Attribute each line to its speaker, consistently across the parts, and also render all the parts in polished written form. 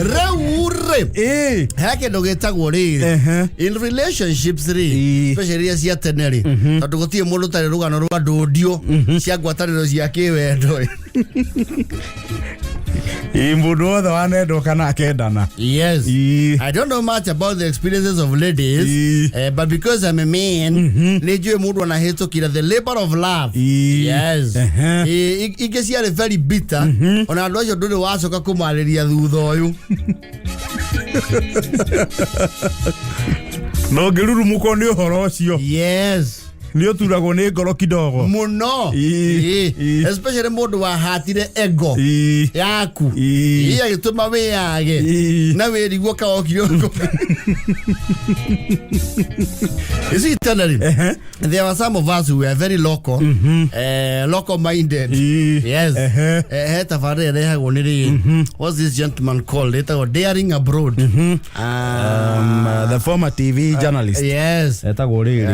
Speaker 1: Reure. Hake dogetagwo riri. In relationships ri. Especially as ya teneri. Tondu gutie mundu tari rugano rwa ndudio. Cia ngwataniro cia kiwendo.
Speaker 2: Mundu othe wanendo kana akendana.
Speaker 1: Yes. I don't know much about the experiences of ladies, but because I'm a man, nejue mundu anahetokira the labor of love. Yes. Igeciare very bitter. Ona andu acio nduri wacoka kumariria thutha uyu.
Speaker 2: No ngiruru muko ni uhoro ucio.
Speaker 1: Yes.
Speaker 2: Nio turagwo ni ngoro kidogo
Speaker 1: muno especially mundu wa hatire ego yaku agituma wiyage na wirigwo kaokio is it totally there were some of us who were very local local minded yes tafare rehagwo ni ri what's this gentleman called it or daring abroad
Speaker 2: the former TV journalist
Speaker 1: yes
Speaker 2: etagwo ri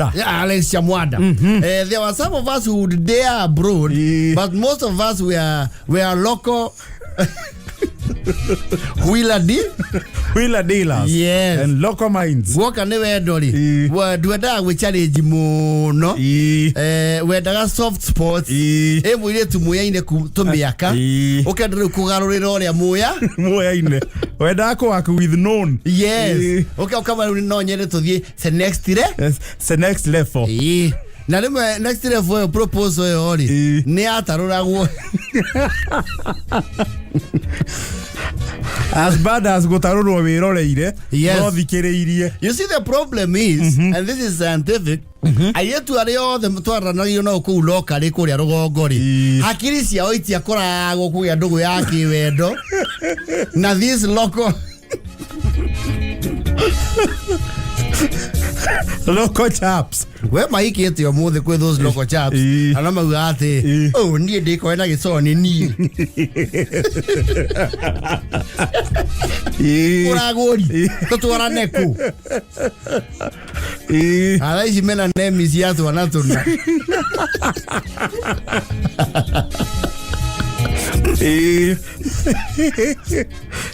Speaker 2: Chamwada.
Speaker 1: Yeah, Alex Chamwada. There were some of us who would dare abroad, but most of us were local wheeler dealers. Yes.
Speaker 2: And local minds.
Speaker 1: Gwaka ne wedori. Dueda we challenge muno. Wedaga soft sports. Mwire tumuya ine kutumbiaka. Okadru kugarurira oria muya.
Speaker 2: Muya ine. Weda ko aku with known.
Speaker 1: Yes. Okama no nyere tuthie the next level. Na rĩmwe next level proposal yo ri ni ataruragwo
Speaker 2: as bad as gutarurwo wiroreire no thikiriirie.
Speaker 1: You see the problem is and this is scientific. Ayetu ario the twaranagio no ku lokali kuria rugongo ri hakiri cia oitia koragwo kugia ndugu ya kiwendo na this local
Speaker 2: local chaps
Speaker 1: we maikite omuthe kwi those local chaps ana mauga ati oh nie ndiko ena giconi ni uragori tutwarane ku ala ici mena nemi cia twana tuna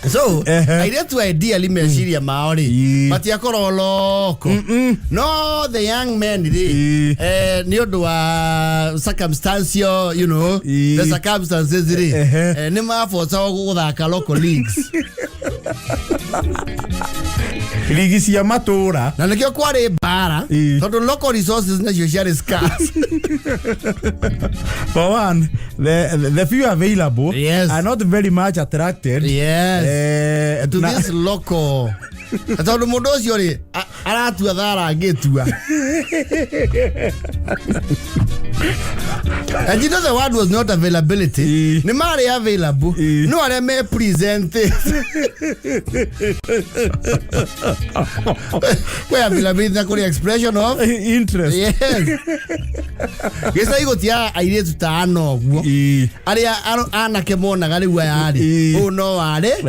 Speaker 1: so I get to ideally meciria maori matiakoro loko no the young men ni undu wa circumstantial you know the circumstances ni maforsa guthaka local leagues
Speaker 2: ligi cia matura
Speaker 1: na nikio kwari bara tondu local resources na cio scarce.
Speaker 2: For one, the few available are not very much attracted
Speaker 1: to this local. Tondu mundu ucio ri aratua thara ngitua. And you know the word was not availability. Ni mari available. No are me presented. Where availability na kuri expression of
Speaker 2: interest.
Speaker 1: Yes. Gesa igotia aire tutano ogwo. Ari ana kemona gari wa yari. O no ware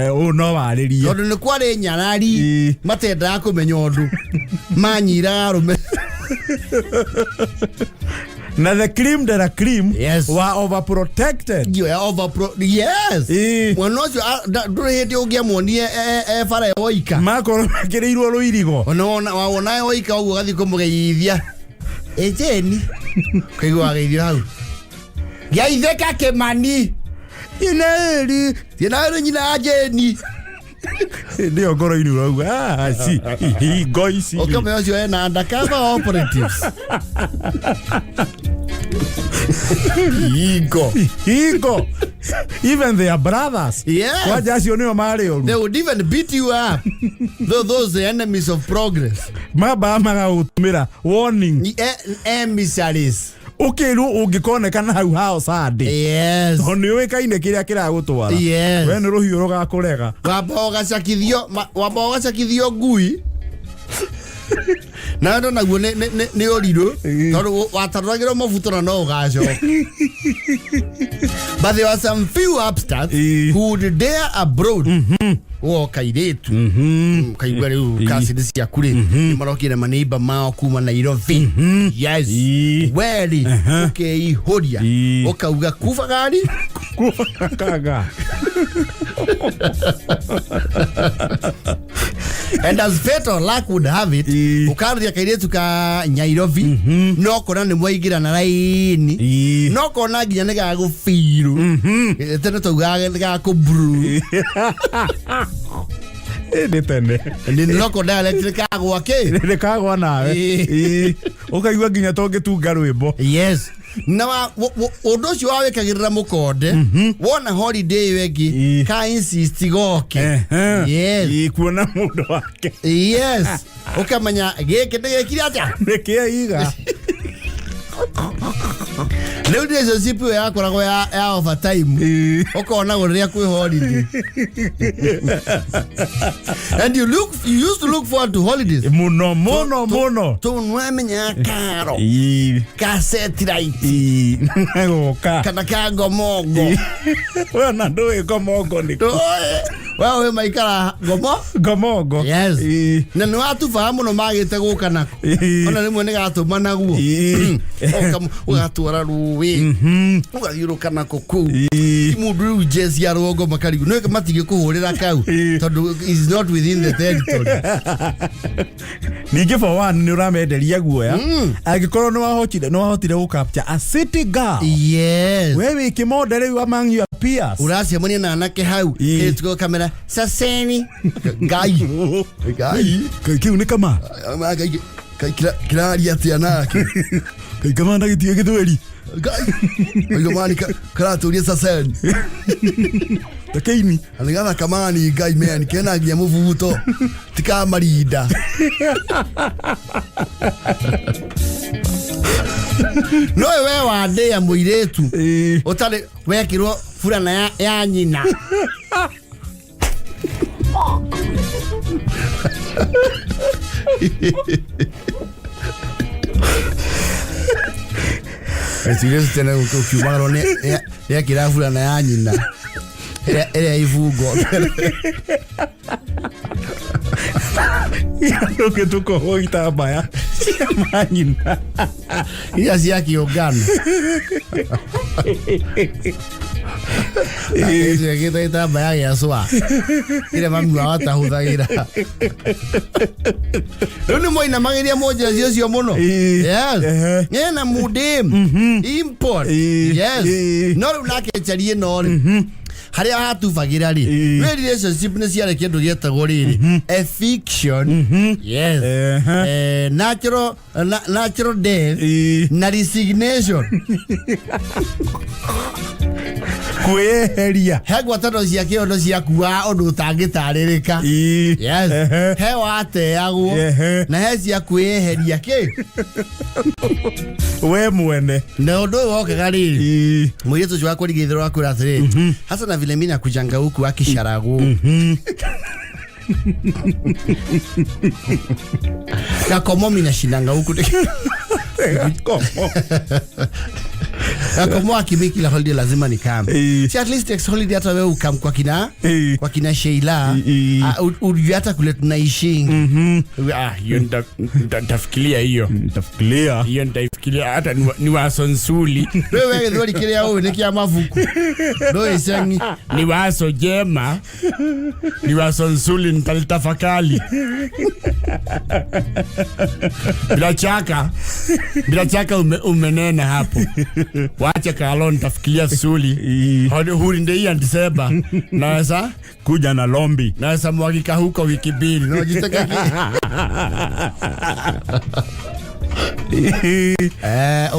Speaker 1: ria. Tondu ni kwari nyarari matenda kumenya undu. Manyira rume.
Speaker 2: Now the cream were overprotected.
Speaker 1: Yes. When not do hate ugia moni fara oika.
Speaker 2: Makoro makireirwo ruirigo.
Speaker 1: Ona oika ugo gathi kumugeithia. Ejeni. Kaigwa geithio hau. Geitheka kemani. Ina nyina ajeni.
Speaker 2: Ndio ngoro ini urauga si goisi
Speaker 1: okame ocio ena undercover operatives
Speaker 2: Ego. Even their brothers.
Speaker 1: Yeah.
Speaker 2: What just you know, Mario?
Speaker 1: They would even beat you up. Those the enemies of progress.
Speaker 2: Mira, warning.
Speaker 1: Emissaries.
Speaker 2: Okay, ungikone kana hau sad.
Speaker 1: Yes.
Speaker 2: Oniwe kaine kiria kira gutwara.
Speaker 1: Yes.
Speaker 2: We ni ruhiu rugakurega.
Speaker 1: Waboga sakithio ngui. Na ndo naguo ne oriru tondu wataragirwo mabuto na no gacoka. But there were some few upstarts who would dare abroad. O kairetu kaigwa riu kasidi cia kuri marokire maneiba mao kuma Nairobi. Yes, weri ukeihoria ukauga kufa gari
Speaker 2: kaga.
Speaker 1: And as fate or luck would have it, ukaria kairetu ka Nairobi no kona ni mwaigira na raini no kona ginya ne ga gufiru tene tugaga ga ku brew.
Speaker 2: Tende
Speaker 1: ni loko dialect ka gwake
Speaker 2: ni ka gwa nawe ukaigua ginya tonge tunga rwimbo.
Speaker 1: Yes. Na undu cio wawikagirira mukonde wona holiday wengi ka insist goke. Yes,
Speaker 2: kuona mundu wake.
Speaker 1: Yes, ukamanya geke ndegekire atia
Speaker 2: nekiaiga.
Speaker 1: Leo relationship ya koragwo ya overtime ukona guria kwi holiday. And you used to look forward to holidays mono to nwamenya karo cassette right kana kango mongo
Speaker 2: wana ndoe gomongo ni
Speaker 1: wewe maikara
Speaker 2: gomongo.
Speaker 1: Yes, na ni watu fahamu no magite guka nako ona rimwe ni gatuma naguo ugatwara ruwi ugathiuruka nako ku mundu jezi ya rogo makarigu no matige kuhurira kau tondu is not within the territory.
Speaker 2: Ninge for one ni uramenderia guoya agikorwo no wahotire gukapcha a city girl.
Speaker 1: Yes,
Speaker 2: wewe kimodere among your peers
Speaker 1: uracia muni na nake hau tuko kamera saseni gai
Speaker 2: kiu ni kama
Speaker 1: Kirai atia nake
Speaker 2: kai kama ndagitie githweri
Speaker 1: gai mani karaturia saseni
Speaker 2: takeini
Speaker 1: aligatha kamani gai man kena ngia muvuto tika marinda. No we wa ndea muiretu utari wekirwo furana ya nyina. Esigues tena ukiumagaro ne kira furana ya nyina ele ivugo.
Speaker 2: Yo que tu cojoita baya nyina
Speaker 1: ya sia kiogana. Ese que está baya ya soa ile mami wata hudhagira ndio moina magiria moja cio muno. Yes, ngena mudem import. Yes, no unake charie no haria hatuvagira ri relationship ne ciare kindu gietagwo riri a fiction. Yes, natural death na resignation.
Speaker 2: Kweheria
Speaker 1: hegwatano cia kiondo cia kuwa undu utangitaririka. Yes, he wateagwo na he cia kweheria ki
Speaker 2: we mwene
Speaker 1: na undu wokaga riri mwiretu cio akurigithirwo akura atiri hasa na vile mimi nakujanga huku akisharagu kakomo mina shinanga huku Kama akimiki la holiday lazima ni kam. Si at least next holiday hata wewe ukam kwa kina Sheila hata kule tunaishi. Hiyo nitafikiria hiyo. Hiyo nitafikiria hata ni waso nsuli. Wewe ndio likiria wewe ni kia mavuku. Ndio isangi ni waso jema. Ni waso nsuli nitalitafakali. Bila chaka umenena hapo. Wacha kalon tafikiria suli hadi ndei andiseba naweza
Speaker 2: kuja na lombi
Speaker 1: naweza mwagika huko wiki mbili unajitaka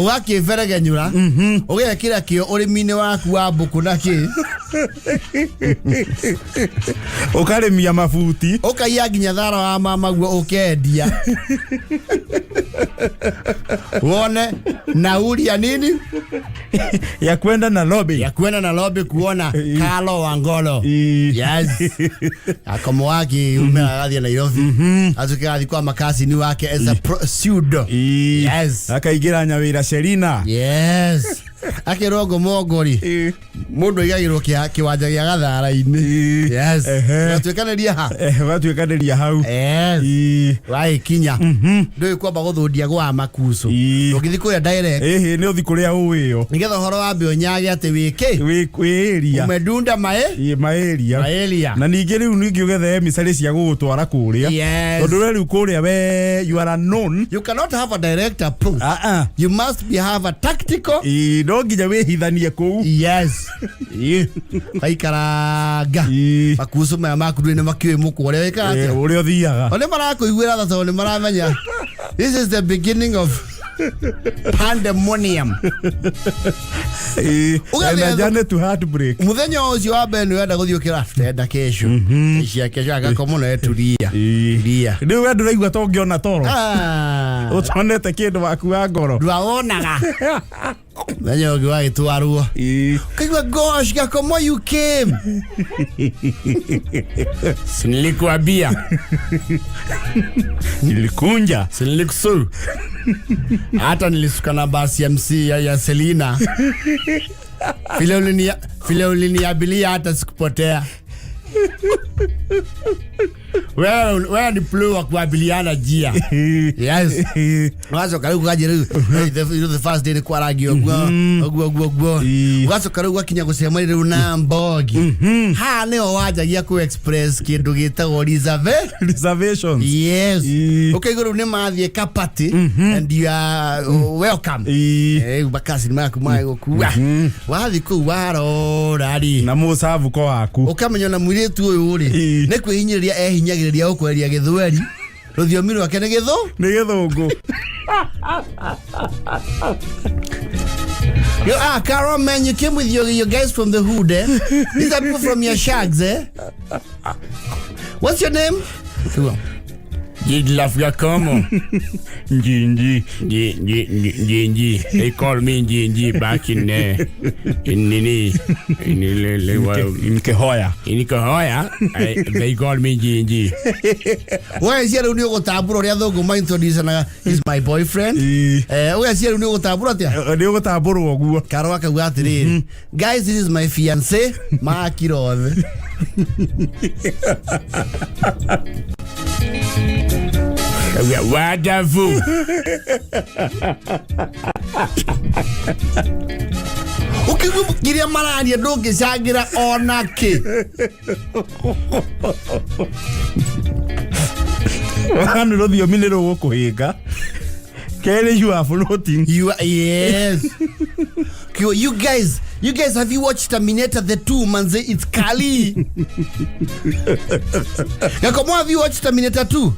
Speaker 1: wake verega nyura ogea kira kio urimine waku wa buku naki
Speaker 2: Ukaremia mafuti.
Speaker 1: Ukaiya nginya thara wa mama guo ukendia. Wone nauli ya nini?
Speaker 2: Ya kwenda na lobby.
Speaker 1: Ya kwenda na lobby kuona Kalo Wangolo. Yes. Akomo wake umerathi na Nairobi. Atukathi kwa makasi ni wake as a pseudo. Yes.
Speaker 2: Akaigira nyawira Sherina.
Speaker 1: Yes. Akirogo mogori. Mundu igagirwo kiwanja gia Gathara-ini. Yes. Watuikaneria ha.
Speaker 2: Watuikaneria hau.
Speaker 1: Yes. Wai kinya. Ndio kwamba guthundia gwa makuso. Ugithi kuya direct.
Speaker 2: Ni uthi kuria uwiyo.
Speaker 1: Nigetha horo wambe onyage ati wiki.
Speaker 2: Wiria.
Speaker 1: Umedunda maeria.
Speaker 2: Na ningi riu ningi ugethe emisari cia gugutwara kuria.
Speaker 1: Yes.
Speaker 2: Ondu riu kuria we you are unknown.
Speaker 1: You cannot have a direct approach. You must have a tactical.
Speaker 2: No nginya wihithanie kuu.
Speaker 1: Yes. Kaikaraga. Makuso maya maku ni makiwe muku uria weka ati.
Speaker 2: Uria thiaga.
Speaker 1: One marakuiguira tha tone maramenya. This is the beginning of pandemonium.
Speaker 2: Na jane to heartbreak.
Speaker 1: Muthenya ucio wa mbere wenda guthiukira tenda kesho. Cia kesho agakomo na eturia.
Speaker 2: Ndio we nduraigua to ngiona toro. Utonete kindu waku wa ngoro.
Speaker 1: Ndwaonaga. Muthenya ungi wagitwarwo. Kaigua gosh gakomo you came. Nilikwambia.
Speaker 2: Nilikunja.
Speaker 1: Nilikusu. Hata nilisuka na basi ya MC ya Selina. Vile uliniabilia hata sikupotea. Wewe ni plug wa kuabiliana jia. Yes. Wazo karibu kajiru. The first day ni kwa ragi ogwo. Wazo karibu kinya gusema ri una mbogi. Ha neo wajagia ku express kindu gitagwo
Speaker 2: reservations.
Speaker 1: Yes. Okay guru ni mathie kapati and you are welcome. Bakasi maku mai gokuwa. Wathi ku waro rari.
Speaker 2: Na musavu ko waku.
Speaker 1: Ukamenya na mwiretu uyu uri. Ne kwihinyiriria ehinyagiriria ukweria githweri. Ruthiomi rwake ni githungu. Carol, man, you came with your guys from the hood, eh? These are people from your shags, eh? What's your name? Jidlafia Como.
Speaker 2: Jinji.
Speaker 1: They call me Jinji back in
Speaker 2: Kehoya.
Speaker 1: In Kehoya, they call me Jinji. Where is here unio taburo ria thogo ma introduce na is my boyfriend. Where is here unio taburo tia?
Speaker 2: Unio taburo oguo.
Speaker 1: Karo akaguo atiri. Guys, this is my fiancé, Ma Kirove. Wonderful. Ukigiria marania ndungicagira onaki.
Speaker 2: Wanu ruthiomi ni rugukuhinga. Kele you are floating.
Speaker 1: You are, yes. You guys, have you watched Terminator the 2, manze? It's Kali. Yakomo, have you watched Terminator 2?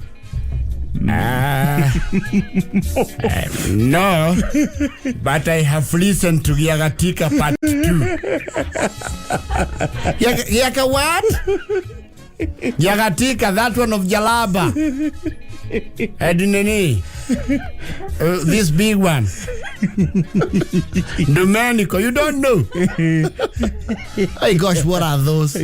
Speaker 1: No, but I have listened to Yagatika part 2. Yaka what? Yagatika, that one of Jalaba. Edineni. This big one. Domenico, you don't know. Oh gosh, what are those?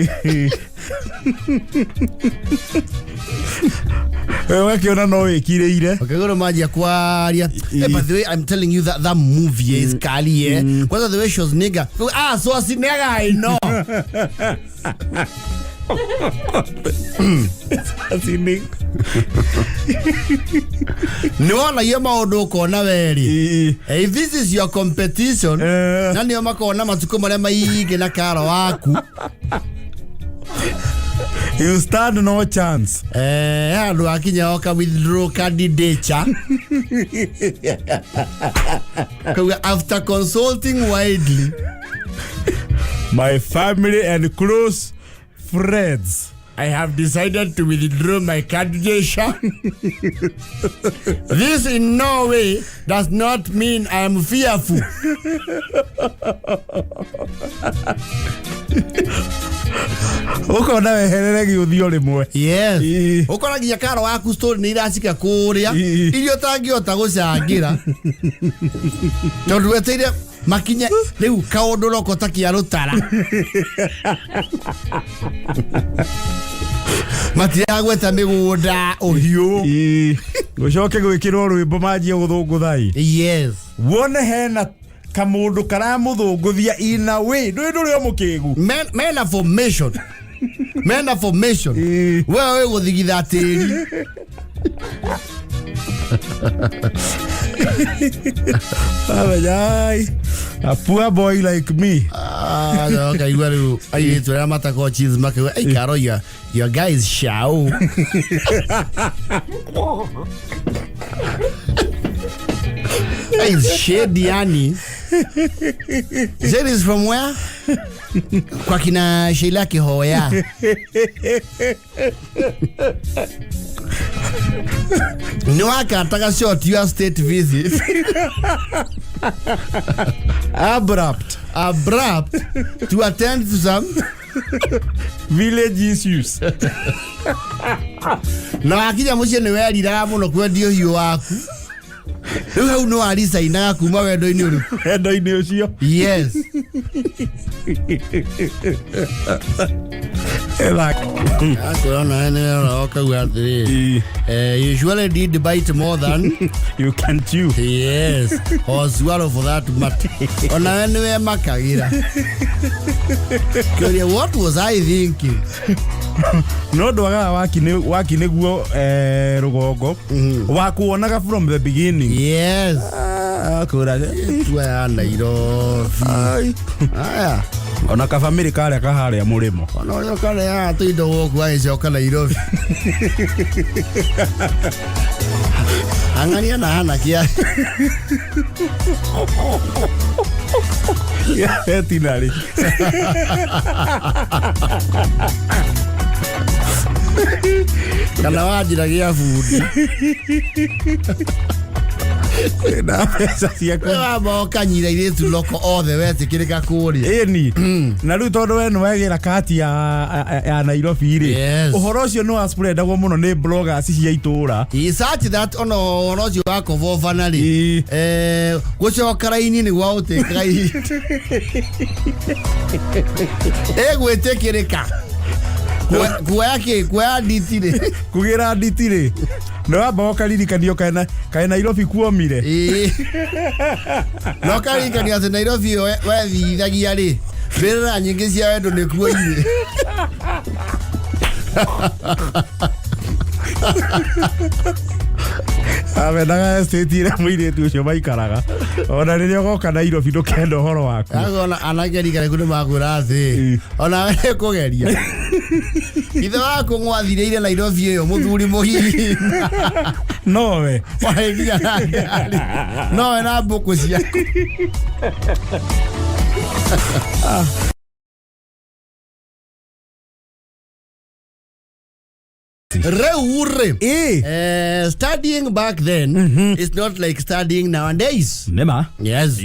Speaker 2: Okay, no kireire.
Speaker 1: Okay, go to Magia Kwaria. By the way, I'm telling you that movie is Kali, eh? Whether the way she was nigga. So I see nigga, I know. No, na yema odoko na veri. If this is your competition, nani yoma kona matuko marema yige na karo waku.
Speaker 2: You stand no chance.
Speaker 1: Ando akinya oka withdraw candidature. After consulting widely,
Speaker 2: my family and close friends,
Speaker 1: I have decided to withdraw my candidature. This in no way does not mean I am fearful.
Speaker 2: Uko na weherere giuthio rimwe.
Speaker 1: Yes. Uko na ginya karo waku story ni iracika kuria. Irio tangiota gucangira. Tondu weteire makinya riu kaundu roko takia rutara. Matiragweta migunda uhiu.
Speaker 2: Gucoke gwikirwo rwimbo manjie guthunguthai.
Speaker 1: Yes.
Speaker 2: Wone hena kamundu karamuthunguthia in a way. Nduri mukigu.
Speaker 1: Mena formation. Mena formation. Wewe guthigitha tiri.
Speaker 2: A poor boy like me.
Speaker 1: Okay, you are. I to ramata ko cheese make. Hey, Karo, your guy is show. Hey, shady Annie. That is from where? Kwa kina Sheila Kihoya. No, I can't take a short your state visit.
Speaker 2: Abrupt
Speaker 1: to attend to some
Speaker 2: village issues.
Speaker 1: No, akija mucie ni werira muno kwendio hiyo waku. Riu hau no alisa ina kuma wendo-ini uru.
Speaker 2: Wendo-ini ucio.
Speaker 1: Yes. You usually did bite more than
Speaker 2: you can chew.
Speaker 1: Yes. Or swallow for that matter. Ona wenwe makagira. Kuria, what was I thinking?
Speaker 2: No dwaga waki niguo rugongo wakuonaga from the beginning.
Speaker 1: Yes.
Speaker 2: Akura
Speaker 1: twa Nairobi. Aya.
Speaker 2: Ona ka family kale kaharia murimo.
Speaker 1: Ona yo kale ya tuindo woku aicoka Nairobi. Angania na hana kia.
Speaker 2: Ya etinari.
Speaker 1: Kana wajiragia food.
Speaker 2: Na pesa ciaku
Speaker 1: moka nyira iritu loko othe wetikirika kuria
Speaker 2: eni na riu tondu we nwegira kati ya Nairobi ri uhoro ucio no aspreadagwo muno ni bloggers cia itura. He
Speaker 1: search that ono uhoro ucio wa kovovana ri gucoka raini ni gwa uteka gwitikirika kwa ditire
Speaker 2: kugira ditire no amba okaririkanio kana Nairobi kuomire
Speaker 1: no karirikania ati Nairobi wethithagia ri mbirira nyingi cia wendo ni kuoire
Speaker 2: avendaga state ire muiritu ucio maikaraga ona riria goka Nairobi ndukenda uhoro waku
Speaker 1: agona anagerigare kundi magura athi ona we kugeria ithe wako ngwathireire Nairobi iyo muthuri muhihi
Speaker 2: nowe
Speaker 1: wahegia na ngari nowe na mbuku ciaku studying back then is not like studying nowadays.
Speaker 2: Nema.
Speaker 1: Yes.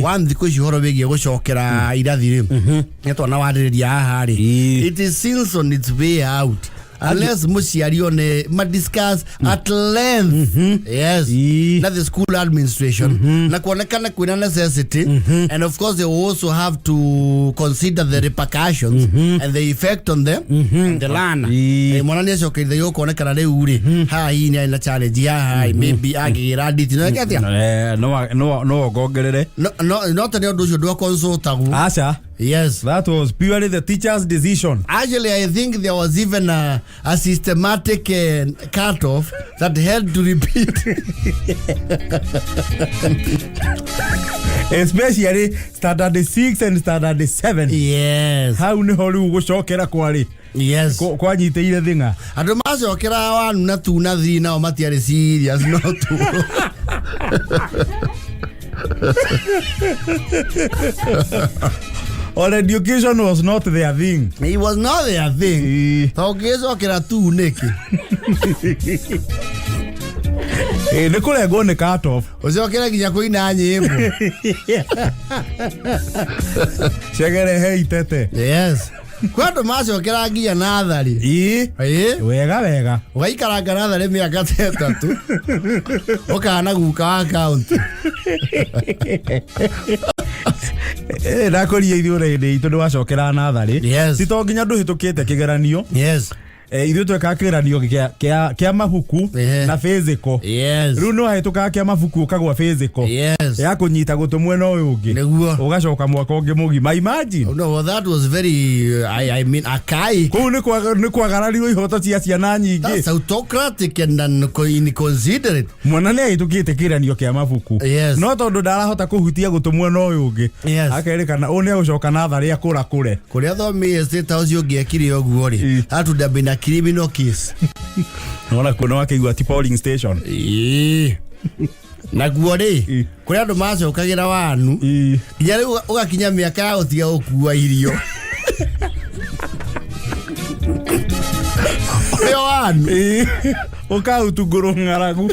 Speaker 1: One thiko cihoro bigie gucokera irathiri. Netwana wandiriria ahari. It is since on its way out. Unless muciari one discuss at length. Yes. Not the school administration. Na kuonekana kuna necessity. And of course they also have to consider the repercussions and the effect on them and the land. Mwana nyoka ile yo kuonekana leo uri. Ha hii ni ina challenge ya hai maybe agira diti no ketia.
Speaker 2: No gogerere.
Speaker 1: No not the odo do consult agu.
Speaker 2: Asha.
Speaker 1: Yes,
Speaker 2: that was purely the teacher's decision.
Speaker 1: Actually, I think there was even a systematic cut-off that had to repeat.
Speaker 2: Especially standard 6 and standard 7.
Speaker 1: Yes.
Speaker 2: How ni holu gucokera kwari.
Speaker 1: Yes.
Speaker 2: Kwa nyiteire thinga.
Speaker 1: Andu macokera wanu na tu na 3 nao matiari serious no tu.
Speaker 2: Or education was not their thing.
Speaker 1: It was not their thing. Taugezo kera tu neki.
Speaker 2: Nĩ kũrengwo nĩ cut off.
Speaker 1: Ũcokere nginya kũina nyĩmbo.
Speaker 2: Cegere he itete.
Speaker 1: Yes. Kwando macokera nginya nathari.
Speaker 2: Wega.
Speaker 1: Ũgaikaranga nathari mĩaka 3. Ũkana guka wa account.
Speaker 2: Ndakoria ithuĩ rĩndĩ itũ ndwacokera nathari.
Speaker 1: Yes.
Speaker 2: Tito nginya ndũhĩtũkĩte kĩgeranio.
Speaker 1: Yes.
Speaker 2: Ithuĩ tweka kĩgeranio kĩa mabuku na physical.
Speaker 1: Yes.
Speaker 2: Rĩu no hĩtũkaga kĩa mabuku ũkagwa physical.
Speaker 1: Yes.
Speaker 2: Ya kũnyita gũtũ mwena ũyũ ũngĩ.
Speaker 1: Nĩguo.
Speaker 2: Ũgacoka mwaka ũngĩ mũgima. Imagine.
Speaker 1: No, well, that was very I mean akai.
Speaker 2: Kũu nĩ kwagararirwo ihoto cia ciana nyingĩ.
Speaker 1: That's autocratic and inconsiderate.
Speaker 2: Mwana nĩ ahĩtũkĩte kĩgeranio kĩa mabuku.
Speaker 1: Yes.
Speaker 2: No tondũ ndarahota kũhutia gũtũ mwena ũyũ ũngĩ.
Speaker 1: Yes.
Speaker 2: Akerĩkana ũũ nĩ agũcoka natharĩ akũra kũre.
Speaker 1: Kũrĩa thomire State House ũngĩekire ũguo rĩ. Hatuda been a criminal case.
Speaker 2: Nona kuna wakĩigua ti polling station.
Speaker 1: Naguo rĩ kũrĩa andũ macokagĩra wanu nginya rĩu ũgakinya mĩaka ya gũtiga gũkua irio. Ũrĩa wanu
Speaker 2: ũkautungũrũ ng'aragu.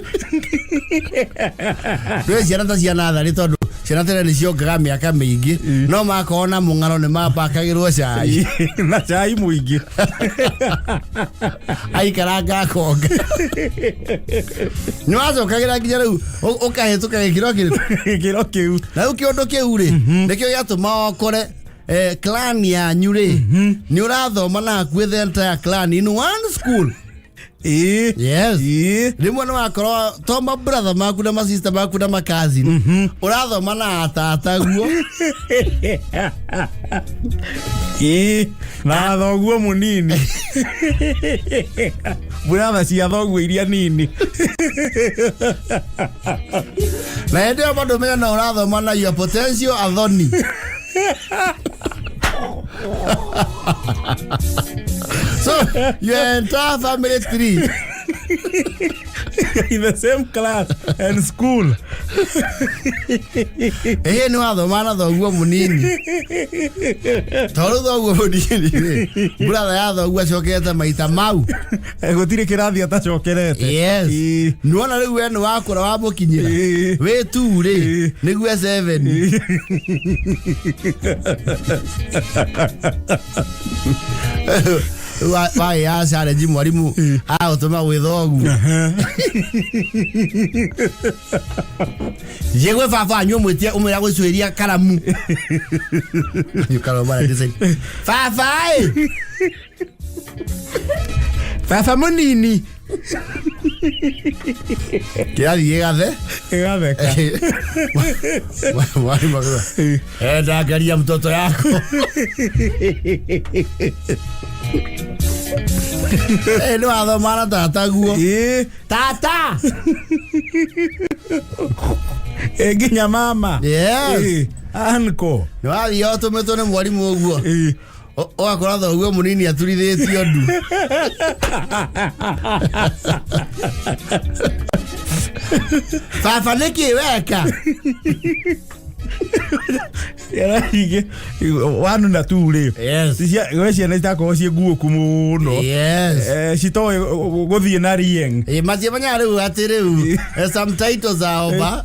Speaker 1: Rĩu ciana ta ciana natharĩ tondũ ciana tene nĩ ciongaga mĩaka mĩingĩ no makona mũng'aro nĩ mapakagĩrwo cai
Speaker 2: na cai mũingĩ.
Speaker 1: Aikaranga konga. Nĩ wacokagĩra nginya rĩu ũkahĩtũka gĩkĩro kĩu. Na rĩu kĩũndũ kĩu rĩ nĩkĩo gĩatũma okore clan yanyu rĩ nĩ ũrathoma na hakuhĩ the entire clan in one school. Yes. Rimwe nĩ wakorwo to ma brother maku na ma sister maku na ma cousin. Ũrathoma na atataguo.
Speaker 2: Na thoguo mũnini. Brother cia thoguo iria nini.
Speaker 1: Na hĩndĩ ĩyo bado menya na ũrathoma na your potential athoni. So your entire family tree
Speaker 2: in the same class and school.
Speaker 1: Nĩ wathoma na thoguo mũnini. Tondũ thoguo mũnini brother ya thoguo acokete maita mau.
Speaker 2: Gũtirĩ kĩrathi atacokerete.
Speaker 1: Yes. Nuona rĩu we nĩ wakũra wa mũkinyĩra. Wĩ 2 rĩ nĩguo 7. Wai ya challenge mwalimu utuma gwithogu Jegwe fafa nyo mwetia umira gũcuĩria karamu yukaro mara design fafa fafa munini kĩrathi gĩgatheka mwalimu ndaangaria mtoto yako nĩ wathoma na tata guo tata
Speaker 2: nginya mama.
Speaker 1: Yes.
Speaker 2: Anko
Speaker 1: nĩ wathiĩ ũtũmĩtwo nĩ mwarimũ ũguo ũgakora thoguo mũnini aturithĩtio ndu. Baba nĩkĩ weka
Speaker 2: wanu na turi.
Speaker 1: Yes.
Speaker 2: Ciana itakorwo ciĩ nguũku mũno.
Speaker 1: Yes.
Speaker 2: Citoĩ gũthiĩ na rieng.
Speaker 1: Macie manya rĩu atĩ rĩu some titles are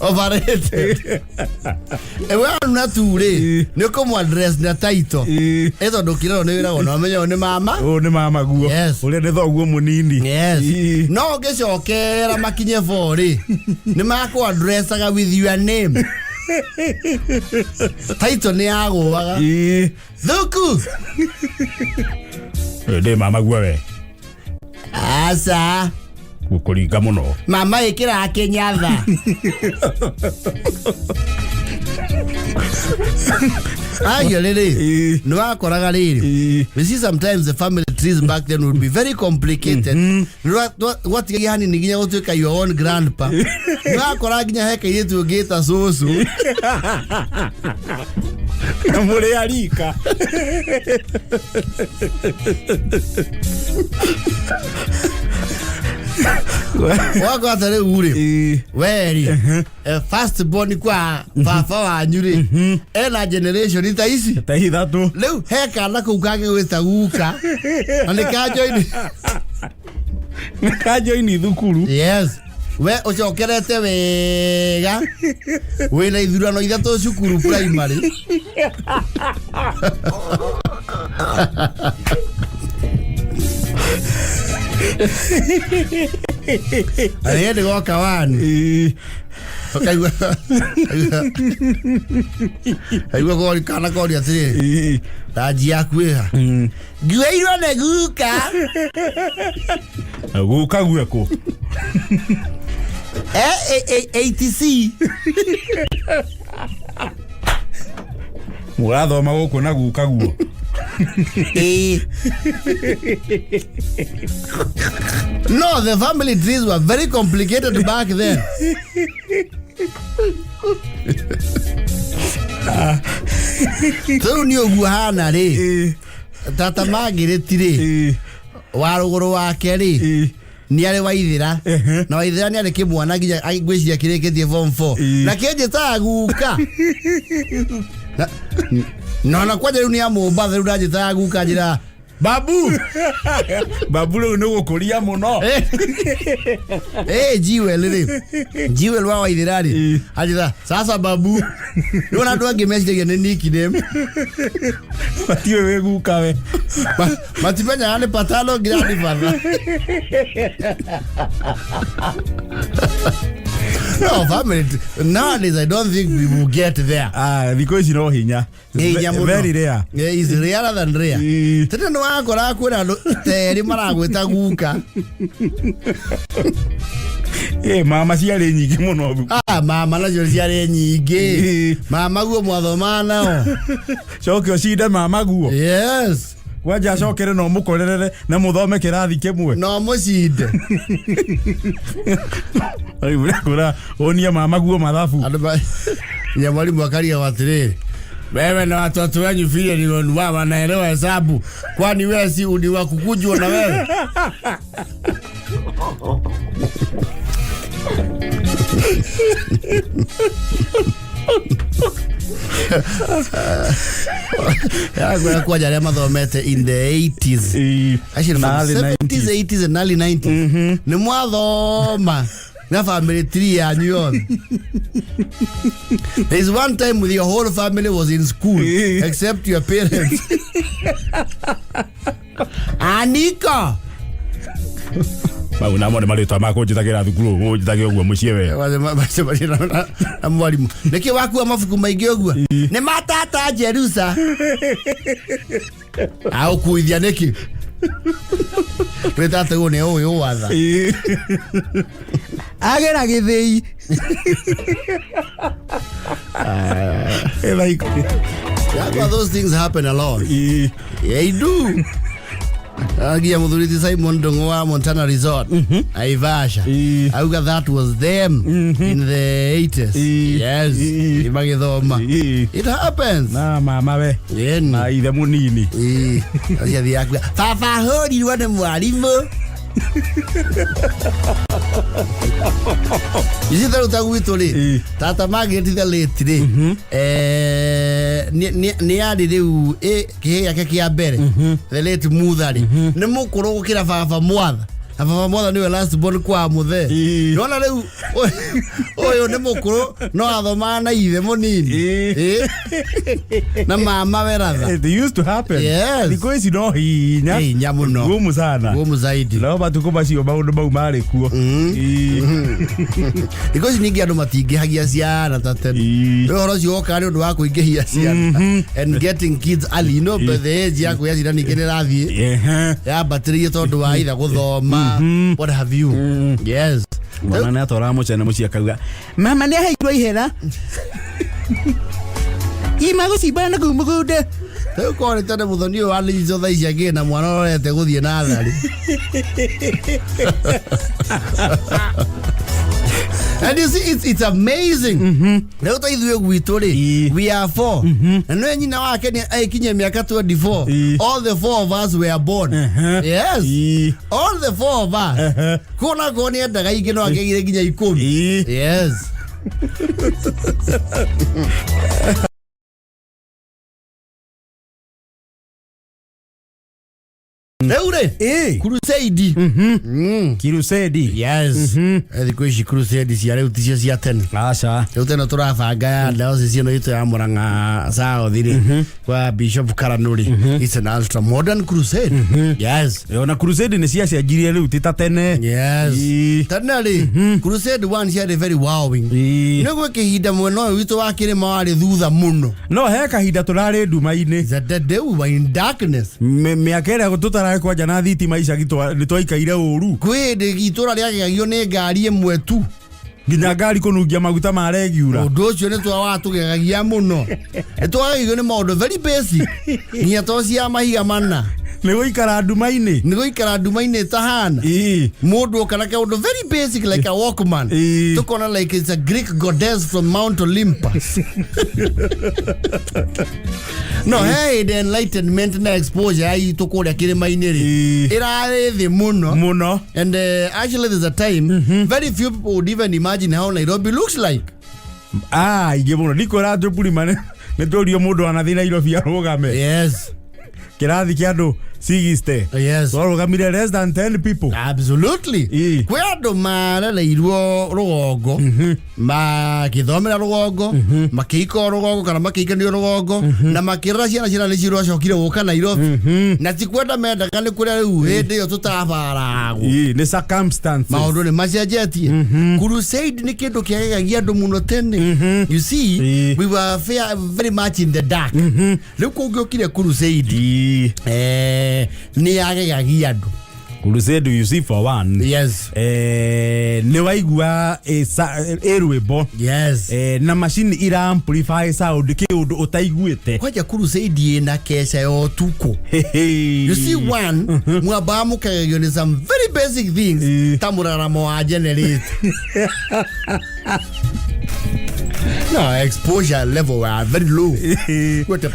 Speaker 1: overrated. Wanu na turi nĩ ũkũmũ address na title tondũ kĩrero nĩ wĩragwo na ũmenyo nĩ mama.
Speaker 2: Nĩ mama guo ũrĩa nĩ thoguo mũnini.
Speaker 1: Yes. No ũngĩcokera makinye 4 rĩ nĩ makũ addressaga with your name. Title nĩ yagũaga thuku
Speaker 2: ndĩ mama guo we
Speaker 1: asa
Speaker 2: gũkũringa mũno
Speaker 1: mama ĩkĩra kĩnyatha. Ayo rĩrĩ nĩ wakoraga rĩrĩ we see sometimes the family trees back then would be very complicated. What yani ni nginya gũtuĩka your own grandpa. Nĩ wakora nginya he kairĩtu ũngĩta cũcũ
Speaker 2: mũrĩ arika.
Speaker 1: wako atare uri weri first born kwa baba wanyu ri ena generation ita ici
Speaker 2: ta ithatu
Speaker 1: leu he kana kau kage gwita guka na nĩ ka join
Speaker 2: Nikajoini thukuru.
Speaker 1: Yes. We ucokerete wega. We na ithurano ithatu cukuru primary. Ayende gwaka wani. Aigua gori kana gori atiri. Taji yaku iha. Gweirwo ne guka.
Speaker 2: Guka gweko.
Speaker 1: ATC.
Speaker 2: Murathoma guku na guka guo.
Speaker 1: No, the family trees were very complicated back then. So ni oguhana ri. Tata magireti ri. Waruguru wake ri. Ni ari waithira. Na waithira ni ari kimwana nginya agwiciria kireketie form 4. Na kenje ta guka. No na kwaje ni amumba thiru ndajita guka njira babu.
Speaker 2: Babu ru ni gukuria muno.
Speaker 1: Jiwel ri. Jiwel wa waithira ri. Ajira sasa babu. Ni na ndu ngimeciria ni nickname.
Speaker 2: Matiwe we guka we.
Speaker 1: Matipenya ane patalo grandi father. No, family. Nowadays, I don't think we will get there.
Speaker 2: Because you know hinya. Very rare.
Speaker 1: It's rarer than rare. Tete no akora kwera teri maragweta guka.
Speaker 2: Mama ciarĩ nyingĩ mũno.
Speaker 1: Mama nacio ciarĩ nyingĩ. Mama guo mwathomana o.
Speaker 2: Coke ũcinde mama guo.
Speaker 1: Yes.
Speaker 2: Waja cokere no mukorerere na muthome kirathi kimwe.
Speaker 1: No mucinde.
Speaker 2: Ai bura onia mama guo mathabu.
Speaker 1: Ya mwalimu akaria watiriri. Wewe na watoto wenyu vile ni wanaelewa hesabu. Kwani wewe si uni wa kukujwa na wewe? Kwa jare mathomete in the 80s. Actually from the 70s, 80s and early 90s. Ni mwathoma na family tree ya nyon. There is one time with your whole family was in school except your parents. Anika.
Speaker 2: Una mone marito mako njitagira thukuru njitagira uguo mucie we.
Speaker 1: Na mwalimu. Niki waku amafuku maingi uguo. Ni matata Jerusa. Au kuithia niki. Retata one oyo watha. Agera githei.
Speaker 2: Like
Speaker 1: those things happen a lot. Yeah, they do. Agia muthuriti Simon Ndongo wa Montana Resort. Aivasha. Auga that was them in the 80s. Yes. Ibagithoma. It happens.
Speaker 2: Na mama we.
Speaker 1: Yeni.
Speaker 2: Na ithe munini.
Speaker 1: Agia thiaku. Papa hodi wane mwalimu. Isi tharu taguitu ri. Tata magitithia late ri. Ni adi riu kihe yake kia mbere. The late muthari. Ni mukuru gukira baba mwatha. Baba mwatha niwe last born kwa muthe. Nona riu oyo ni mukuru no athoma na ithe munini. Na mama weratha.
Speaker 2: They used to happen.
Speaker 1: Yes.
Speaker 2: Because you know hinya.
Speaker 1: Hinya muno.
Speaker 2: Gumu sana.
Speaker 1: Gumu zaidi.
Speaker 2: No batuko bacio maundu mau mari kuo.
Speaker 1: Because ningi andu matingihagia ciana ta tene. Ro cio okari undu wa kuingihia ciana and getting kids early, you know, by the age ya kuya ciana ningi nirathie. Ya battery tondu wa itha guthoma. What have you? Yes.
Speaker 2: Mwana na tora mucene mucia kauga.
Speaker 1: Mama ni haitwa ihera. Ima gucibana na kumugude. Teu kore tene muthoni wa lizo tha ici agi na mwana orete guthie na thari. And you see, it's amazing. Leo taithwe gwitu ri, we are 4. And when nyina wake ni aikinya miaka 24, all the 4 of us were born. Yes. All the 4 of us. Kuna koni endaga ingi no akegire nginya 10. Yes. Eure Crusade
Speaker 2: Crusade
Speaker 1: yes thikũ Crusade cia rĩu ticio cia tene
Speaker 2: aca
Speaker 1: rĩu tene tũrabanga ya ndaoci ciĩno itu ya Murang'a South rĩ kwa Bishop Karanuri it's an ultra modern crusade yes
Speaker 2: na crusade nĩ ciacenjirie rĩu ti ta tene
Speaker 1: yes tene rĩ Crusade one cia very wowing nĩ gwĩ kĩhinda mwena ũyũ witũ wa kĩrĩma warĩ thutha mũno
Speaker 2: no he kahinda tũrarĩ nduma-inĩ
Speaker 1: they were in darkness
Speaker 2: mĩaka ĩrĩa tũtararĩ kwanja na thitima icagi nĩ twaikaire ũru
Speaker 1: kwĩ hĩndĩ itũra rĩagegagio nĩ ngari ĩmwe tu
Speaker 2: nginya ngari kũnungia maguta ma regiura
Speaker 1: ũndũ ũcio nĩ twawatũgegagia mũno nĩ twagegagio nĩ maũndũ very basic nginya to cia mahiga mana
Speaker 2: nĩ gũikara nduma-inĩ tahana mũndũ kana kaũndũ very basic like a walkman tukona like it's a Greek goddess from Mount Olympus no hey the enlightenment na exposure ai tukũrĩa kĩrĩma-inĩ rĩ ĩrarĩ thĩ mũno and actually there's a time very few people would even imagine how Nairobi looks like ingĩ mũno ndikwĩra njũpurima nĩ tũrio mũndũ anathiĩ Nairobi arũgame yes kĩrathi kĩa andũ 60
Speaker 1: yes
Speaker 2: warũgamire less than 10 people
Speaker 1: absolutely kwĩ andũ marereirwo rũgongo magĩthomera rũgongo makĩika rũgongo kana makĩikanio rũgongo na makĩrora ciana nĩ ciracokire gũka Nairobi na ti kwenda mendaga nĩ kũrĩa rĩu hĩndĩ ĩyo tũtabaragwo
Speaker 2: nĩ circumstances
Speaker 1: maũndũ nĩ macenjetie Crusade nĩ kĩndũ kĩagegagia andũ mũno tene you see we were very much in the dark rĩu kũngĩokire Crusade ni agegagia andũ
Speaker 2: Crusade you see for one
Speaker 1: yes
Speaker 2: nĩ waigua rwĩmbo
Speaker 1: yes
Speaker 2: na machine ira amplify sound kĩũndũ ũtaiguĩte
Speaker 1: kwaja Crusade ĩna keca ya ũtukũ you see one mwamba mũkagegio nĩ some very basic things ta mũraramo wa generator no exposure level are very low what a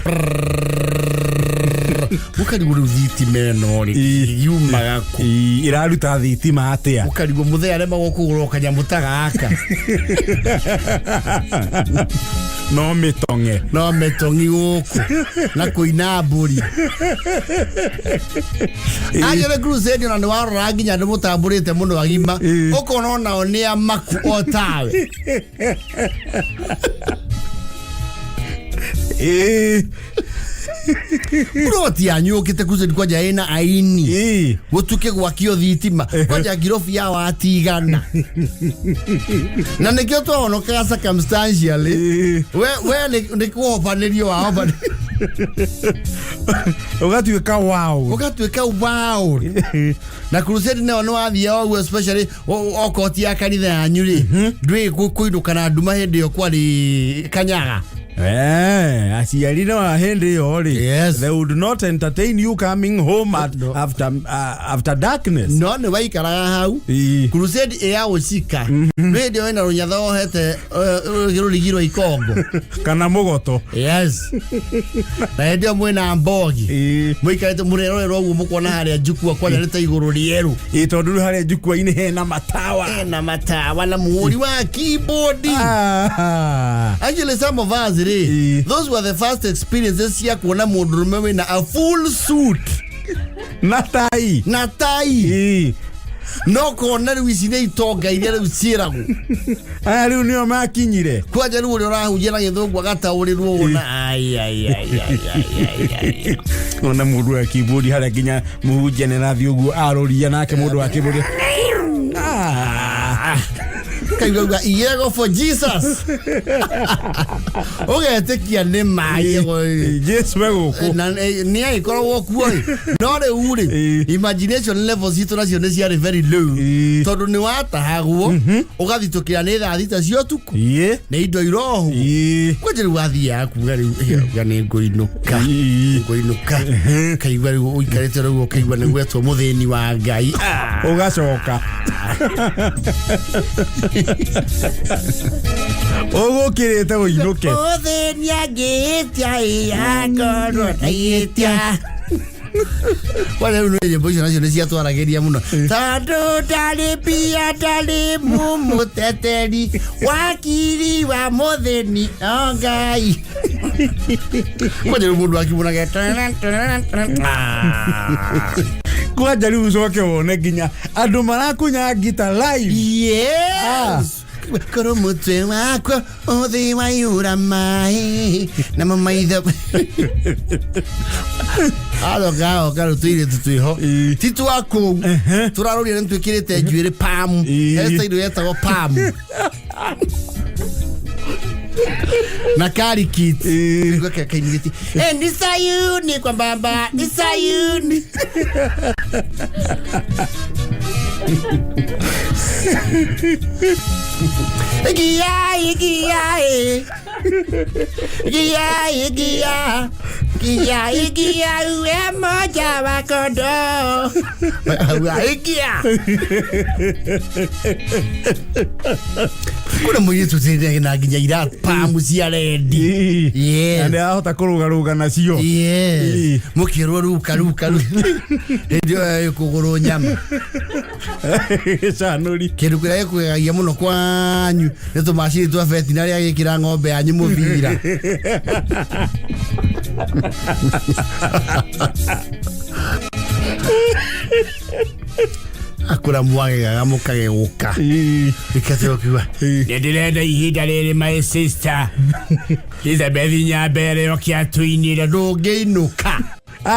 Speaker 1: mukarigwo thitima ĩno rĩ yumaga kũ
Speaker 2: iraruta thitima atĩa
Speaker 1: mukarigwo mũthee arema gũkũgũrwo kanyamũ ta gaka
Speaker 2: no mĩtong'i gũkũ na kũina mbũri agere Crusade na nĩ warora nginya andũ mũtambũrĩte mũno agima ũkona onao nĩ amaku o tawe Broti anyukite Crusade kwaja ina aini gutuke gwakio thitima kwaja girofi ya watigana na nikio twahonokaga circumstantially we ni kuhobanirio wa hobani ugatuika wow
Speaker 1: na Crusade no wathia o especially okoti ya kanitha yanyu ri ndwi kuinuka na nduma hindi yo kwari kanyaga aciari no ahende yori yes
Speaker 2: they would not entertain you coming home after darkness
Speaker 1: no ne waikaraga hau Crusade ya ucika radio wena runyatha ohete girurigiro ikongo
Speaker 2: kana mugoto
Speaker 1: yes na ndio mwena mbogi muikarete murerorerwo uguo mukona haria njukua kwanya rita iguru rieru
Speaker 2: tondu haria njukua-ini hena matawa
Speaker 1: na muhuri wa keyboard actually some of us those were the first experiences ya kuona mũndũrũme wina a full suit
Speaker 2: na tai
Speaker 1: no kona rĩu ici nĩ itonga iria rĩu ciĩragwo
Speaker 2: rĩu nĩo makinyire
Speaker 1: kwanja rĩu ũrĩa ũrahunjia na gĩthũngũ agataũrĩrwo ona
Speaker 2: ona mũndũ wa keyboard harĩa nginya mũhunjia nĩ rathiĩ ũguo arũria nake mũndũ wa keyboard
Speaker 1: kaiga iyego for Jesus ogetekia nĩ maĩ
Speaker 2: Jesu wegũkũ
Speaker 1: na nĩ aikoragwo kuo no rĩu rĩ imagination levels itũ nacio nĩ ciarĩ very low tondũ nĩ watahagwo ũgathitũkĩra nĩ thaa thita cia ũtukũ nĩ indo irohu kwanja rĩu wathiaga kuga rĩu nĩ ngũinũka kaigua rĩu ũikarĩte rĩu ũkaigua nĩ gwetwo mũthĩni wa Ngai
Speaker 2: ũgacoka ũgũkĩrĩte ũinũke
Speaker 1: mũthĩni angĩĩtia angorwo ndaiĩtia wale unoje boys nacio nĩ ciatwaragĩria mũno tondũ ndarĩ mbia ndarĩ mũteteri wakiri wa mũthĩni o Ngai kwanja mũndũ akĩmunaga
Speaker 3: Kwa jari ucoke wone nginya andu marakunya ngita live.
Speaker 2: Yes. Koro mutwe wakwa othi wayura mai na mamaitha. Alo gao tuire tuiho. Titu wako turaroria ntwikirite njuire pam. Esta indo yetagwo pam. Na kari kit kwa kainiti ni sayuni kwa baba ni sayuni. Gia uwe moja wakondo Gia. Kuna mwitu tine na ginya ira pamu cia rendi.
Speaker 3: Yes. Ande ahota kuruga nacio.
Speaker 2: Yes. Mukiro ruka. Ndio kuguru nyama.
Speaker 3: Sanuri.
Speaker 2: Kindu kira yekugagia muno kwanyu. Neto machine twa veterinary agikira ng'ombe yanyu muvira. Akura mwage gamukage guka ikatero kiwa ndirenda ihinda riri my sister Elizabeth Nyambere okiatuinire ndungeinuka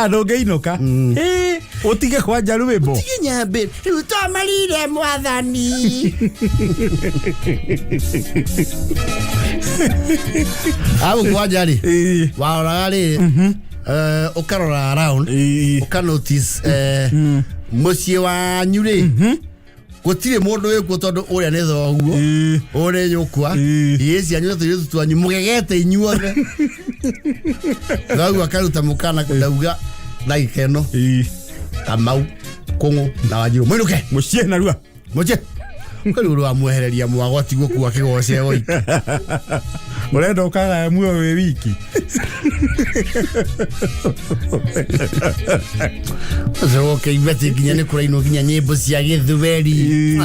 Speaker 3: ndungeinuka utige kwanja rwimbo
Speaker 2: utige Nyambere riu twamarire mwathani abu kwanja ri waoraga ri ukarora around ukanotice mucie wanyu ri gutire mundu wikuo tondu uria ni thoguo uri nyukwa yesi anyu tu twanyu mugegete inyuothe thoguo akaruta mukana ndauga like eno Kamau Kungu na Wanjiru mwinuke
Speaker 3: mucie narua
Speaker 2: mucie kariuru amwehereria mwago tiguo kuwa kigoce oi
Speaker 3: urenda ukaga muo we wiki
Speaker 2: Zoke ibete ginya ne kuraino ginya nyimbo cia githweri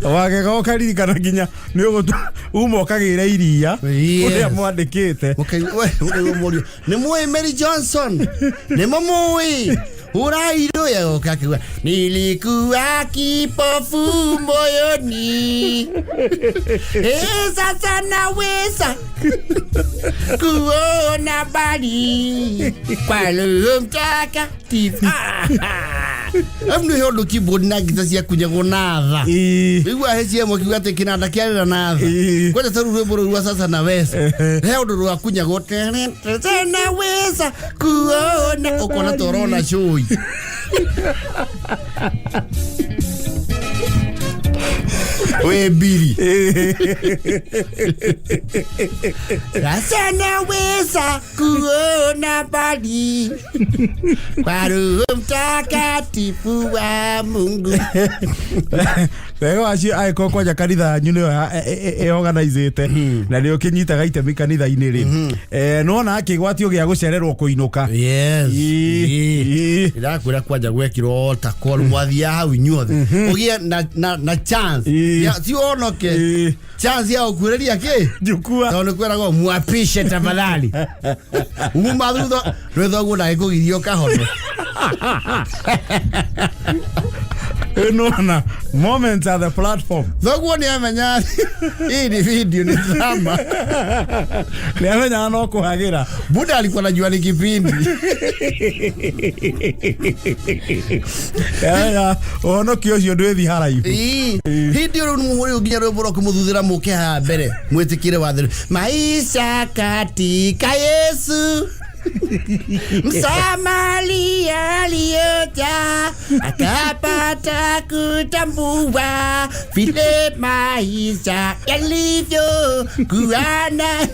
Speaker 3: wage gokari kana ginya ni ugutu umo kagira iria uria mwandikite
Speaker 2: we morio ni mwe Mary Johnson ni mamui urairo ya kakiwa nilikuwa kipofu moyoni sasa naweza kuona bali kwa Roho Mtakatifu. Amno yondo keyboard na gita cia kunyago natha igwa hecie mo kiuga te kinanda kiarira natha kwenda taru rwimbo rwa sasa naweza he undu rwa kunyago tena weza kuona ukona torona chui we biri sana weza kuona bali kwa Roho Mtakatifu wa Mungu.
Speaker 3: Wego acio aiko kwaja kanitha nyune organizete na ndio kinyitaga itemi kanitha-ini ri nona akigwatio gia gucererwo kuinuka.
Speaker 2: Yes irakwira kwaja gwekirwo ta call mwathia hau inyuothe ugie na chance ya ti onoke chance ya ukwereria ki
Speaker 3: jukua
Speaker 2: tondu kwerago mwapishe tafadhali uma thutha rwethoguo na ikugirio kahono
Speaker 3: nona moments at the platform
Speaker 2: thoguo ni amenya hii ni video ni drama
Speaker 3: ni amenya no kuhagira
Speaker 2: buda alikuwa anajua ni kipindi
Speaker 3: ya ono kiocio ndwethi haraihu
Speaker 2: hidi ro muri uginya ro boro kumuthuzira muke ha mbere mwitikire watheru maisha katika Yesu Msamaria aliyojaa akapata kutambua vile maisha yalivyo kuana.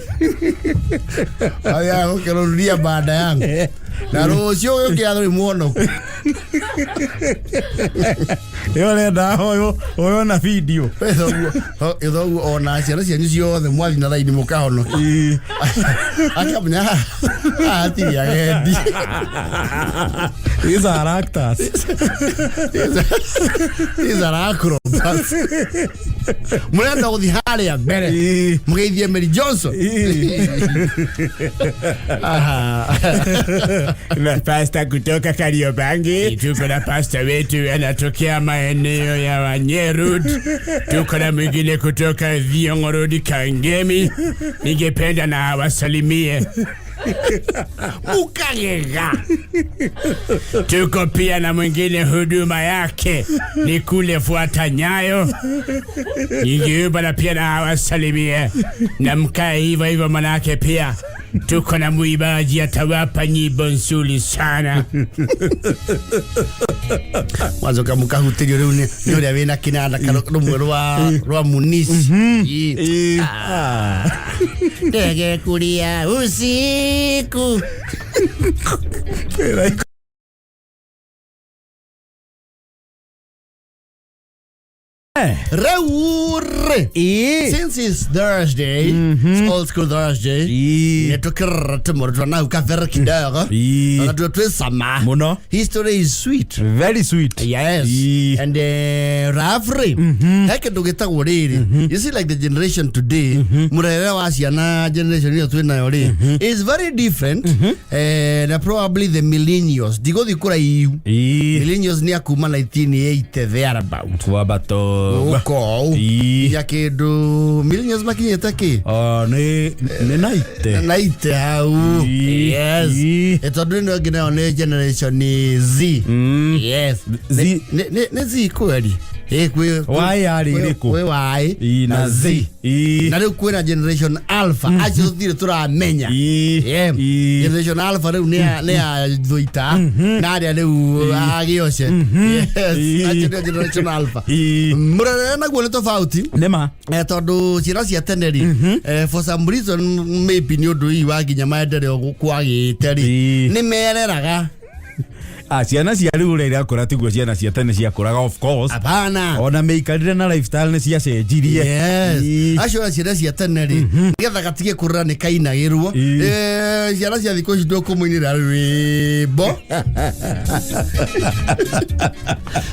Speaker 2: Aya ukirudia baada yangu na rocio ukiathuri muono
Speaker 3: yole da hoyo na video
Speaker 2: ethoguo ona ciana cianyu ciothe mwathi na thaini mukahono akamenya ati agendi
Speaker 3: these are actors
Speaker 2: these are acrobats Murenda guthi haria mbere mugeithie Mary Johnson
Speaker 3: na pasta kutoka Kariobangi.
Speaker 2: Tuko na pasta wetu anatokea maeneo ya Wanyerut. Tuko na mwingine kutoka Thiong'o Kangemi. Ningependa na wasalimie Mukagega. Tuko pia na mwingine huduma yake ni kule fuata nyayo. Ningeomba na pia na wasalimie na mkae hivyo manake pia tuko na muibaji atawapa nyimbo nzuri sana. Mwanzo kama kahutirio leo ni ule wena kinanda rumwe rwa munisi. Ndege Kuria usiku. Raure. Since it's Thursday, it's old school Thursday. Netokera tomorrow na ukavera kidogo. Na tuwe sama.
Speaker 3: Muno.
Speaker 2: History is sweet.
Speaker 3: Very sweet.
Speaker 2: Yes. And Rafre. Heke dogeta goriri. You see like the generation today, murere wasiana generation hiyo tuwe na yori. Is very different. And probably the millennials. Digo dikura iu. Millennials ni akuma 1980 thereabout.
Speaker 3: Wabato.
Speaker 2: Uko ya kedo millennials makinyeta ki
Speaker 3: ne
Speaker 2: naite hau. Yes. Eto duno gina one generation ni Z. Yes.
Speaker 3: Z
Speaker 2: ne Z kweli. Kwe
Speaker 3: why are iriko
Speaker 2: kwe why
Speaker 3: na Z
Speaker 2: na leo kwena generation alpha acho thire turamenya. Generation alpha leo ne adhuita na ari leo agioshe. Yes, acho generation alpha murana na gole tofauti
Speaker 3: nema
Speaker 2: tondu ciana cia teneri for some reason maybe ni undu iwa ginyama endere kwagiteri ni mereraga
Speaker 3: ciana cia riu rä akora tiguo ciana cia tene ciakuraga of course.
Speaker 2: Apana.
Speaker 3: Ona meikarire na lifestyle ni cia cenjirie.
Speaker 2: Yes. Acio ciana cia tene ri getha gatige kurira ni kainagirwo. Ciana cia thikũ ici ndũkũmuinĩra rwĩmbo.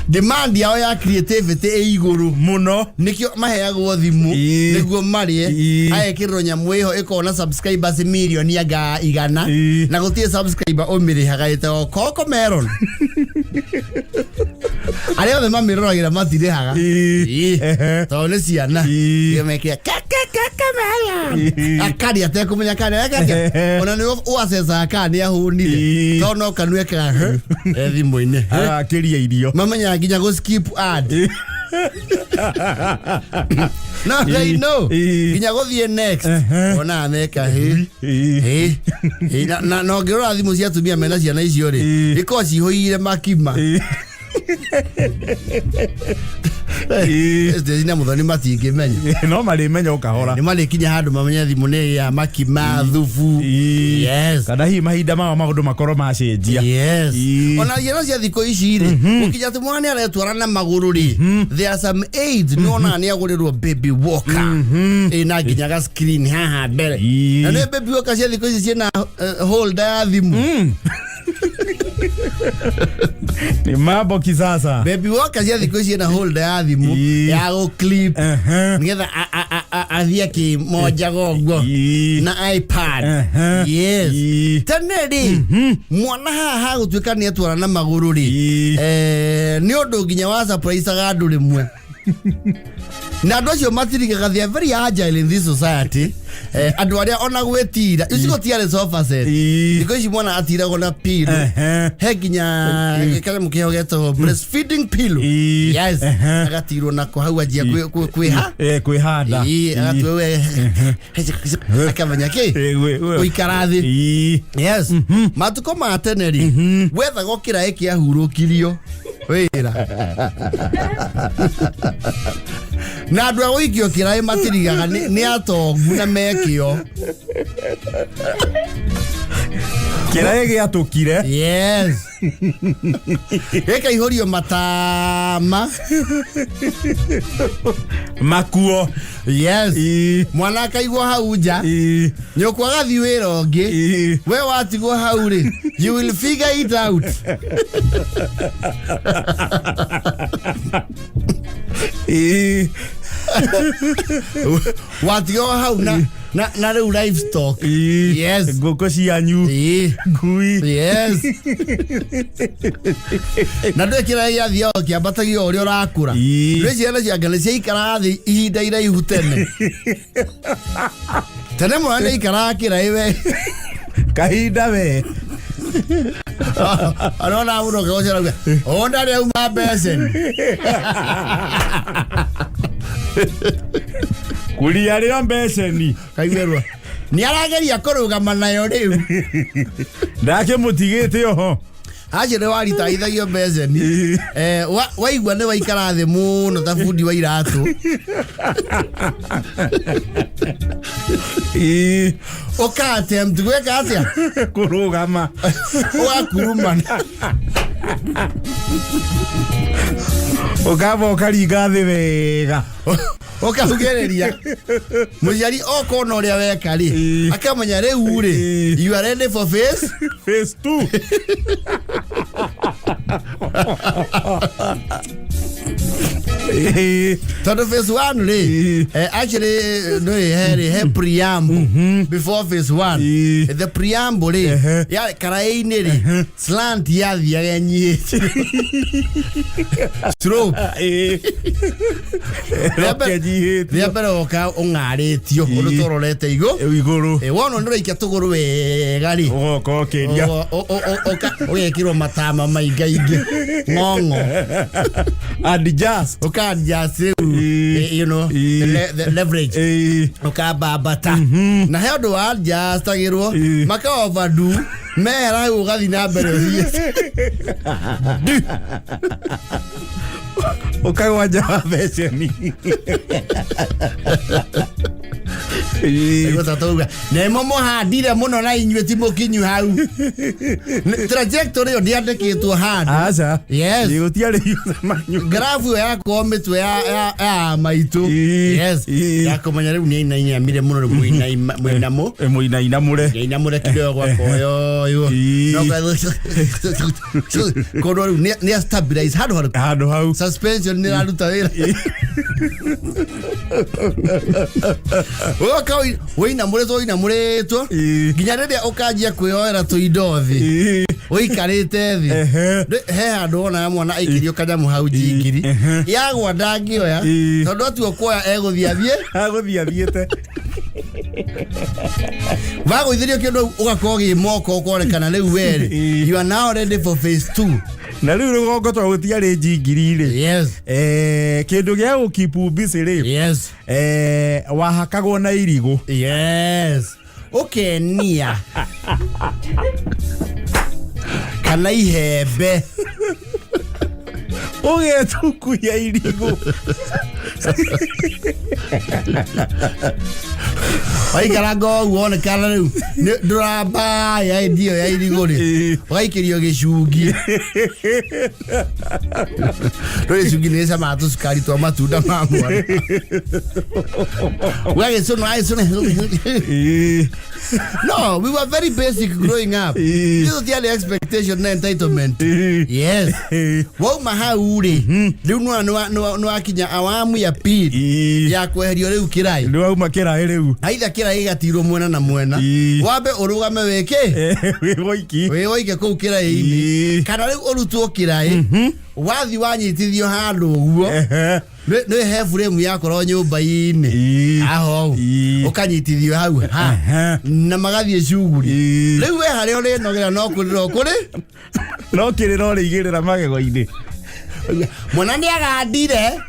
Speaker 2: Demand yao ya creativity ĩ igũrũ
Speaker 3: muno.
Speaker 2: Nikio maheagwo thimu niguo marie aekĩrwo nyamũ ĩho ĩkona subscribers milioni anga igana na gũtirĩ subscriber ũmĩrĩhaga ĩtagwo Coco Melon. Arĩa othe mamiroragĩra matirihaga tondũ nĩ ciana yomekĩa akari atekumenya kana yake ona ni uaccessa akani ahunire tondũ no kanweka thimũ-inĩ
Speaker 3: akiria irio
Speaker 2: mamenya nginya go skip ad. No, they know. Nginya guthie next. Ona ameka na no ngirora thimu cia tumia mena ciana icio ri iko cihoire makima. Zina muthoni matingimenya
Speaker 3: no mari menya ukahora
Speaker 2: ni mari kinya handu mamenya thimu ni ya makima thufu. Yes.
Speaker 3: Kana hi mahinda ma maundu makoro macenjia.
Speaker 2: Yes. Ona yena cia thiko ici ri ukinya tumwana ni aretwara na maguru ri there are some aids no na ni agurirwo baby walker ina ginya ga screen haha mbere na ni baby walker cia thiko ici ciena holder ya thimu.
Speaker 3: Ni mambo kisasa.
Speaker 2: Baby walker cia thiko ici na holder ya thimu ya go clip nigetha athia ki moja gogo na iPad. Yes. Teneri mwana haha gutwika ni atwara na maguru ri ni undu nginya wa surprise ga ndu rimwe na andu acio matirigaga they are very agile in this society. Andu aria ona gwetira icigo tiare sofa set ndiko ici mwana atirago na pillow he nginya kale mukio geto breastfeeding pillow. Yes. Agatirwo na ko hau ajia
Speaker 3: kwihanda
Speaker 2: agatwewe akamenya ki uikarathi. Yes. Matuko ma teneri wetha gokira eki ahurukirio wira na andu agũikio Kirai matirigaga ni atongu na mekio
Speaker 3: Kirai giatukire.
Speaker 2: Yes. Eka ihorio matama
Speaker 3: makuo.
Speaker 2: Yes. Mwana akaigwa hau nja nyokwa gathi wira ongi we watigwo hau ri you will figure it out. Watio hau na rĩu livestock. Yes.
Speaker 3: Ngũkũ cianyu. Ngui.
Speaker 2: Yes. Na ndwĩkĩra gĩathia kĩambatagia ũrĩa ũrakũra. Rĩu ciana ciake nĩ ciaikara thĩ ihinda iraihu tene. Tene mwana ikara Kirai we.
Speaker 3: Kahinda we.
Speaker 2: Anona uno kagocera uga. Onda rĩu ma Bunsen.
Speaker 3: Kuria rĩo Bunsen.
Speaker 2: Kaigwerwa. Nĩ arageria kũrũgama nayo rĩu.
Speaker 3: Ndakĩmũtigĩte oho.
Speaker 2: Ajere waritaithagio Bunsen. Waigua nĩ waikara thĩ mũno ta bundi wa iratũ. Attempt gwĩka atĩa?
Speaker 3: Kũrũgama.
Speaker 2: Wakurumana.
Speaker 3: Ũkamba ũkaringa thĩ wega.
Speaker 2: Ũkahugereria. Mũciari okona ũrĩa weka rĩ, akamenya rĩu rĩ, you are ready for phase
Speaker 3: 2.
Speaker 2: Tondũ phase 1 rĩ, actually no he preamble before phase 1. The preamble rĩ, ya Kirai-inĩ rĩ, slant yathiaga nyihĩte. Stroke. Rĩa mbere oka ũng'arĩtio ũndũ tũrorete igũrũ. Wona nĩ ũraikia tũgũrũ wega rĩ,
Speaker 3: ũkĩria
Speaker 2: ũgekĩrwo matama maingaingĩ ng'ong'o
Speaker 3: and just
Speaker 2: you know the leverage ukababata na he ũndũ wa just agĩrwo maka overdo mera ũgathi na mbere
Speaker 3: ukagwanja Bunsen.
Speaker 2: Nemo mũhandire mũno na inyuĩ ti mũkinyu hau. Trajectory yo ndiandĩkĩtwo handũ.
Speaker 3: Aca.
Speaker 2: Yes.
Speaker 3: Gũtiarĩ manyu.
Speaker 2: Graph yakwa mĩtwe ya maitũ. Yes. Yakomanya rĩu nĩ inainamire mũno mũinamo.
Speaker 3: Mũinainamũre.
Speaker 2: Mũinamũre kidogo kwayo yo. Kodo nĩ stabilize handũ hau. Suspension nĩ raruta wĩra. Woinamũrĩtwo nginya rĩrĩa ũkanjia kwĩyoera tũindo thĩ ũikarĩte thĩ he handũ wona mwana aikĩrio kanyamũ hau njingiri yagwa ndangĩoya tondũ atuo kuoya
Speaker 3: agũthiathiĩte
Speaker 2: wagũithĩrio kĩndũ ũgakorwo gĩ moko ũkonekana rĩu werĩ you are now ready for phase 2.
Speaker 3: Na rĩu rũgongo twa gũtiarĩ njingiri rĩ.
Speaker 2: Yes.
Speaker 3: Kĩndũ gĩa gũkipu busy rĩ.
Speaker 2: Yes.
Speaker 3: Wahakagwo na irigũ.
Speaker 2: Yes. Ũkenia kana ihembe
Speaker 3: ũgetukuia irigũ.
Speaker 2: Waikara ũguo wonekana rĩu ndũrambaya ndio ya irigũ rĩ ũgaikĩrio gĩcungi. Rĩu gĩcungi nĩ cama tũcukari twa matunda ma mwana. No, we were very basic growing up. This was the expectation and entitlement. Yes. Wauma hau rĩ rĩu nĩ wakinya awamu ya pili ya kweherio rĩu Kirai.
Speaker 3: Nĩ wauma Kirai rĩu.
Speaker 2: Aitha Kirai gatirwo mwena na mwena. Wambe ũrũgame wĩke. Wĩwoike kũu Kirai-inĩ. Kana rĩu ũrutwo Kirai. Wathi wanyitithio handũ ũguo. Nĩ he frame yakorwo nyũmba-inĩ. Aho ũkanyitithio hau na magathiĩ cuguri. Rĩu we harĩa ũrĩnogera no kũrĩra kũrĩ.
Speaker 3: No kĩrĩra ũrĩigĩrĩra magego-inĩ.
Speaker 2: Mwana nĩ agandire.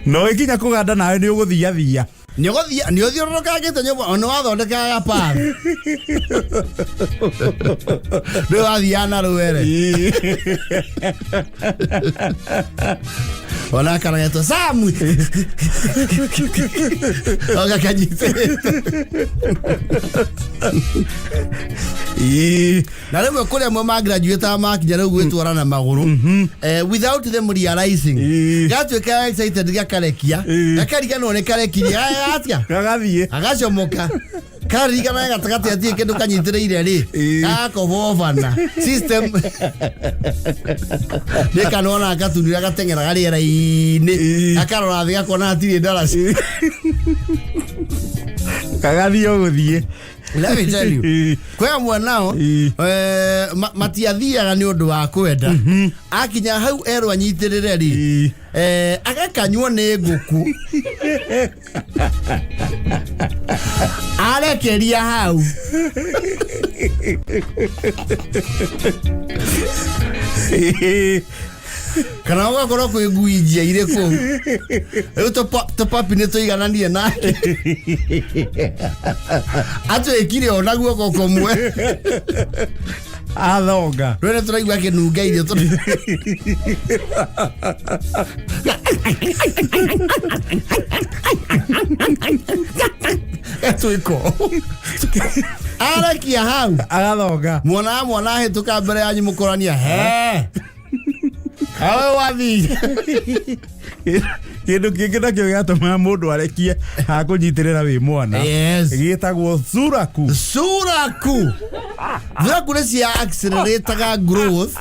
Speaker 3: No ĩkinya kũganda nawe nĩ ũgũthiathia.
Speaker 2: Nĩ ũthiũrũrũkangĩte nyũmba ona wathondekaga gapara. Rĩu wathiaga na rũere. Ona karagetwo Samu. Oga kanyitĩte. Na rĩmwe kũrĩa amwe magraduate makinya rĩu gwĩtwara na magũrũ without them realizing gatuĩka excited gakarekia gakariganwo nĩ karekirie atĩa
Speaker 3: gagathiĩ
Speaker 2: agacomoka kari kana gatakati atie kindu kanyitireire ri gako bovana system ni kanona gatunira gatengera gari era-ini akarora thi gakona atiri ndaraci
Speaker 3: kagathio guthie.
Speaker 2: Let me tell you. Kwa mwanao matiathiaga ni undu wa kwenda. Akinya hau erwa nyitirire ri. Agakanywo ni nguku. Arekeria hau. Kana ugakorwo kwi nguinjia ire ku riu topapi ni tuigananie nake atwikire ona guoko kumwe
Speaker 3: athonga
Speaker 2: rwene turaigua kinunga irio etwiko arakia hau
Speaker 3: agathonga
Speaker 2: mwana hituka mbere yanyu mukorania he awe wathi
Speaker 3: kindu kingi nakio giatuma mundu arekie hakunyitirira wi mwana gitagwo suraku ni cia accelerator growth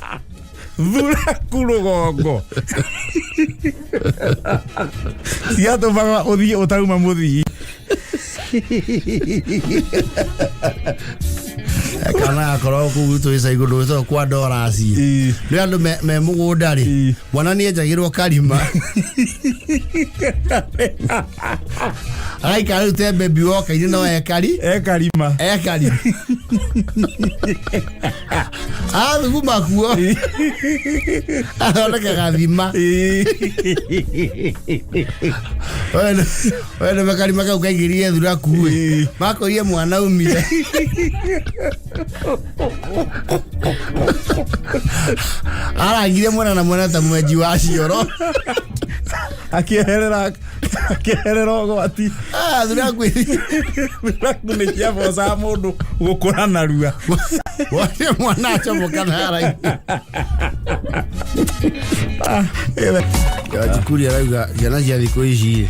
Speaker 3: suraku rugongo ciatumaga uthii utauma muthii
Speaker 2: kana akorwo ku twisa iguru to kwa dorasi ni andu me mugunda ri mwana ni enjagirwo karima ai karu te baby walk ine no
Speaker 3: ekarima
Speaker 2: thuguma kuo ahona kagathima wena makarima kau kaigirie thura kuwe makorie mwana umire arangire mwana na mwana ta mwenji wa cioro
Speaker 3: akieherera gwati
Speaker 2: thura kwiri
Speaker 3: ni kia bosa mundu gukura narua
Speaker 2: wone mwana achomoka nara Kuria rauga yana cia thiko ici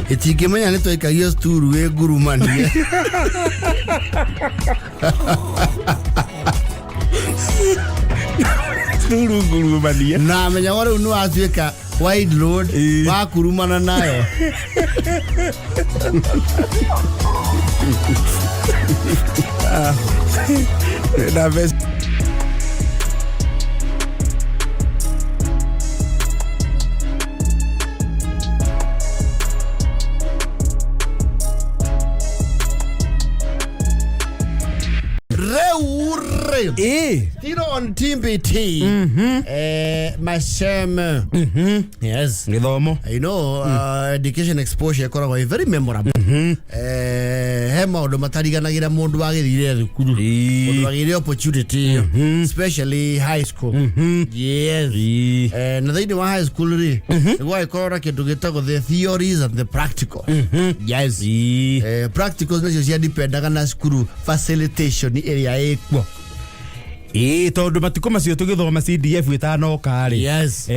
Speaker 2: itingimenya ni twaikagio sturu wi ngurumanie
Speaker 3: sturu ngurumanie
Speaker 2: na menya wale nu atuika wide load wa kurumana nayo
Speaker 3: na vez
Speaker 2: Still on TBT. Mashem. Yes.
Speaker 3: Githomo.
Speaker 2: You know, education exposure koragwo very memorable. He maundu matariganagira mundu agithire thukuru. Mundu wagire opportunity, especially high school. Yes. Na thĩinĩ wa high school ri nĩguo ikorwo kindu gitagwo the theories and the practical. Yes. Practicals nĩcio cia dependaga na cukuru facilitation ĩrĩa ĩkuo.
Speaker 3: Tondu matiko macio tugithoma CDF itano kari.
Speaker 2: Yes.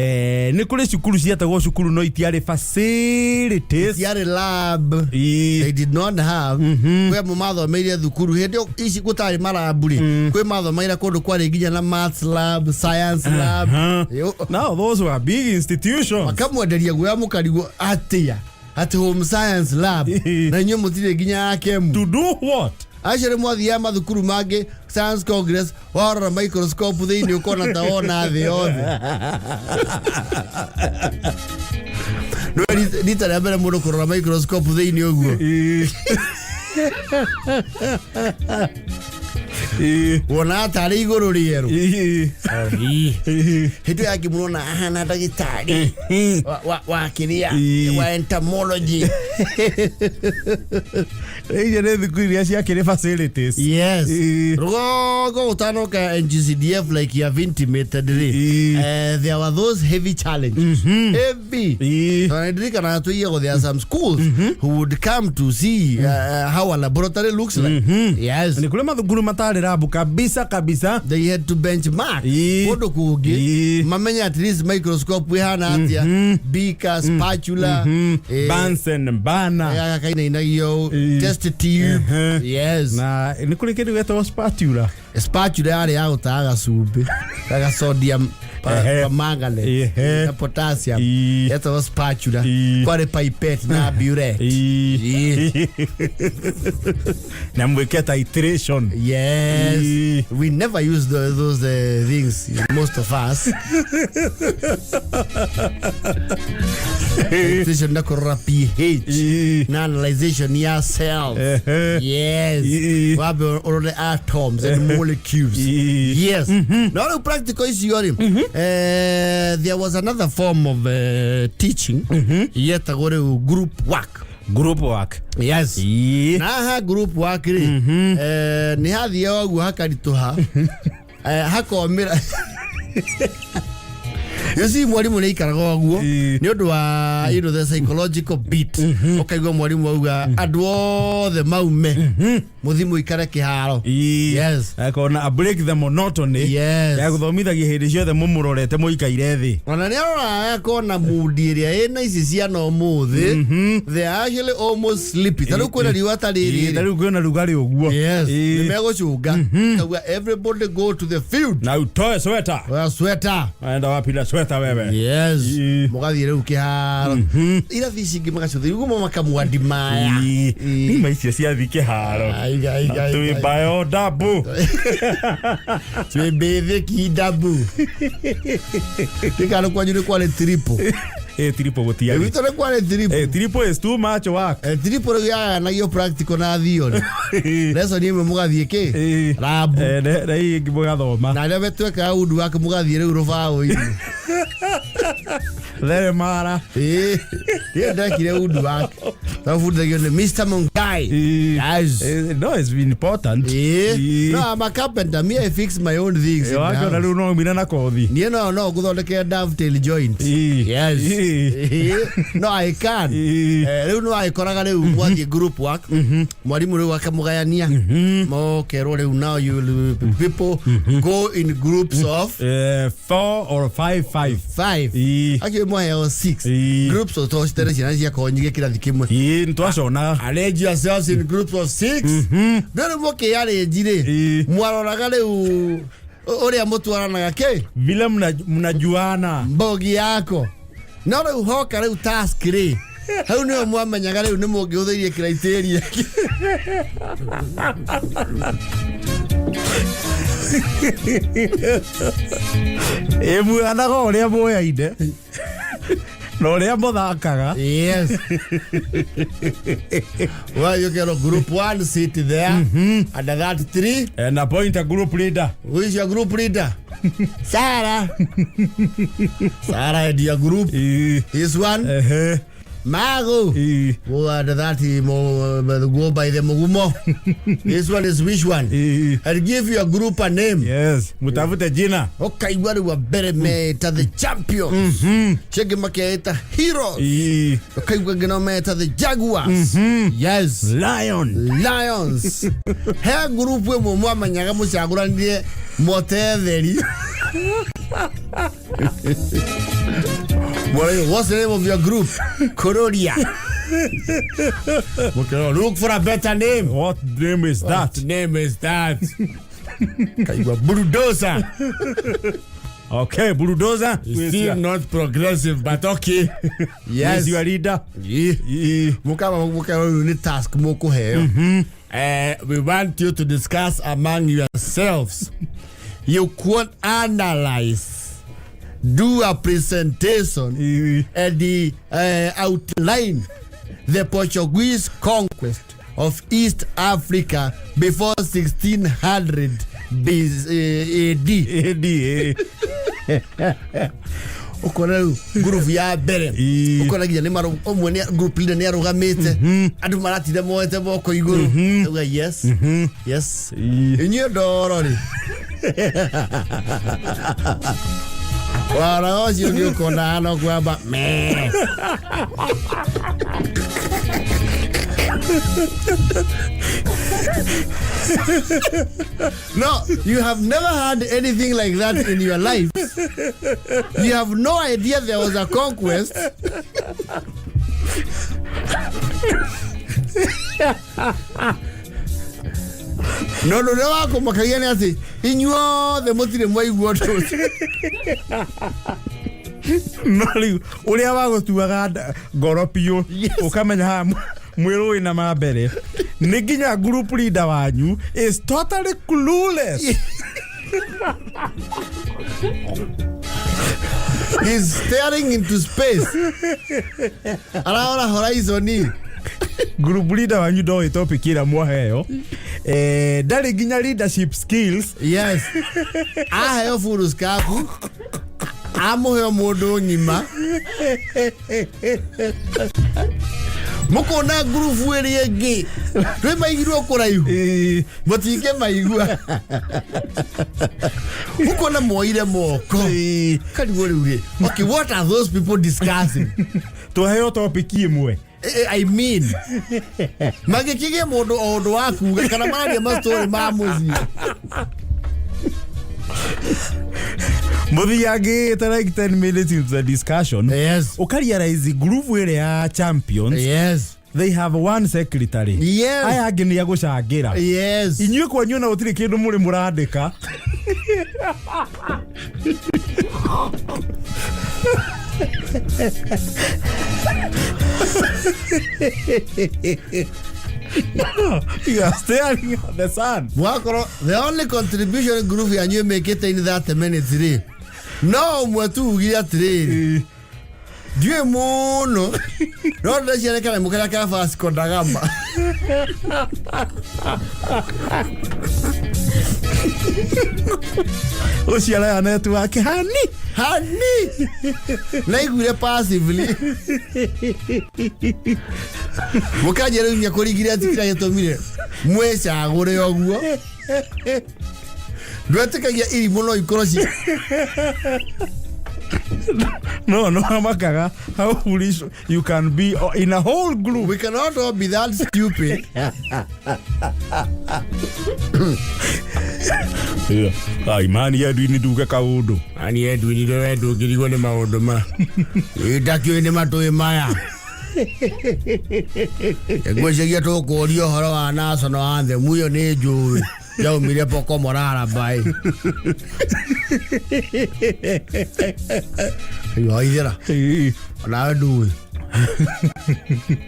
Speaker 3: Ni kuri cukuru ciatagwo cukuru no itiari facilities.
Speaker 2: Itiari lab. They did not have. Kwe mathomeire thukuru hindi ici gutari maraburi. Kwe mathomeire kundu kwari nginya na maths lab, science lab.
Speaker 3: Now those were big institutions.
Speaker 2: Makamwenderia gwa mukarigo atia. At home science lab. Na nyo mutire nginya akemu.
Speaker 3: To do what?
Speaker 2: Achere mwathia mathukuru mange science congress warora microscope thiini ukona taona thi yothe no dita ya mbere mundu kurora microscope thiini uguo wona atari iguru rieru hitu yake muona hana dagitari wa kiria wa entomology
Speaker 3: ije ne thukuru ya cia kire facilities.
Speaker 2: Yes. Rogo utanoka NGCDF like you have intimated. There were those heavy challenges. Heavy. There are some schools who would come to see how a laboratory looks like. Yes.
Speaker 3: Ni kule mathukuru matari rabu kabisa.
Speaker 2: They had to benchmark. Kodo kugi. Mamenya at least microscope we hana atia. Beaker, spatula.
Speaker 3: Bunsen, bana.
Speaker 2: Ya kaina inayo. Test tube. Yes.
Speaker 3: Na nikuri kitu geto spatula.
Speaker 2: Spatula yale yao taaga sube. Taaga sodium. Manganese. Potassium. Ito was spatula. Kwa pipette na bure.
Speaker 3: Na mweke titration.
Speaker 2: Yes. We never use those things, most of us. Titration na kora pH. Na analyzation ya cells. Yes. Wabe all the atoms and molecules. Yes. Now the practical issue. There was another form of teaching. Yet group work.
Speaker 3: Group work.
Speaker 2: Yes. Na group work ni hathi yogu hakarituha. Hakomira. You see mwalimu neikaraga guo ni undu wa the psychological beat. Okaigwa mwalimu auga andu othe maume muthimu ikare kiharo. Yes.
Speaker 3: Akona break the monotony.
Speaker 2: Yes.
Speaker 3: Ya guthomithagia hindi ciothe mumurorete muikaire thi.
Speaker 2: Ona ni arora akona mudi ria ena ici ciana umuthi. They are actually almost sleepy. Tariu kwena riwa tariri.
Speaker 3: Tariu kwena rugari uguo.
Speaker 2: Yes. Ni megocunga. Kauga everybody go to the field.
Speaker 3: Na utoe sweater.
Speaker 2: Well, sweater.
Speaker 3: Aenda wapi na sweater wewe?
Speaker 2: Yes. Mugathi riu kiharo. Ira thicingi magacuthi uguo makamwandi maya.
Speaker 3: Ni maicia cia thi kiharo. Tui bio dabu.
Speaker 2: Tui bethe ki dabu. Tikano kwa jure kwa le triple.
Speaker 3: Triple gotia.
Speaker 2: Evito le kwa le triple.
Speaker 3: Triple is too much work.
Speaker 2: Triple ya na yo practical na thioni. Leso ni mugathi ke. Rabu.
Speaker 3: Na hii mugathoma.
Speaker 2: Na lebe tweka undu wake mugathi riu rufao ini.
Speaker 3: There mara.
Speaker 2: Yeah, ndakire undu wake. Tafundagio ni Mr. Mungai. Yes.
Speaker 3: No, it's been important.
Speaker 2: No, I'm a carpenter. Me, I fix my own things.
Speaker 3: Wako na riu no mina na kothi.
Speaker 2: No, guthondekera dovetail joint. Yes. No, I can. Riu no aikoraga riu mwathie group work. Mwalimu riu akamugayania. Mokerwo riu now you people go in groups of
Speaker 3: 4 or 5.
Speaker 2: 5. Actually more 6. Groups of those ciana cia konyige kirathi kimwe.
Speaker 3: Ntwacona.
Speaker 2: Arrange yourselves in groups of 6. Ndore moke yale njire. Mwaroraga riu uria mutwaranaga ke
Speaker 3: vile mnajuana
Speaker 2: mbogi yako no riu hoka riu task ri hau ni mwamenyaga riu ni mungihuthirie criteria
Speaker 3: mwana uria muyaine no ria muthakaga.
Speaker 2: Yes. Well, you get a group 1 sit there. Under that 3.
Speaker 3: And appoint a group leader.
Speaker 2: Who is your group leader? Sarah. Sarah is your group. This one. Mago. Go under that go by the Mugumo. This one is which one? I'll give you a group a name.
Speaker 3: Yes. Mutafute jina.
Speaker 2: Okay, what we better mate the champions. Check maketa heroes. Okay, we're gonna mate the Jaguars. Yes. Lions. Her group we mwa manyaga muchagura ndie motetheri. What's the name of your group? Kuria. Okay, look for a better name.
Speaker 3: What name is that?
Speaker 2: What name is that? Bulldozer.
Speaker 3: Okay, bulldozer.
Speaker 2: Still not progressive, but okay.
Speaker 3: Yes, you are leader.
Speaker 2: Muka ni task moko heo. We want you to discuss among yourselves. You could analyze. Do a presentation and the outline the Portuguese conquest of East Africa before 1600 AD. Ukona group ya bere ukona gija ni maro omwe ni group leader ni arugamite andu maratire moete boko iguru yes yes inyo dorori wala ocio ni ukona ano kwamba me No, you have never had anything like that in your life. You have no idea there was a conquest. No, wako makayani ati inyo the motire mwai guoto.
Speaker 3: Noli uria wagutuaga ngoro piu ukamenya ha mwiru ina mambere ni nginya group leader wanyu is totally clueless.
Speaker 2: He's staring into space. Araona horizon.
Speaker 3: Group leader wanyu do topic ira mwaheyo ndari nginya leadership skills.
Speaker 2: Yes. Aheo furus kapu. Amuheo mundu ngima. Mukona group weri egi. Twe maigirwo kuraihu. Mutike maigua. Mukona moire moko. Kali wori. Okay, what are those people discussing?
Speaker 3: Tuheo topic imwe.
Speaker 2: I mean, magikige mundu ondu waku kana maria ma story ma muzi.
Speaker 3: Muthiage like 10 minutes into the discussion.
Speaker 2: Yes.
Speaker 3: Realize the group where champions.
Speaker 2: Yes.
Speaker 3: They have one secretary.
Speaker 2: Yes.
Speaker 3: Aya angi ni agucangira.
Speaker 2: Yes.
Speaker 3: Inyue kwanyu na utiri kindu muri murandika. You are staring at the sun.
Speaker 2: Wakoro, the only contribution group ya nyu make it in that minute. No, mwetu ugia tiri. Dieu mono. No, da jere kana mukala ka fast kodagamba.
Speaker 3: Osiala ya network hani.
Speaker 2: Naigure passively. Mukajere nya korigira tikira yetomire. Mwesha agure oguo. Ndwetekagia iri muno ikoroshi.
Speaker 3: No, makaga. How foolish you can be in a whole group.
Speaker 2: We cannot all be that stupid.
Speaker 3: Ai mani ya duini duka kaudo.
Speaker 2: Ani ya duini do girigo ne maodo ma. Itakyo ne matoe maya. Egwese ya to ko rio horo ana so no ande muyo ne jo. Ya umire poko morara bai. Ayo idera. Ala do.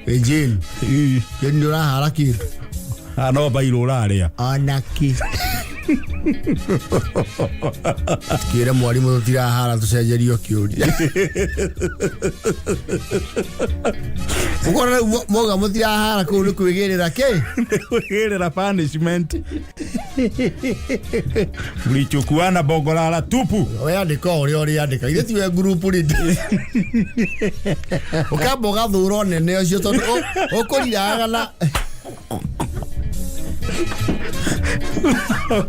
Speaker 2: Ejin. Kendura haraki.
Speaker 3: Ano bairo raria.
Speaker 2: Anaki. Kira mwalimu tira hara tucenjerio kiuria. Ukora moga mutira hara ko ni kwigirira ke?
Speaker 3: Kwigirira punishment. Mlichokuana bogolala tupu.
Speaker 2: Oya ndiko ori andika. Ile tiwe group lead. Ukaboga thuro nene ucio tondu okoriraga na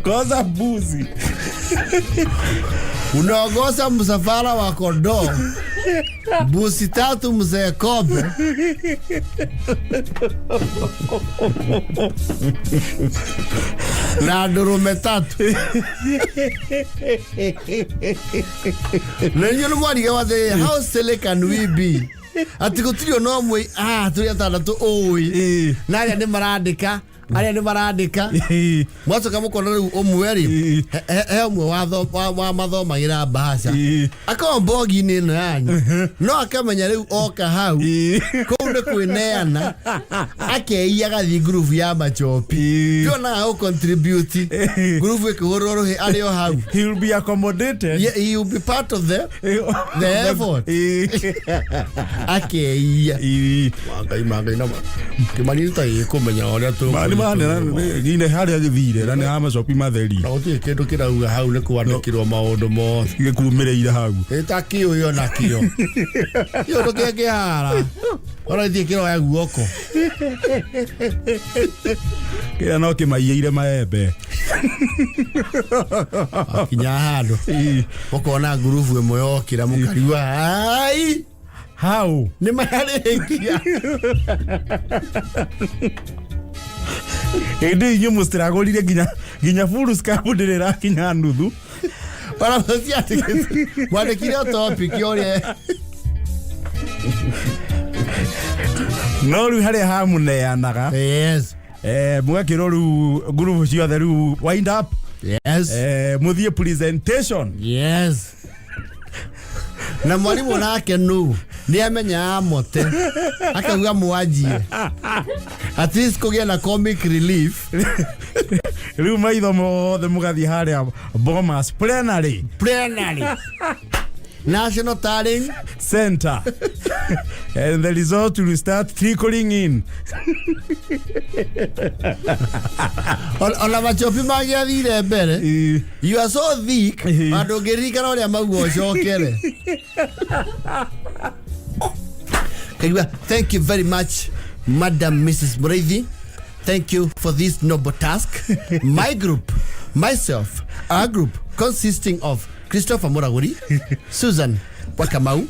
Speaker 3: koza buzi.
Speaker 2: Unaongoza msafara wa kondoo. Busi tatu mzee kobe. Na ndurume tatu. Nenyo mwari gawaze how silly can we be? Atikutilio no mwe tuli atandatu oi. Nani ndi marandika? Aria ni marandika mwacho kama kona omweri he omwe wa mathomagira bahasha akombogi ni no yanyu no akamenya riu oka hau kunde kwineana akeia gathi group ya machopi tona how contribute group ikihororo he ario hau
Speaker 3: he will be accommodated.
Speaker 2: Yeah, he will be part of the effort. Akeia magai na kimani tai kumenya oria tu
Speaker 3: Gine haria githire na ni hama shopi matheri.
Speaker 2: Na uti kindu kirauga hau ni kwandikirwo maundu mothe.
Speaker 3: Gikumireire hau.
Speaker 2: Etakio yo nakio. Yo ndokeke hara. Ora thi kiro ya guoko.
Speaker 3: Kira no kimaiire maembe.
Speaker 2: Kinya handu. Ukona ngurubu imwe yokira mukariwa. Ai!
Speaker 3: How?
Speaker 2: Ni marekia.
Speaker 3: Indi inyo mustragolire ginya full scap ndirira kinya nuthu.
Speaker 2: Para pasiate. Wale kile topic yore.
Speaker 3: No ru hare ha muneanaga.
Speaker 2: Yes.
Speaker 3: Mwakiro ru group ciothe ru wind up.
Speaker 2: Yes.
Speaker 3: Muthie presentation.
Speaker 2: Yes. Na mwalimu nake nu ni amenya amote akaguga mwajie at least kugia na comic relief.
Speaker 3: Riu maitho mothe mugathie haria Bomas plenary
Speaker 2: National Talent
Speaker 3: Center. And the result will start trickling in.
Speaker 2: Ola machopi magia thire mbere. You are so thick. Ando gerika ore amaguo chokere. Thank you very much, Madam Mrs. Muriithi. Thank you for this noble task. My group, myself, our group consisting of Christopher Muraguri, Susan Wakamau,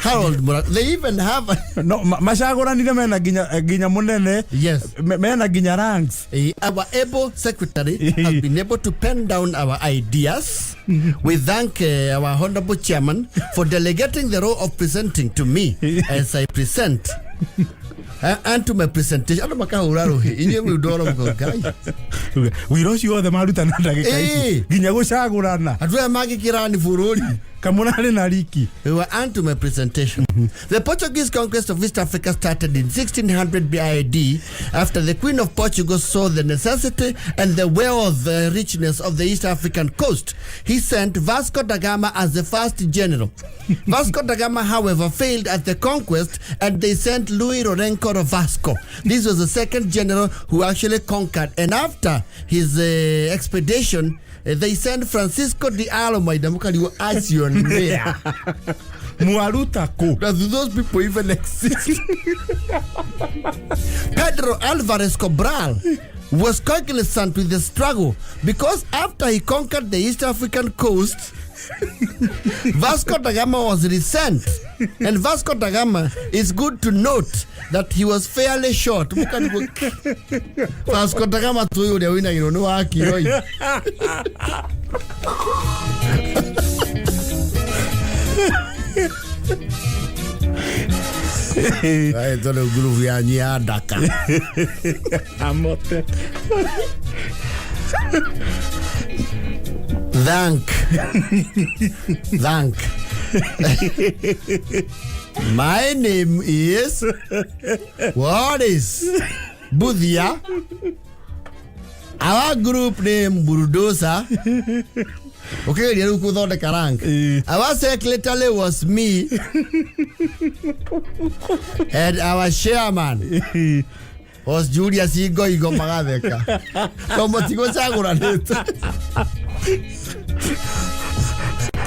Speaker 2: Harold Murag. They even have
Speaker 3: no mashagora ni mena ginya munene.
Speaker 2: Yes,
Speaker 3: mena ginya ranks.
Speaker 2: Our able secretary has been able to pen down our ideas. We thank our honorable chairman for delegating the role of presenting to me as I present. And to my presentation, ando makahura rohi inye mudoro mkokai.
Speaker 3: We rush you the maruta na ndagika ginya gucagurana.
Speaker 2: Atwe magikirani fururi.
Speaker 3: Kamunale na riki.
Speaker 2: And to my presentation. The Portuguese conquest of East Africa started in 1600 BID after the Queen of Portugal saw the necessity and the wealth, the richness of the East African coast. He sent Vasco da Gama as the first general. Vasco da Gama, however, failed at the conquest and they sent Luis Lourenço of Vasco. This was the second general who actually conquered. And after his expedition, they sent Francisco de Almeida. Asion there.
Speaker 3: Muarutako.
Speaker 2: Does those people even exist? Pedro Alvarez Cabral was cognizant with the struggle because after he conquered the East African coast, Vasco da Gama was resent. And Vasco da Gama, it's good to note that he was fairly short. Vasco da Gama to you the winner, you know, I don't know, groove ya daka.
Speaker 3: Amote.
Speaker 2: Thank. My name is what is Budhia. Our group name Burudosa. Okay, you could the karang. Our secretary was me. And our chairman was Julius Igo Magadeka. Como Tigo Sagura.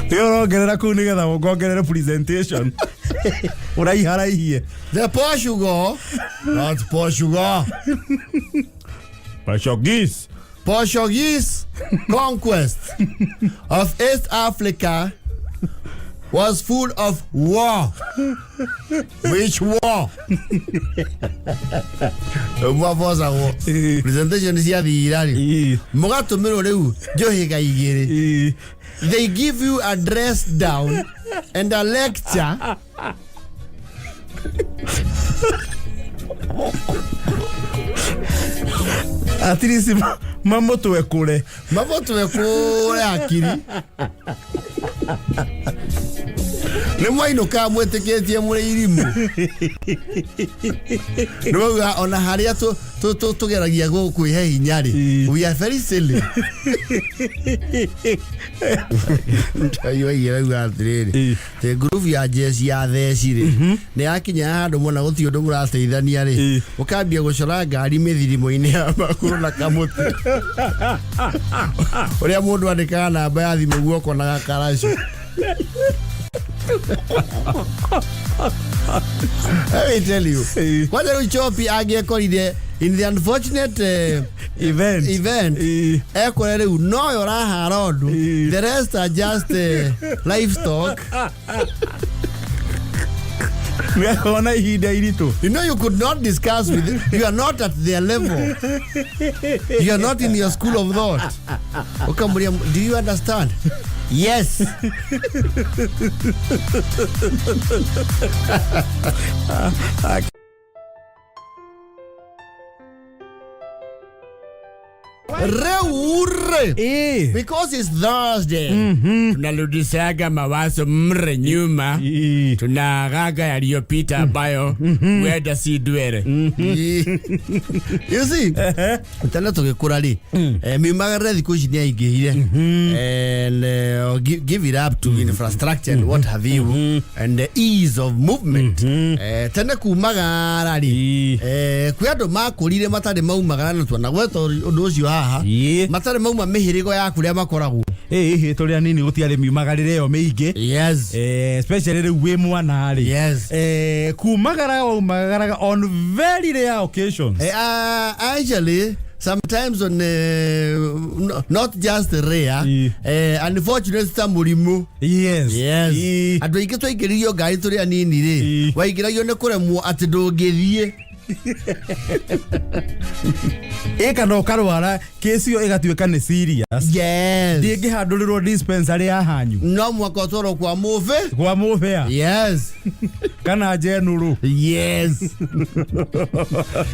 Speaker 3: You're getting a cool nigga that will go get a presentation. What are you here?
Speaker 2: The Portugal, not Portugal. Portuguese conquest of East Africa was full of war. Which war? What was a war? Presentation is here the Irani. Mogato Miro Johega Igiri. They give you a dress down and a lecture.
Speaker 3: At least mambo tuwekule
Speaker 2: akiri. Nemo inoka mweteketie mure irimu. Nwoga ona haria tugeragia gukwihe hinyari. We are very silly. The groove ya jesi ya theci ri ni akinya handu mona guti undu murateithania ri ukambia gucora ngari mithirimo-ini ya makuru na kamuti uria mundu andikaga namba ya thimu guoko na gakaracu. Let me tell you, what are Chopi Agia in the unfortunate event? The rest are just livestock. You know you could not discuss with them. You are not at their level. You are not in your school of thought. Do you understand? Yes. Because it's Thursday. Tunarudishaga mawazo nyuma. Tunagaga yaliyopita ambayo wenda si dwere. You see? Tana tugikura ri. Mimagare thiku ici ni aingihire. And give it up to infrastructure and what have you and the ease of movement. Tana kumagara ri. Kwi andu makurire matari maumagara na twana gweto undu ucio haha. Matare mauma mihirigo ya kuria makoragwo.
Speaker 3: Turia nini gutiare miumagarire yo miingi.
Speaker 2: Yes.
Speaker 3: Especially the we mwana ari.
Speaker 2: Yes.
Speaker 3: Kumagara on very rare occasions.
Speaker 2: Actually sometimes on not just rare, unfortunately murimu.
Speaker 3: Yes.
Speaker 2: Yes. Adu ikitwa igiriyo gari turia nini ri. Waigirayo ne kuremwo ati ndungithie.
Speaker 3: Eka no karwara kesi yo igatuika ni serious.
Speaker 2: Yes.
Speaker 3: Ndingi handulirwo dispensary ya hanyu.
Speaker 2: No mwaka toro kwa move.
Speaker 3: Kwa move ya.
Speaker 2: Yes.
Speaker 3: Kana jenuru.
Speaker 2: Yes.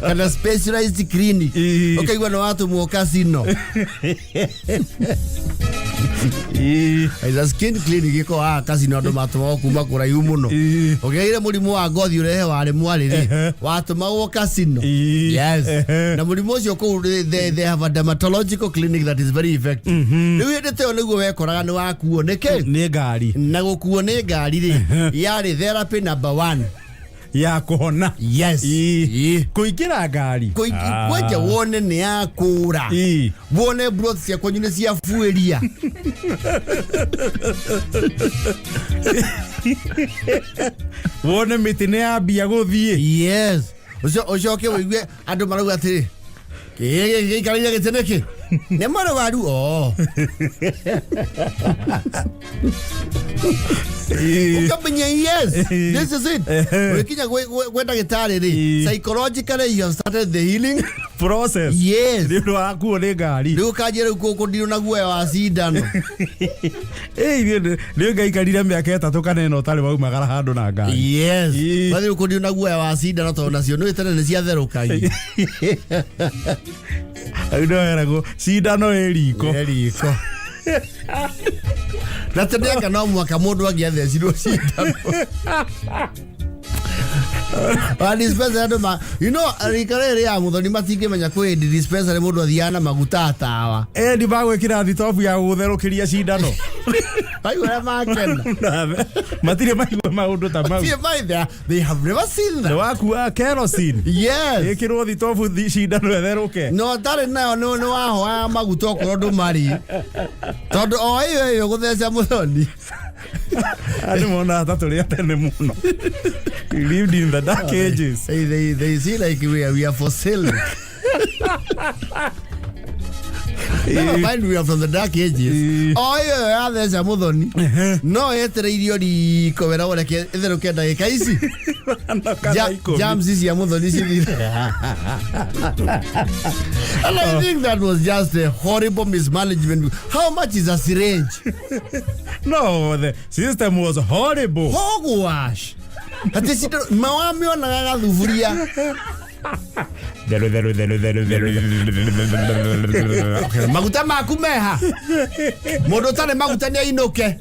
Speaker 2: Kana specialized clinic. Okay, wana watu mu casino. Aiza skin clinic iko casino ndo matuma kuma kuraihu muno. Okay, ile murimu wa ngothi urehe wale mwaliri. Watuma wo casino. Yes. Na murimu ucio ko they have a dermatological clinic that is very effective. Riu ndete o niguo wekoraga ni wakuo neke
Speaker 3: ni ngari.
Speaker 2: Na gukuo ni ngari ri. Yari therapy number 1.
Speaker 3: Ya kuhona.
Speaker 2: Yes.
Speaker 3: Kuikira ngari.
Speaker 2: Kwenje wone ni ya kura. Wone broth cia kwanyu ni cia fueria.
Speaker 3: Wone mitine ya bia guthie.
Speaker 2: Yes. Ucoke wigue andu marauga atiri. Gĩikarĩire gĩtĩ nĩkĩ? Nĩ mũrũaru ukamenya yes, this is it. Ukinya kwenda gĩtarĩ rĩ, psychologically you have started the healing
Speaker 3: process.
Speaker 2: Yes.
Speaker 3: Ndio wakuo nĩ ngari.
Speaker 2: Rĩu kanjĩra gũkũndirwo na guoya wa Sidano.
Speaker 3: Ndio ngaikarire mĩaka 3 kanena ũtarĩ waumagara handũ na ngari.
Speaker 2: Yes. Bathi gũkũndirwo na guoya wa Sidano tondũ nacio nĩ tene nĩ ciatherũkagia.
Speaker 3: Aido erago Sidano eriko.
Speaker 2: Eriko. Na tendeka no mwaka mundu agiathecirwo Sidano. Dispensary ma, you know, rikarere ya muthoni matingimenya kwi dispensary mundu athiana maguta atawa.
Speaker 3: Ndi bagwikira thitofu ya gutherũkĩria Sidano.
Speaker 2: Ayo makena.
Speaker 3: Matire maigwe maundu ta mau.
Speaker 2: They have never seen that.
Speaker 3: Wakua kerosene.
Speaker 2: Yes.
Speaker 3: Ikirwo thitofu Sidano etherũke.
Speaker 2: No tari nayo no wahoya maguta okorwo ndumari. Tondu o iyo gutheca muthoni.
Speaker 3: Ani mona taturia tene muno. We lived in the dark ages.
Speaker 2: They see like we are for sale. Never mind, we are from the dark ages. Oh yeah, there's a muthoni. No etereirio riko wera wora ke etheruke ndagika ici. Jams ici ya muthoni cithi. And I think that was just a horrible mismanagement. How much is a syringe?
Speaker 3: No, the system was horrible.
Speaker 2: Hogwash. Ati Sidano mawami ona gathuburia. Maguta maku meha. Mundu tane maguta ni ainuke.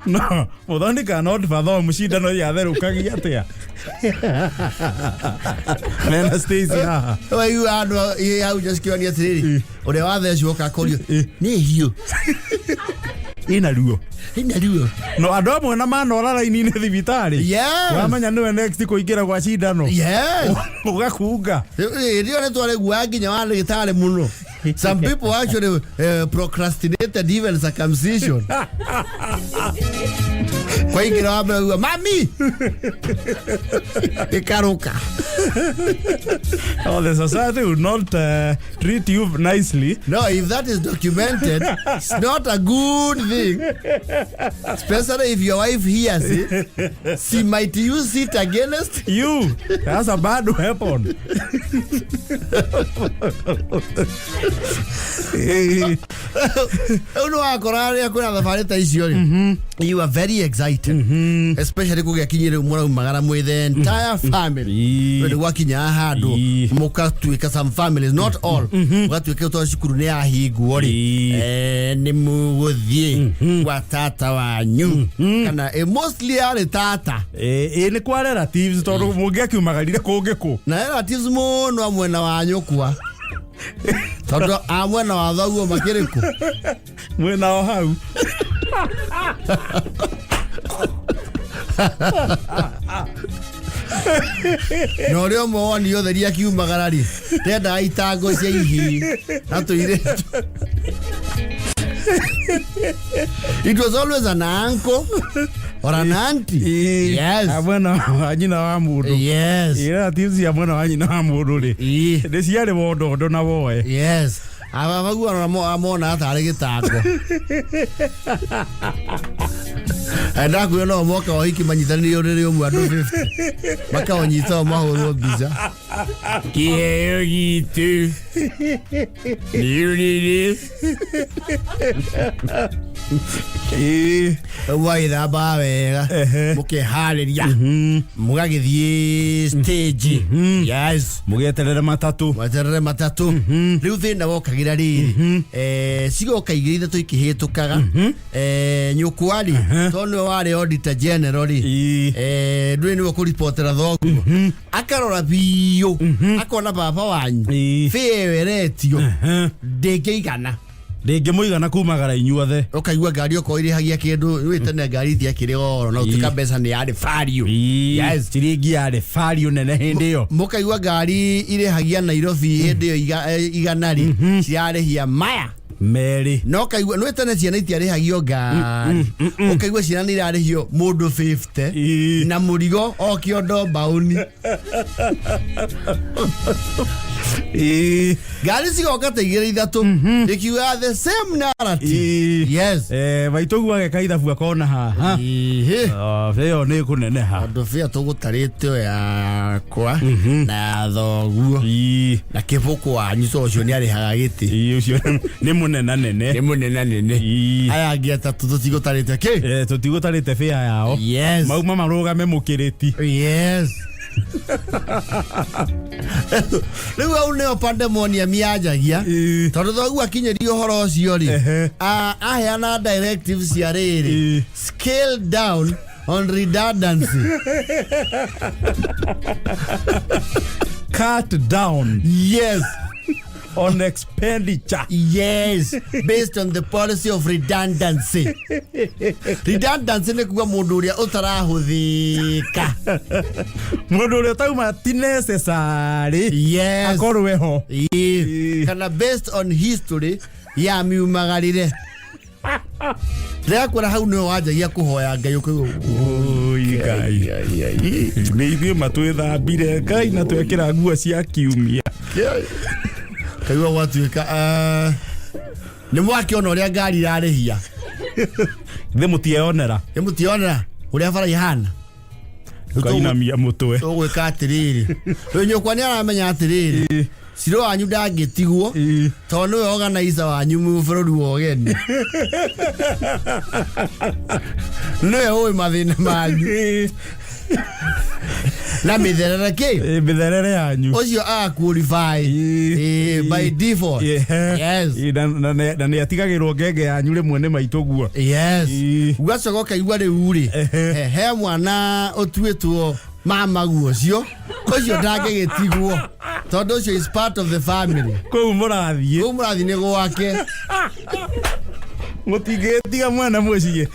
Speaker 3: No, muthoni cannot fathom Sidano yatherũkagia atia. Nena Stacy haha.
Speaker 2: Wayu andu hau just kioni atiriri. Ure wathecwo kakorio. Ni hiu.
Speaker 3: Ina ruo. No andu amwe na manora raini-inĩ thibitarĩ.
Speaker 2: Yes.
Speaker 3: Wamenya niwe next kũingĩra gwa Sidano.
Speaker 2: Yes.
Speaker 3: Ugakunga.
Speaker 2: Ndio ne tware gwa nginya wa ndagĩtarĩ muno. Some people actually procrastinated even circumcision. Kwa ingira wabra mami. Ikaruka.
Speaker 3: Oh, the society will not treat you nicely.
Speaker 2: No, if that is documented, it's not a good thing. Especially if your wife hears it, she might use it against
Speaker 3: you. That's a bad weapon.
Speaker 2: You are very excited, especially kugakinyira umura magara with the entire family. When wakinya hado mukatwika some families, not all. Watwika to shukuru ne ahigori ni mugothie wa tata wanyu kana mostly are tata
Speaker 3: ni kwa relatives tondu mungiakiumagarire kungiku
Speaker 2: na relatives muno mwena wanyu kwa tondu amwena wa thauo makiriku
Speaker 3: mwena wa hau
Speaker 2: no rio mwoni yo theria kiumagarari tenda itango cia ihi atuire. It was always an uncle or an auntie. Yes.
Speaker 3: Abwana wanyina wa mundu.
Speaker 2: Yes.
Speaker 3: Relatives ya abwana wanyina wa mundu ri. Ndiciari wondo na woe.
Speaker 2: Yes. Abagu amona atari gitango. Enda kuona mwaka wa hiki manyitani uri umwe andu 50. Maka onyita mahoro biza. Kiyo gitu. Ni. Waitha bawega mukihariria mugagithie stage. Yes.
Speaker 3: Mugeterere matatu.
Speaker 2: Riu thina wokagira riri cigoka igiri ithatu ikihitukaga nyukwari tonwe wari auditor general ndui niwe kuripotera thogu akarora biyo akona baba wanyu feweretio ndingeigana
Speaker 3: muigana kumagara inyuothe
Speaker 2: ukaigua ngari oko irihagia kindu witene ngari thia kiri oro no utika mbeca ni yari fario.
Speaker 3: Yes, ciringi yari fario nene hindi yo
Speaker 2: mukaigua ngari irihagia Nairobi hindi yo iganari ciarehia maya
Speaker 3: meri
Speaker 2: no kaigua no witene ciana itiarehagio ngari ukaigua ciana ni irarehio mundu 50 na murigo o kiondo bauni gari cigoka taigire ithatu ikiuga the same narrative. Yes.
Speaker 3: Baitogu ageka ithabu akona haha feo ni kuneneha
Speaker 2: andu fea tugutarite ya kwa na thoguo na kibuku wanyu socio ni arihaga giti
Speaker 3: ucio ni munena nene
Speaker 2: aya angiata tutigutarite ki
Speaker 3: tutigutarite fea yao.
Speaker 2: Yes.
Speaker 3: Mauma marugame mukiriti.
Speaker 2: Yes. Riu au neo pandemonia miajagia tondu thogu akinyeri uhoro ucio ri aheana directives ya riri scale down on redundancy.
Speaker 3: Cut down.
Speaker 2: Yes.
Speaker 3: On expenditure.
Speaker 2: Yes, based on the policy of redundancy. Redundancy ni kuga mundu uria utarahuthika
Speaker 3: mundu uria tauma ti necessary.
Speaker 2: Yes.
Speaker 3: Akorwe ho
Speaker 2: kana based on history ya miumagarire Rekora hau no wajagia kuhoya Ngai ukiuga
Speaker 3: Ngai ni ithuĩ matwĩthambire Ngai na twekĩra nguo cia kiumia
Speaker 2: kaiwa watuika ni mwakiona uria ngari irarihia
Speaker 3: the mutionera
Speaker 2: uria bara ihana
Speaker 3: kainamia mutwe
Speaker 2: tugwika atiriri nyukwa ni aramenya atiriri siro wanyu ndangĩtigwo tondu we organizer wanyu mũbũrũri wa ũgeni niwe ũĩ mathĩna manyu na mitherere ki
Speaker 3: mitherere yanyu
Speaker 2: ucio qualify by default. Yes.
Speaker 3: Na ni atigagirwo ngenge yanyu rimwe ni maituguo.
Speaker 2: Yes. Ugacoka igwa riu ri he mwana utuitwo Maama guocio ucio ndangĩgĩtigwo tondu ucio is part of the family.
Speaker 3: Kũu mũrathiĩ
Speaker 2: ni gwake
Speaker 3: mutigĩtiga mwana mũciĩ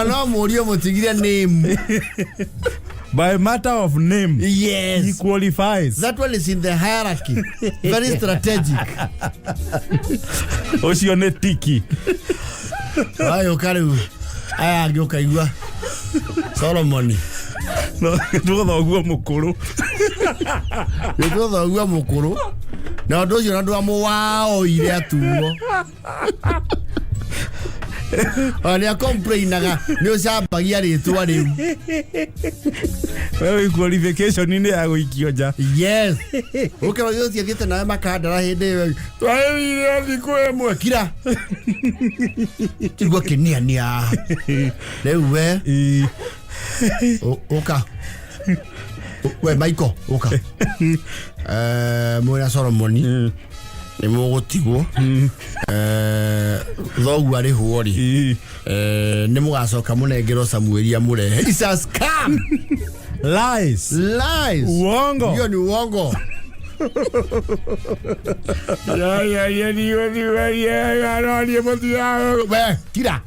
Speaker 2: no mũrio mũtigire name
Speaker 3: by matter of name.
Speaker 2: Yes,
Speaker 3: he qualifies.
Speaker 2: That one is in the hierarchy. Very strategic.
Speaker 3: Ucio nĩ tiki
Speaker 2: ayo kariu aya ngĩũkaigua Solomon
Speaker 3: No thoguo mukuru.
Speaker 2: Ni thoguo mukuru. Na ndo cio na ndo amwao ile atuo. Ani complainaga ni ucabagia ritwa riu.
Speaker 3: Wewe qualification ni ya guikio nja.
Speaker 2: Yes. Ukero yo thiete nawe makandara hindi. Twaire thiku imwe kira. Tigwa kiniania. Riu we. Oka. We Michael, oka. Mwena Solomoni. Ni mugutigwo thogu ari huori ni mugacoka munengero Samuelia murehe. It's a scam.
Speaker 3: Lies. Uongo.
Speaker 2: Hiyo ni uongo. Kira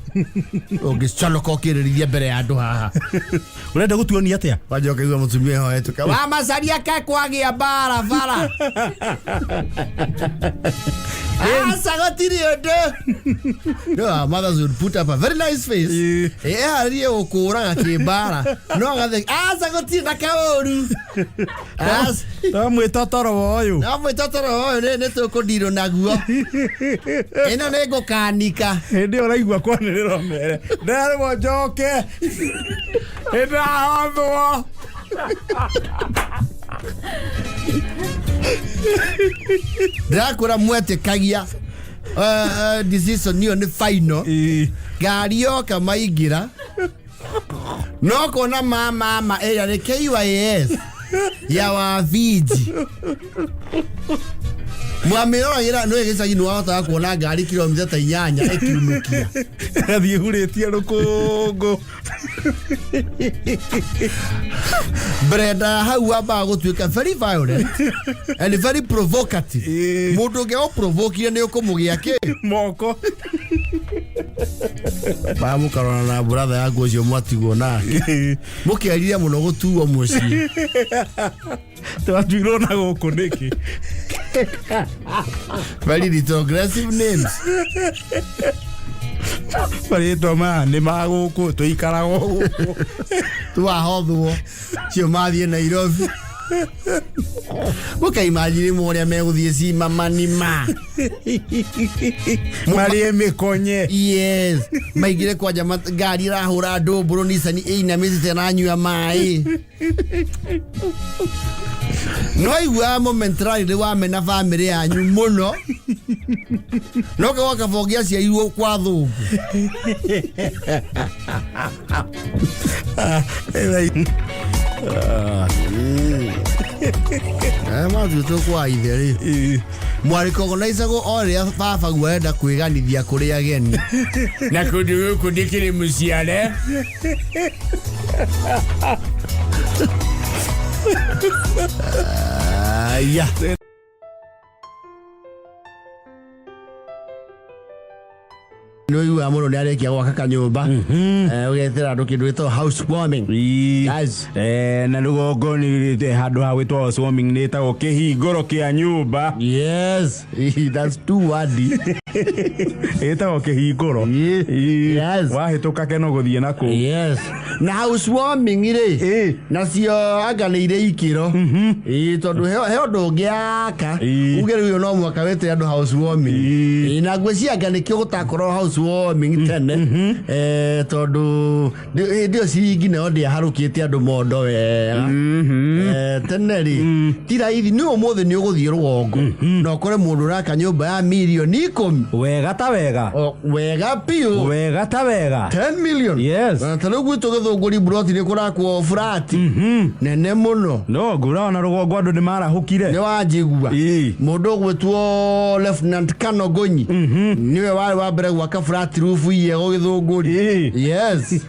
Speaker 2: ugicono kokiririria mbere ya andu haha
Speaker 3: urenda gutuonia atia
Speaker 2: wajoka igwa mutumia ho etu ka wa macaria ka kwagia bara sagotiri undu. No, mothers would put up a very nice face. Ariye ukuraga kibara. No gathe sagotiri na kaoru.
Speaker 3: Tamwita toro oyu.
Speaker 2: Tamwita oyu ne tukundiro naguo. Ino ne ngukanika.
Speaker 3: Hindi uraigua kwaniriro mere. Ndarimo njoke. Ndahothwo.
Speaker 2: Ndakura mwetikagia decision niyo ni final. Gari yoka maingira no kona mama area ni KYS ya waviji mwamiro ira no egecagi no wahota kuona ngari kilomita ta 8 ekiumukia
Speaker 3: athie huretie rukungu
Speaker 2: Brenda hau aba gutuika very violent and very provocative. Mundu ge o provoke ne ukumugia ki
Speaker 3: moko
Speaker 2: ba mukarona na brother ya gojo mwatigo nake mukiarire muno gutuo muci
Speaker 3: twatuirwo na guku niki
Speaker 2: very retrogressive names
Speaker 3: Maritwa ma ni maguku tuikaraga guku
Speaker 2: twahothwo cio mathie Nairobi muka imagine moria meguthie si mama ni ma
Speaker 3: mari mikonye.
Speaker 2: Yes maigire kwa jama ngari rahura ndũmbũrũ Nissan ina mĩthite na nyua mai no igua momentarily wa mena family yanyu muno no kwa kabogia cia iwo kwa thungu mazuto kwa itheri mwarikogonize go oria baba gwenda kwiganithia kuri ageni na kundu kundikire muciare ya no iwa muno ni arekia gwaka kanyumba ugethera andu kindu gitwo housewarming guys
Speaker 3: na rugongo ni handu ha gwitwo housewarming ni tago kihinguro kia nyumba.
Speaker 2: Yes that's too wordy
Speaker 3: itago kihinguro.
Speaker 2: Yes
Speaker 3: wahituka keno guthie nako.
Speaker 2: Yes na housewarming ri nacio anga ni ire ikiro tondu he ndungiaka ugere uyo no mwaka wete andu housewarming na ngweci anga ni kio gutakoro housewarming tene tondu ndio ciringi na ndia harukite andu mondo wega tene ri tira ithi ni umuthi ni uguthie rugongo no kore mundu raka nyumba ya milioni 10
Speaker 3: wega ta wega
Speaker 2: wega piu
Speaker 3: wega ta wega
Speaker 2: 10 million. Yes tano gwitu githunguri broti ni kurakwo flat nene muno
Speaker 3: no ngura na rugongo andu ni marahukire
Speaker 2: ni wajigua mundu gwitwo Lieutenant Kano Gonyi niwe wari wa mbere gwaka flat roof iye go githunguri. Yes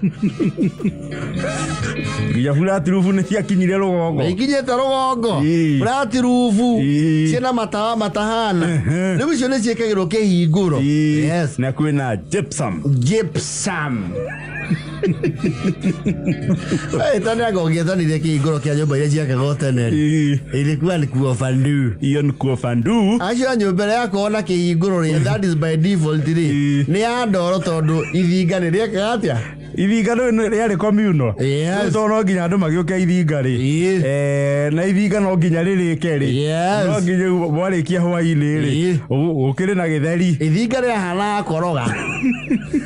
Speaker 3: ya flat roof ni yakinyire rugongo
Speaker 2: ikinyete rugongo flat roof ciena matahana ni bicio ni ciekagirwo kihinguro. Yes
Speaker 3: na kwina gypsum
Speaker 2: tani agogethanire kihinguro kia nyumba iria ciakagwo tene ilikuwa ni kuofandu.
Speaker 3: Iyo ni kuofandu
Speaker 2: acio nyumba yako na kihinguro ri that is by default ri ni andoro tondu ithinga ni riekaga atia
Speaker 3: Ithinga no rĩarĩ communal.
Speaker 2: Yes.
Speaker 3: To no nginya andũ magĩũke ithinga rĩ. Na ithinga no nginya rĩrĩke rĩ.
Speaker 2: Yes.
Speaker 3: No nginya mwarĩkia hwaĩ-inĩ rĩ. Ũkĩrĩ na gĩtheri.
Speaker 2: Ithinga rĩahana koroga.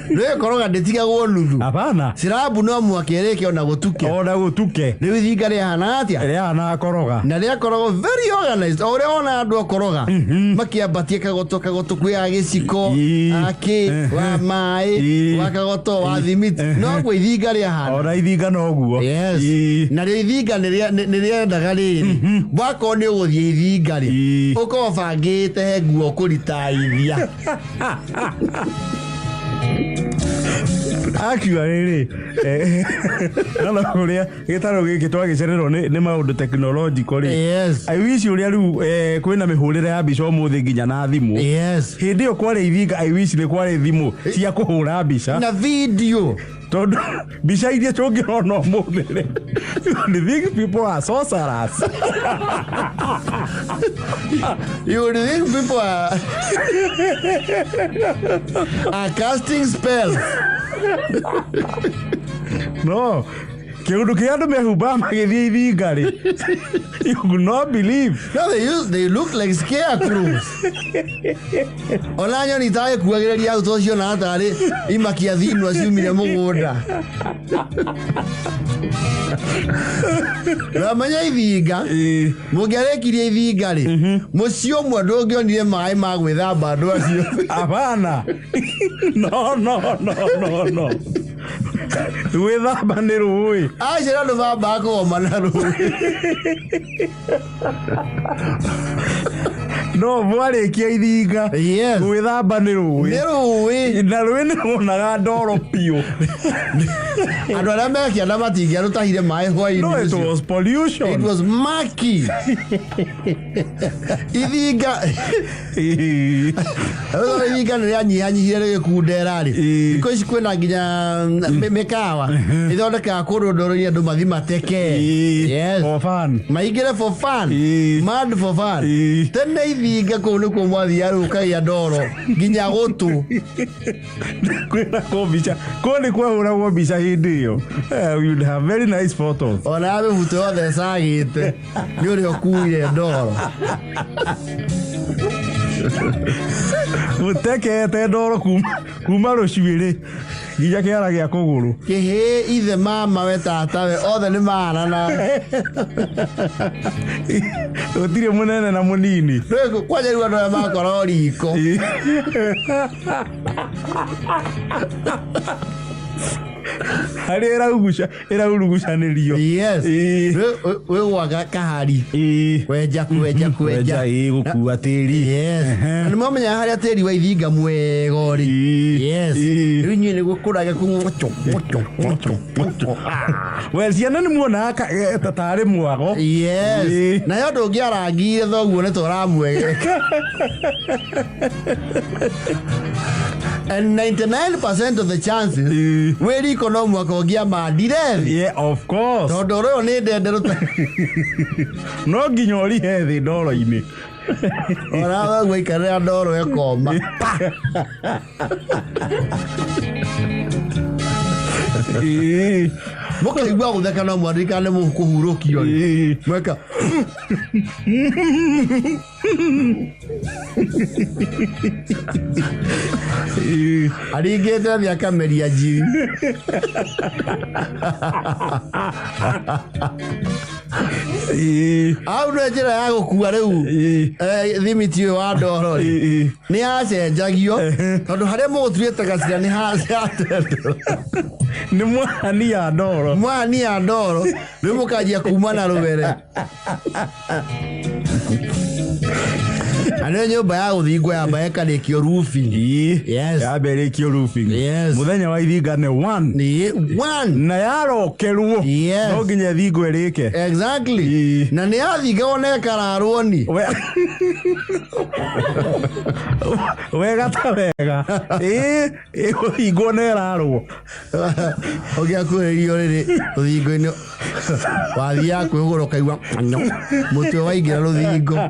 Speaker 2: Rĩo koroga ndĩtigagwo nuthu.
Speaker 3: Hapana.
Speaker 2: Sirabu no mwakĩrĩke ona gũtuke.
Speaker 3: Ona gũtuke.
Speaker 2: Rĩu ithinga rĩahana atĩa?
Speaker 3: Rĩahana koroga.
Speaker 2: Na rĩakoragwo very organized. O ũrĩa ona andũ akoroga. Makĩambatia kagoto kwĩya gĩciko, akĩ, wa maĩ, wa kagoto, wa thimiti. No gwe ithinga rĩahana.
Speaker 3: Ona ithinga noguo.
Speaker 2: Yes. Na rĩo ithinga nĩ rĩendaga rĩrĩ. Wakorwo nĩ ũgũthiĩ ithinga rĩ. Ũkorwo bangĩte he nguo kũritaithia.
Speaker 3: Akiuga rĩrĩ kana kũrĩa gĩtarũ gĩkĩ twagĩcererwo nĩ maũndũ technological rĩ.
Speaker 2: Yes.
Speaker 3: I wish ũrĩa rĩu kwĩna mĩhũrĩre ya mbica ũmũthĩ nginya na thimũ.
Speaker 2: Yes.
Speaker 3: Hĩndĩ ĩyo kwarĩ ithinga I wish nĩ kwarĩ thimũ cia kũhũra mbica
Speaker 2: na video.
Speaker 3: Tondũ mbica iria tũngĩrona ũmũthĩ rĩ. You think people are sorcerers?
Speaker 2: You think people are casting spells?
Speaker 3: No. Kĩũndũ kĩa andũ mehumbaga magĩthiĩ ithinga rĩ. You could not believe.
Speaker 2: No, they look like scarecrows. Ona nyoni tagĩkuagĩrĩria hau tocio na atarĩ imakia thinwa ciumire mũgũnda. Ramanya ithinga mũngĩarĩkirie ithinga rĩ mũciĩ ũmwe ndũngĩonire maĩ ma gwĩthamba andũ acio.
Speaker 3: Hapana. No. Gwĩthamba nĩ rũĩ.
Speaker 2: Acio andũ mambaga kũgoma na rũĩ.
Speaker 3: No mwarĩkia ithinga.
Speaker 2: Yes.
Speaker 3: Gwĩthamba nĩ rũĩ.
Speaker 2: Nĩ rũĩ.
Speaker 3: Na rũĩ nĩ rũonaga ndoro piũ.
Speaker 2: Andũ arĩa mekĩanda matingĩarũtahire maĩ hwaĩ-inĩ.
Speaker 3: No, it was pollution.
Speaker 2: It was murky. Ithinga. Ithinga nĩ rĩanyihanyihire rĩgĩkundera rĩ. Thikũ ici kwĩna nginya mĩkawa ĩthondekaga kũndũ ndoro-inĩ andũ mathi mateke. Yes.
Speaker 3: For fun.
Speaker 2: Maingĩre for fun. Mad for fun. Tene ithinga kũu nĩkuo mwathiaga rĩu ũkagĩa ndoro nginya gũtũ.
Speaker 3: Kwĩna kũ mbica. Kũu nĩ kwahũragwo mbica hĩndĩ ĩyo. You'd have very nice photos.
Speaker 2: Ona mĩbuto yothe ĩcagĩte nĩ ũrĩa ũkuire ndoro.
Speaker 3: Mũtekete ndoro kuma rũcuĩrĩ nginya kĩara gĩa kũgũrũ.
Speaker 2: Kĩhĩ ithe mama we tatawe othe nĩ maanana.
Speaker 3: Gũtirĩ mũnene na mũnini.
Speaker 2: Kwanja rĩu andũ arĩa makorwo riko.
Speaker 3: Harĩ ĩraurugucanĩrio.
Speaker 2: Yes. Wĩ gwaka kahari. Kwenja.
Speaker 3: Gũkua tĩri.
Speaker 2: Yes. Nĩ mwamenya harĩa tĩri wa ithinga mwega ũrĩ. Yes. Rĩu inyuĩ nĩ gũkũraga
Speaker 3: Well, ciana nĩ muonaga tarĩ mwago.
Speaker 2: Yes. Nayo ndũngĩarangire thoguo nĩ tũramwegeka. And 99% of the chances we riko no mwaka ũngĩa mandire.
Speaker 3: Yeah, of course.
Speaker 2: Tondũ ũrĩa nĩ ndende rũta.
Speaker 3: No nginya ũrihe thĩ ndoro-inĩ.
Speaker 2: Ona thoguo aikarĩra ndoro ekoma. Mũkaigua gũtheka no mwandirikane mũkũhurũkio. Mweka. Aringĩte thĩ akameria njiri. Au nĩ njĩra ya gũkua rĩu thimiti ũyũ wa ndoro rĩ nĩ yacenjagio tondũ harĩa mũgũtuĩte gacira nĩ hacenjagio.
Speaker 3: Nĩ mwahania ndoro.
Speaker 2: Mwahania ndoro rĩu mũkanjia kuma na rũbere. Anyo nyũmba ya gũthingwo yamba ĩkarĩkio roofing. Yes.
Speaker 3: Yamba ĩrĩkio roofing.
Speaker 2: Yes.
Speaker 3: Mũthenya wa ithinga nĩ 1.
Speaker 2: Nĩ 1.
Speaker 3: Na yarokerwo.
Speaker 2: Yes.
Speaker 3: No nginya thingo ĩrĩke.
Speaker 2: Exactly. Na nĩ yathingagwo na ĩkararwo ni.
Speaker 3: Wega ta wega. Ĩkũhingwo na ĩrarwo.
Speaker 2: Ũngĩakuhĩrĩrio rĩrĩ rũthingo-inĩ wathiaga kwĩhũgũra ũkaigua mũtwe waingĩra rũthingo.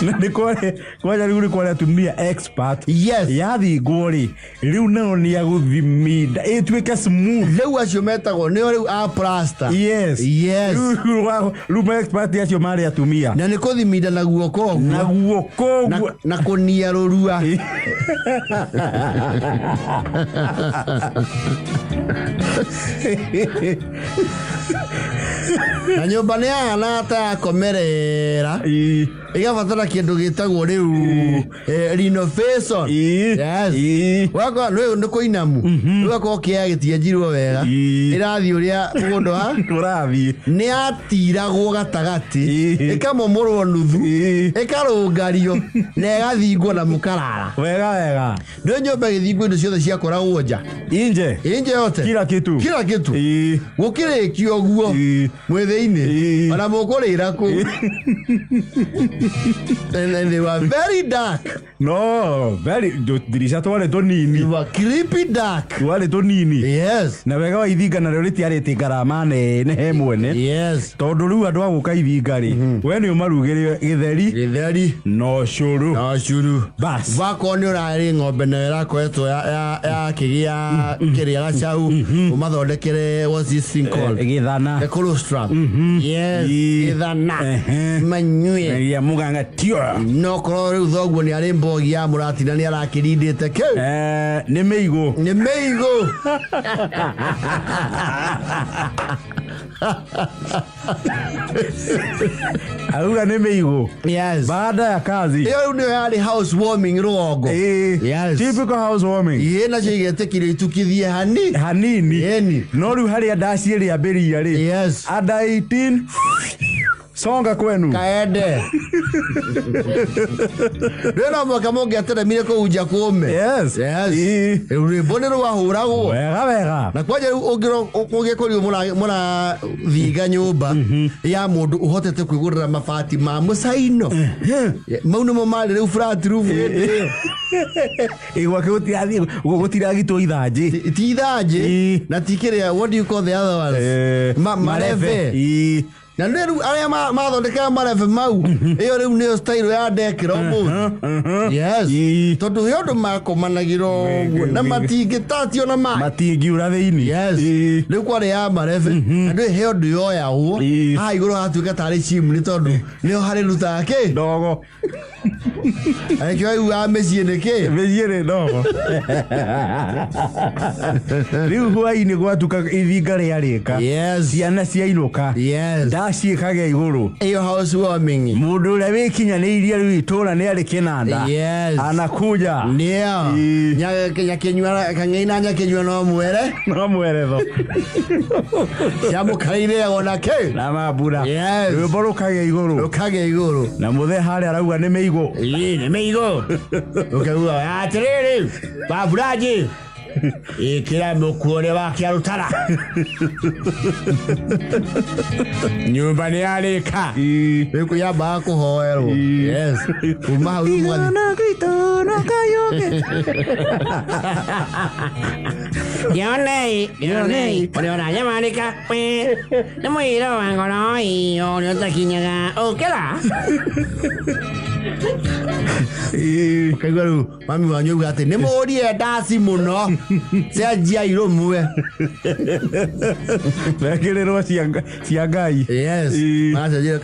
Speaker 3: Nĩ kwaja rĩu nĩ kwaria tumia expert.
Speaker 2: Yes.
Speaker 3: Yathingwo rĩ rĩu nao nĩ agũthimida ĩtuĩke smooth.
Speaker 2: Rĩu acio metagwo nĩo rĩu a plaster.
Speaker 3: Yes.
Speaker 2: Yes.
Speaker 3: Rĩu ma expert acio marĩ atumia.
Speaker 2: Na nĩ kũthimida na guoko ũguo.
Speaker 3: Na guoko ũguo.
Speaker 2: Na kũniarũrua. Na nyũmba nĩ yahana ta yakomerera. Igabatara kĩndũ gĩtagwo rĩu renovation. Yes. Wako nĩ kũinamu. Ũgakorwo kĩaya gĩtienjirwo wega. Ĩrathiĩ ũrĩa mũndũ ha
Speaker 3: tũrathiĩ.
Speaker 2: Nĩ yatiragwo gatagatĩ. Ĩkamomorwo nuthu. Ĩkarũngario na ĩgathingwo na mũkarara.
Speaker 3: Wega.
Speaker 2: Nĩ nyũmba ĩgĩthingwo indo ciothe ciakoragwo nja.
Speaker 3: Inje
Speaker 2: yote.
Speaker 3: Kila kitu.
Speaker 2: Gũkĩrĩkio ũguo mwĩthĩ-inĩ. Ona mũkũrĩra kũ. And they were very dark.
Speaker 3: No, dirisha twale tonini.
Speaker 2: They were creepy dark.
Speaker 3: Twale tonini.
Speaker 2: Yes.
Speaker 3: Na wega wa ithinga na rĩo rĩtiarĩte ngarama nene he mwene.
Speaker 2: Yes.
Speaker 3: Tondũ rĩu andũ agũka ithinga rĩ we nĩ ũmarugĩre gĩtheri no cũrũ. Bas.
Speaker 2: Wako nĩ ũrarĩ ng'ombe na ĩrakoretwo yakĩgĩa kĩrĩa gacaũ ũmathondekere what's this thing called?
Speaker 3: Gĩthana.
Speaker 2: The colostrum. Yes. Gĩthana. Manyue.
Speaker 3: Ya muganga tio.
Speaker 2: No korwo rĩu thoguo nĩ arĩ mbogi ya mũratina nĩ arakĩrindĩte kĩu.
Speaker 3: Nĩ mĩigũ. Auga nĩ mĩigũ.
Speaker 2: Yes.
Speaker 3: Baada ya kazi.
Speaker 2: Iyo nĩyo yarĩ housewarming rũgongo. Yes.
Speaker 3: Typical housewarming.
Speaker 2: Nacio igetekire itukithie
Speaker 3: hanini. No rĩu harĩa ndaci rĩambĩrĩria rĩ.
Speaker 2: Yes.
Speaker 3: Under 18 songa kwenu
Speaker 2: kaende Rena mwaka monge ateremire kũu nja kũme.
Speaker 3: Yes.
Speaker 2: Rwĩmbo nĩ rwahũragwo
Speaker 3: wega
Speaker 2: na kwanja ũngĩkorio mũna thiga nyũmba ya mũndũ ũhotete kwĩgũrĩra mabati ma mũcaino mau nĩmo marĩ rĩu flat roof
Speaker 3: igwake gũtiragitwo ithanjĩ
Speaker 2: ti ithanjĩ na ti kĩrĩa what do you call the other ones mareve na rĩu arĩa mathondekaga mareve mau ĩyo rĩu nĩyo style ya ndekĩra ũmũthĩ. Yes. Tondũ he ũndũ makomanagĩra ũguo na matingĩtatio na maĩ
Speaker 3: matingiura thĩinĩ.
Speaker 2: Yes. Rĩu kwarĩ ya mareve na ndũĩ he ũndũ yoyagwo haha igũrũ hatuĩka tarĩ chimney tondũ nĩho harĩ rutaga kĩ
Speaker 3: ndogo
Speaker 2: Aikio ai wa mĩciĩ nĩkĩ
Speaker 3: mĩciĩ nĩ ndogo rĩu hwaĩ-inĩ gwatuka ithinga rĩarĩka.
Speaker 2: Yes.
Speaker 3: Ciana ciainũka.
Speaker 2: Yes.
Speaker 3: Ndaciĩkage igũrũ
Speaker 2: ĩyo housewarming.
Speaker 3: Mũndũ ũrĩa wĩkinyanĩirie rĩu itũũra nĩ arĩ kĩnanda.
Speaker 2: Yes.
Speaker 3: Anakuja
Speaker 2: nĩyo nyakĩnyua kang'eina nyakĩnyua no mwere tho ciamũkaire ona kĩ
Speaker 3: na mambura.
Speaker 2: Yes.
Speaker 3: Rwĩmbo rũkage igũrũ na mũthee harĩa arauga nĩ mĩigũ.
Speaker 2: Nĩ mĩigũ ũkaigua atĩrĩrĩ baburaji ĩkĩra mũkuore wa kĩarũtara nyũmba nĩ yarĩka rĩu yambaga kũhoerwo. Yes. Kuma hau Yonei ũrĩona nyamarĩka nĩ mũiro wa ngoro iyo nĩ ũtakinyaga ũkĩra kaigua rĩu mami wanyu auga atĩ nĩ mũrie ndaci mũno cenjia irũmwe
Speaker 3: mekĩrĩrwo cia Ngai.
Speaker 2: Yes. Macenjia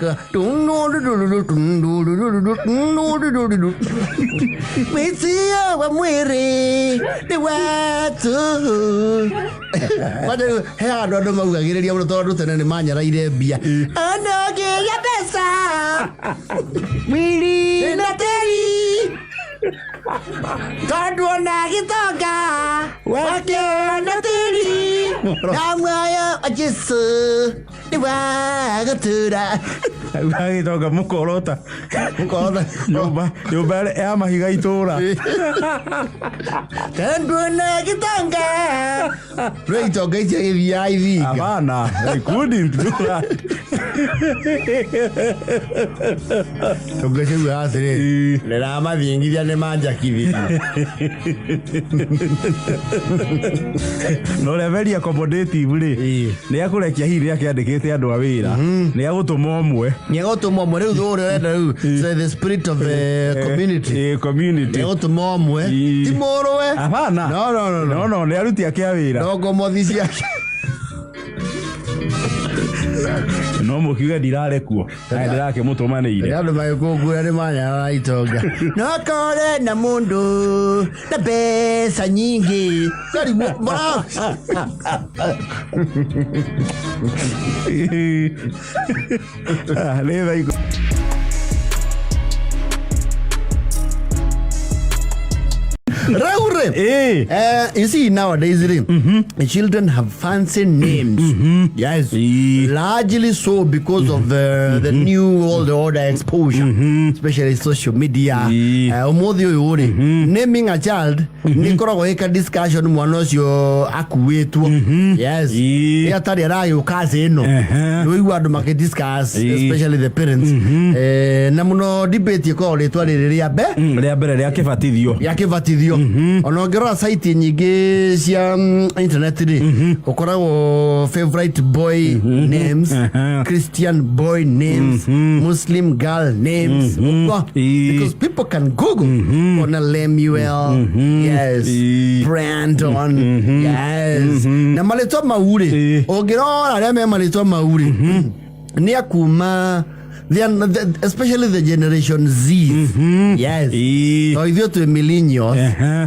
Speaker 2: mĩcia wa mwĩrĩ nĩ watu he handũ andũ maugagĩrĩria mũno tondũ tene nĩ manyaraire mbia ona ngĩgĩa mbeca mwĩrĩ na tĩri tondũ ona gĩtonga wakĩona tĩri na muoyo wa Jesũ nĩ wa gũtũũra
Speaker 3: Ai toga mukorota. Nyumba ya mahiga itura.
Speaker 2: Tenduna kitanga. Right toga ichi hivi.
Speaker 3: Hapana, I couldn't do that.
Speaker 2: Toga chewe asiri. Nera mavingiria ne manja kivi.
Speaker 3: No le very accommodative ri. Ni akurekia hiria kiandikite andu a wira. Ni agutuma omwe.
Speaker 2: Ni agutuma omwe riu thore renda riu. So the spirit of community.
Speaker 3: Community.
Speaker 2: Ni agutuma omwe. Ti morowe.
Speaker 3: Hapana. No, ni aruti ake a wira.
Speaker 2: Dogo mothisi ake.
Speaker 3: No mukiuga ndirare kuo. Ai ndirake mutumanire.
Speaker 2: Andu magikungura ni manya itonga. No kore na mundu na pesa nyingi. Kari mbona.
Speaker 3: Leva iko.
Speaker 2: Raure. You see nowadays, the children have fancy names. Yes. Largely so because of the new world order exposure, especially social media. Naming a child, nikoro eka discussion mwanosyo akuwetu. Yes. Ya tariara yo kaze no. We want to make discuss, especially the parents. Namuno debate ko le twale ria be.
Speaker 3: Ria be ria kefatithio.
Speaker 2: Ya kefatithio. Onogera site nyingi cia internet ri ukoragwo favorite boy names, Christian boy names, Muslim girl names, because people can Google on a Lemuel, yes, Brandon, yes, na malitwa mauri ogera aria me malitwa mauri ni akuma especially the generation Z. Yes. So if you're to millennials,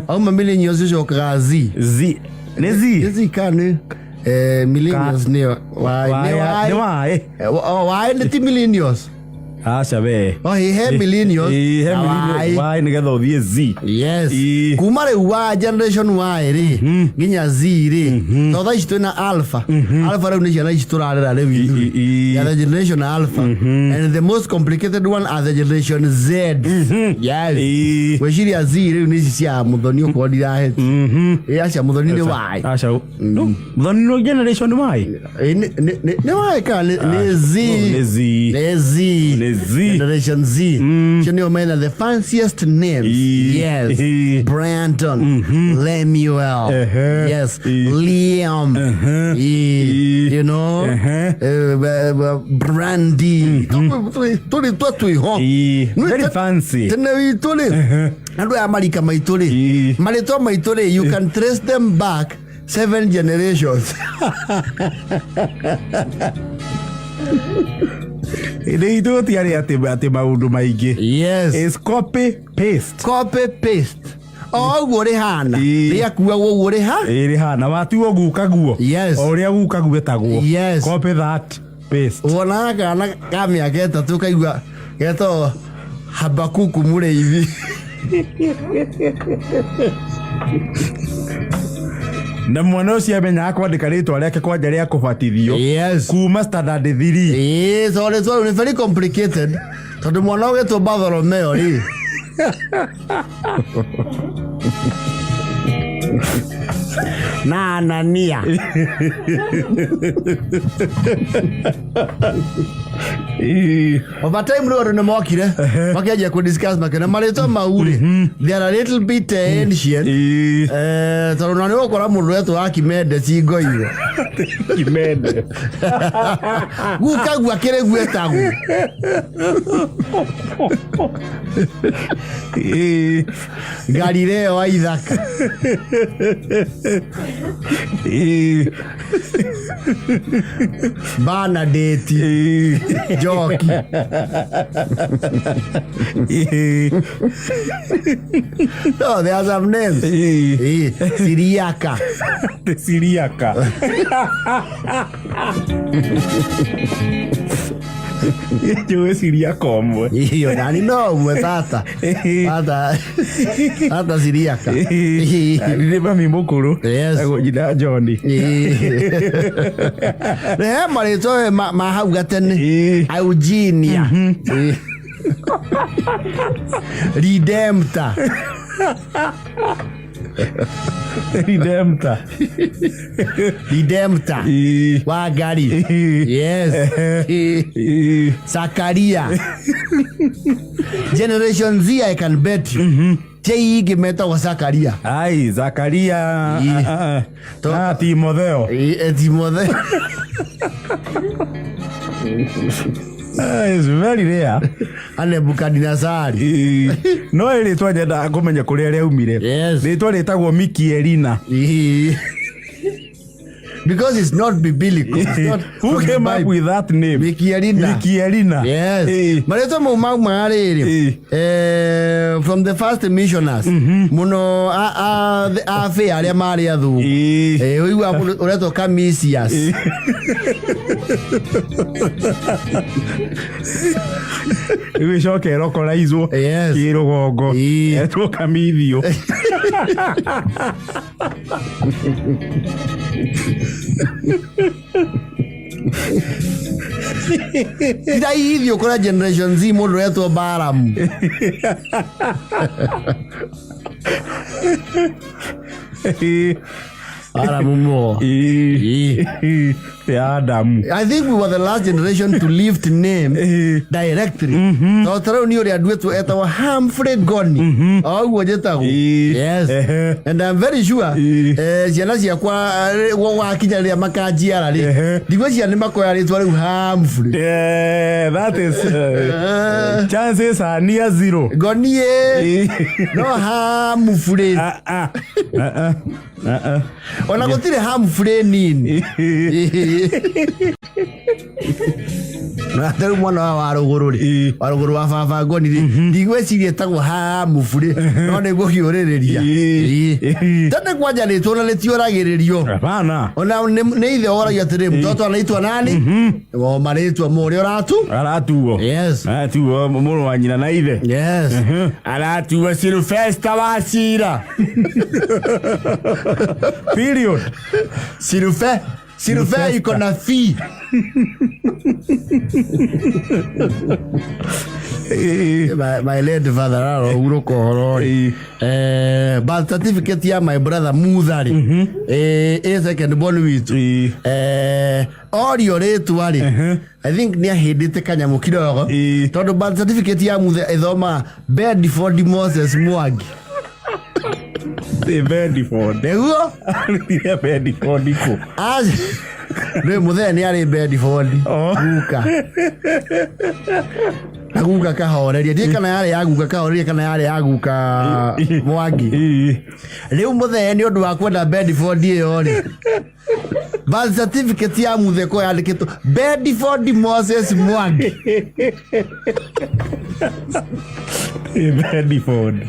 Speaker 2: how many millennials is your Z?
Speaker 3: Z can
Speaker 2: millennials near why the millennials?
Speaker 3: Sabe.
Speaker 2: Oh, he had millennials.
Speaker 3: Why nigga the Z?
Speaker 2: Yes. Kumare Y generation Y ri. Ginya Z ri. So that is to na alpha. Alpha ra ni jana is to ra ra we. The generation alpha. And the most complicated one are the generation Z. Yes. We shiri Z ri ni sia mudhoni ko dira he. Sia mudhoni ni Y.
Speaker 3: Asha. No. Mudhoni no generation Y.
Speaker 2: Ne Y ka ne Z. Generation Z. You know, man, the fanciest names. Yes. Brandon. Lemuel. Yes. Liam. You know. Brandy.
Speaker 3: Very fancy.
Speaker 2: You can trace them back 7 generations.
Speaker 3: They do tiari ati maundu maingi.
Speaker 2: Yes.
Speaker 3: It's copy paste.
Speaker 2: Oh, gore hana. Ria kuwa wo gore ha?
Speaker 3: Iri hana watu oguka guo.
Speaker 2: Yes.
Speaker 3: Oria guka guetagwo.
Speaker 2: Yes.
Speaker 3: Copy that paste.
Speaker 2: Wona kana kamya geta tukaigwa geto Habakuku mure hivi.
Speaker 3: Na mwana ucio amenya akwandika ritwa riake kwanja ria kubatithio.
Speaker 2: Yes.
Speaker 3: Kuma standard 3.
Speaker 2: Yes, all it's very complicated. Tondu mwana wetu Bartholomew ri. Na Anania. Over time no no mokire makiaje ku discuss makena marito mauri they are a little bit ancient so no no kora mundu wetu akimende cingo iyo
Speaker 3: Kimende
Speaker 2: gukagwa kire gwetagu Galileo wa ithaka Banadeti Joki no, there are some names Syriaca
Speaker 3: Yo siria komwe.
Speaker 2: Iyo nani no mwe tata. Tata siriaka.
Speaker 3: Ni mami mukuru.
Speaker 2: Yes.
Speaker 3: Ago jina Johnny.
Speaker 2: Maritwa mahau gatene. Eugenia. Redemptor. Redemptor. Wagari. Yes. Zakaria. Generation Z, I can bet you. Chei gimeta wa Zakaria.
Speaker 3: Ai, Zakaria. Timotheo.
Speaker 2: Timotheo.
Speaker 3: It's very rare.
Speaker 2: Ane Bukadinasari.
Speaker 3: No ilitwa nyenda ngumenya kuria ria umire.
Speaker 2: Yes.
Speaker 3: Litwa litagwo Mikielina.
Speaker 2: Because it's not biblical. It's not.
Speaker 3: Who came up with that name?
Speaker 2: Mikielina. Yes. Maritwa maariri. From the first missioners. Muno a fe aria mari athu. Uiwa ureto Camisius.
Speaker 3: Iwe shoke rokolaizwo.
Speaker 2: Yes.
Speaker 3: Kirugongo. Etwo Kamithio.
Speaker 2: Ida hivyo kuna generation Z mundu etwo Balaam. Aramumo.
Speaker 3: Adam.
Speaker 2: I think we were the last generation to lift name directly. So taro ni ori adwetu etawa Humphrey Ngoni. Oh, yes. And I'm very sure ciana ciakwa wakinyaria makajiara ri ndigwe ciana makoya ritwa riu Humphrey.
Speaker 3: That is chances are near zero.
Speaker 2: Ngoni no Humphrey. Ona gutire Humphrey nini. Na taru mwana wa ruguru wa baba Ngoni ndigwe cirie tagwo Humphrey no niguo kiuririria tane kwanja ritwo na ritioragiririo
Speaker 3: Hapana.
Speaker 2: Ona ne ithe oragia tiri mtoto anaitwa nani o Maritwa muri aratuo. Yes.
Speaker 3: Aratuo muru wa nyina na ithe.
Speaker 2: Yes. Aratuo Silvester Wachira.
Speaker 3: Period.
Speaker 2: Silvester iko na fee. My late father uroko horori. Birth certificate ya my brother Muthari. Second born witu. Audio retu ali. I think ni ahidite kanyamu kidogo. Todo birth certificate ya Muthe ithoma Bedford Moses Mwangi.
Speaker 3: Bedford.
Speaker 2: Ego?
Speaker 3: Bedford iko.
Speaker 2: Ndio Muthe ni ari Bedford. Guka. Aguka kahoreria ndi kana yari aguka kahoreria kana yari aguka Mwangi. Riu Muthe ni undu wa kwenda Bedford iyo ri. Birth certificate ya Muthe ko yandikitwo Bedford Moses Mwangi.
Speaker 3: Bedford.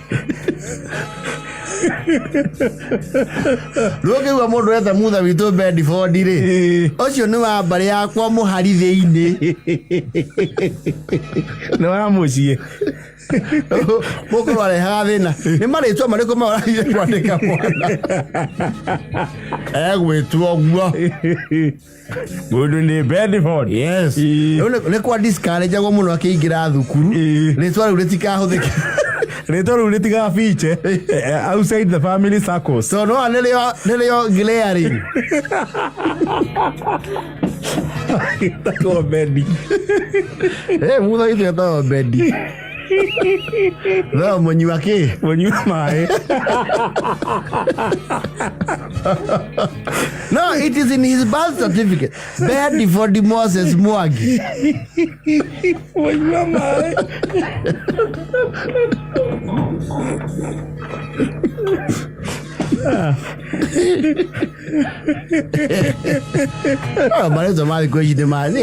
Speaker 2: Loke wa mundu etha Muthe witu Bedford ri. Ocio ni wa mbari yakwa muharithiini.
Speaker 3: No wa mucie.
Speaker 2: Moko wale havena. Ni Maritwa mariko mawarathire kwandika mwana. Gwetwo guo.
Speaker 3: Mundu ni Bedford.
Speaker 2: Yes. Ne kwa discourage gwo muno akiingira thukuru. Ritwa riu ritikahuthika.
Speaker 3: Ritwa riu ritiga feature outside the family circles.
Speaker 2: So no anelio glaring.
Speaker 3: Tako Bedi.
Speaker 2: Muthe itu yata Bedi. No monyua ki?
Speaker 3: Monyua mai.
Speaker 2: No, it is in his birth certificate. Bedford Moses Mwangi.
Speaker 3: Monyua mai.
Speaker 2: Maritwa mathi kweci de mazi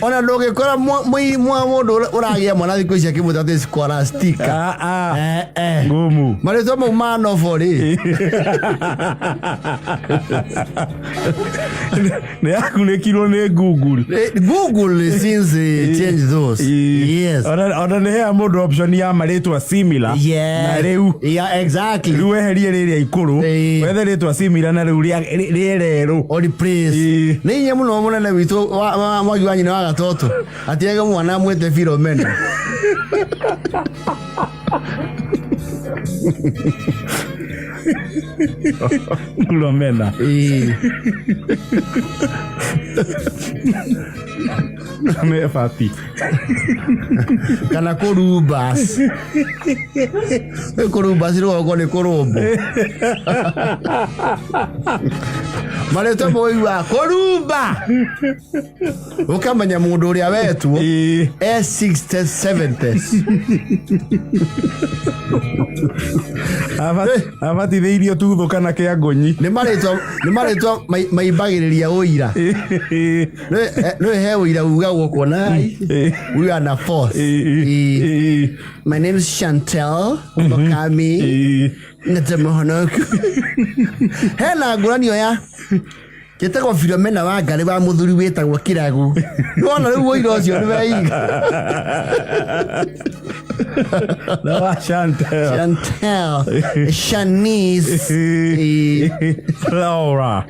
Speaker 2: ona ndoge kora mundu uragia mwana thiku ici akimutate scholastica
Speaker 3: ngumu
Speaker 2: Maritwa mau manofori
Speaker 3: ne akunekirwo ni Google
Speaker 2: since change those yes
Speaker 3: ona ne ya mundu option ya Maritwa similar na riu
Speaker 2: exactly
Speaker 3: riu eherie riria ikuru wethe ritwa similar na riu riereru
Speaker 2: oli praise ni nye muno munene witu mwagi wa nyina wa gatoto atiega mwana mwete Philomena
Speaker 3: Philomena me fati
Speaker 2: kana korubas ro ko ni korombo Maritwa moiwa koruba ukamanya mundu uria wetu S60
Speaker 3: abati theirio tuthu kana kia Ngoni
Speaker 2: ni Maritwa maibagiriria uira no he uira ugagwo kona we are na force my name is Chantel Mokami Natamohonoku hena nguranio ya Gitagwo Philomena wa ngari wa muthuri wetagwo Kiragu nona riu uira ucio ni weiga
Speaker 3: no Chantel
Speaker 2: Shanice Laura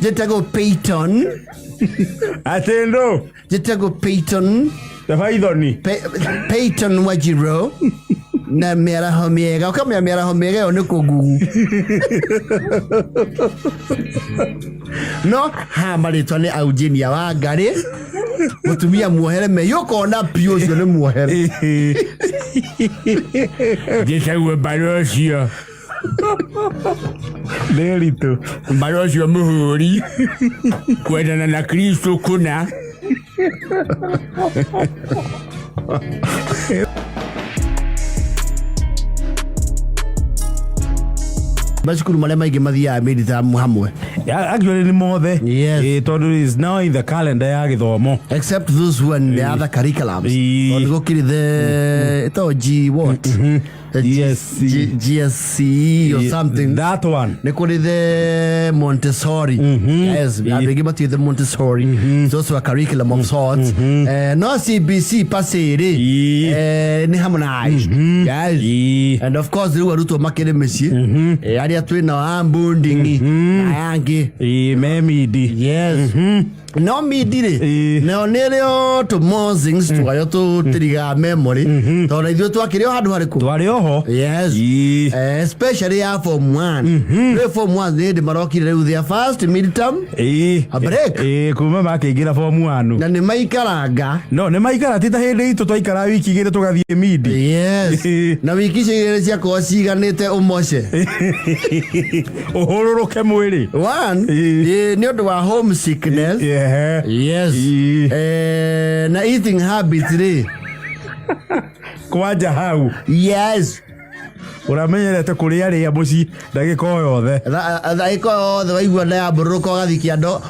Speaker 2: Gitagwo Peyton
Speaker 3: atendo
Speaker 2: Gitagwo Peyton
Speaker 3: Tafaithoni
Speaker 2: Peyton Wajiro na meraho miega ukamya meraho miega yo ni kugugu no ha Maritwa ni Eugenia wa ngari mutumia muohere me yoko na pio cio ni muohere
Speaker 3: Gitagwo Barocio Delito
Speaker 2: Barocio muhuri
Speaker 3: kwendana na Kristo kuna
Speaker 2: Bashukuru maria maingi mathia medita hamwe
Speaker 3: actually ni mothe
Speaker 2: tondu
Speaker 3: is now in the calendar ya githomo
Speaker 2: except those who are in the other curriculums tondu gukiri the G what GSC or something
Speaker 3: that one
Speaker 2: ne kuri the Montessori yes abegi mati the Montessori it's also a curriculum of sorts no CBC pasere ni harmonized yes and of course we were to makere machine aria twina ambunding ayangi
Speaker 3: memidi
Speaker 2: yes no midire no nereo to mozings twayo to triga memory tondu ithuĩ twakĩrĩ o handũ harĩkũ
Speaker 3: twarĩ oho
Speaker 2: yes especially ya form 1 form 1 nĩ marokire rĩu their first midterm a break
Speaker 3: kuma makĩingĩra form 1
Speaker 2: na nĩ maikaranga
Speaker 3: no nĩ maikara ti ta hĩndĩ itũ twaikara wiki igĩrĩ tũgathiĩ midi
Speaker 2: yes na wiki icio igĩrĩ ciakorwo ciganĩte ũmoce
Speaker 3: ũhũrũrũke mwĩrĩ
Speaker 2: one nĩ ũndũ wa homesickness yes na eating habits re
Speaker 3: kwanja hau
Speaker 2: yes
Speaker 3: uramenyerete kũrĩa rĩa mũci ndagĩka o yothe
Speaker 2: ndagĩka o yothe waigua nda ya mbũrũrũka ũgathikia ndo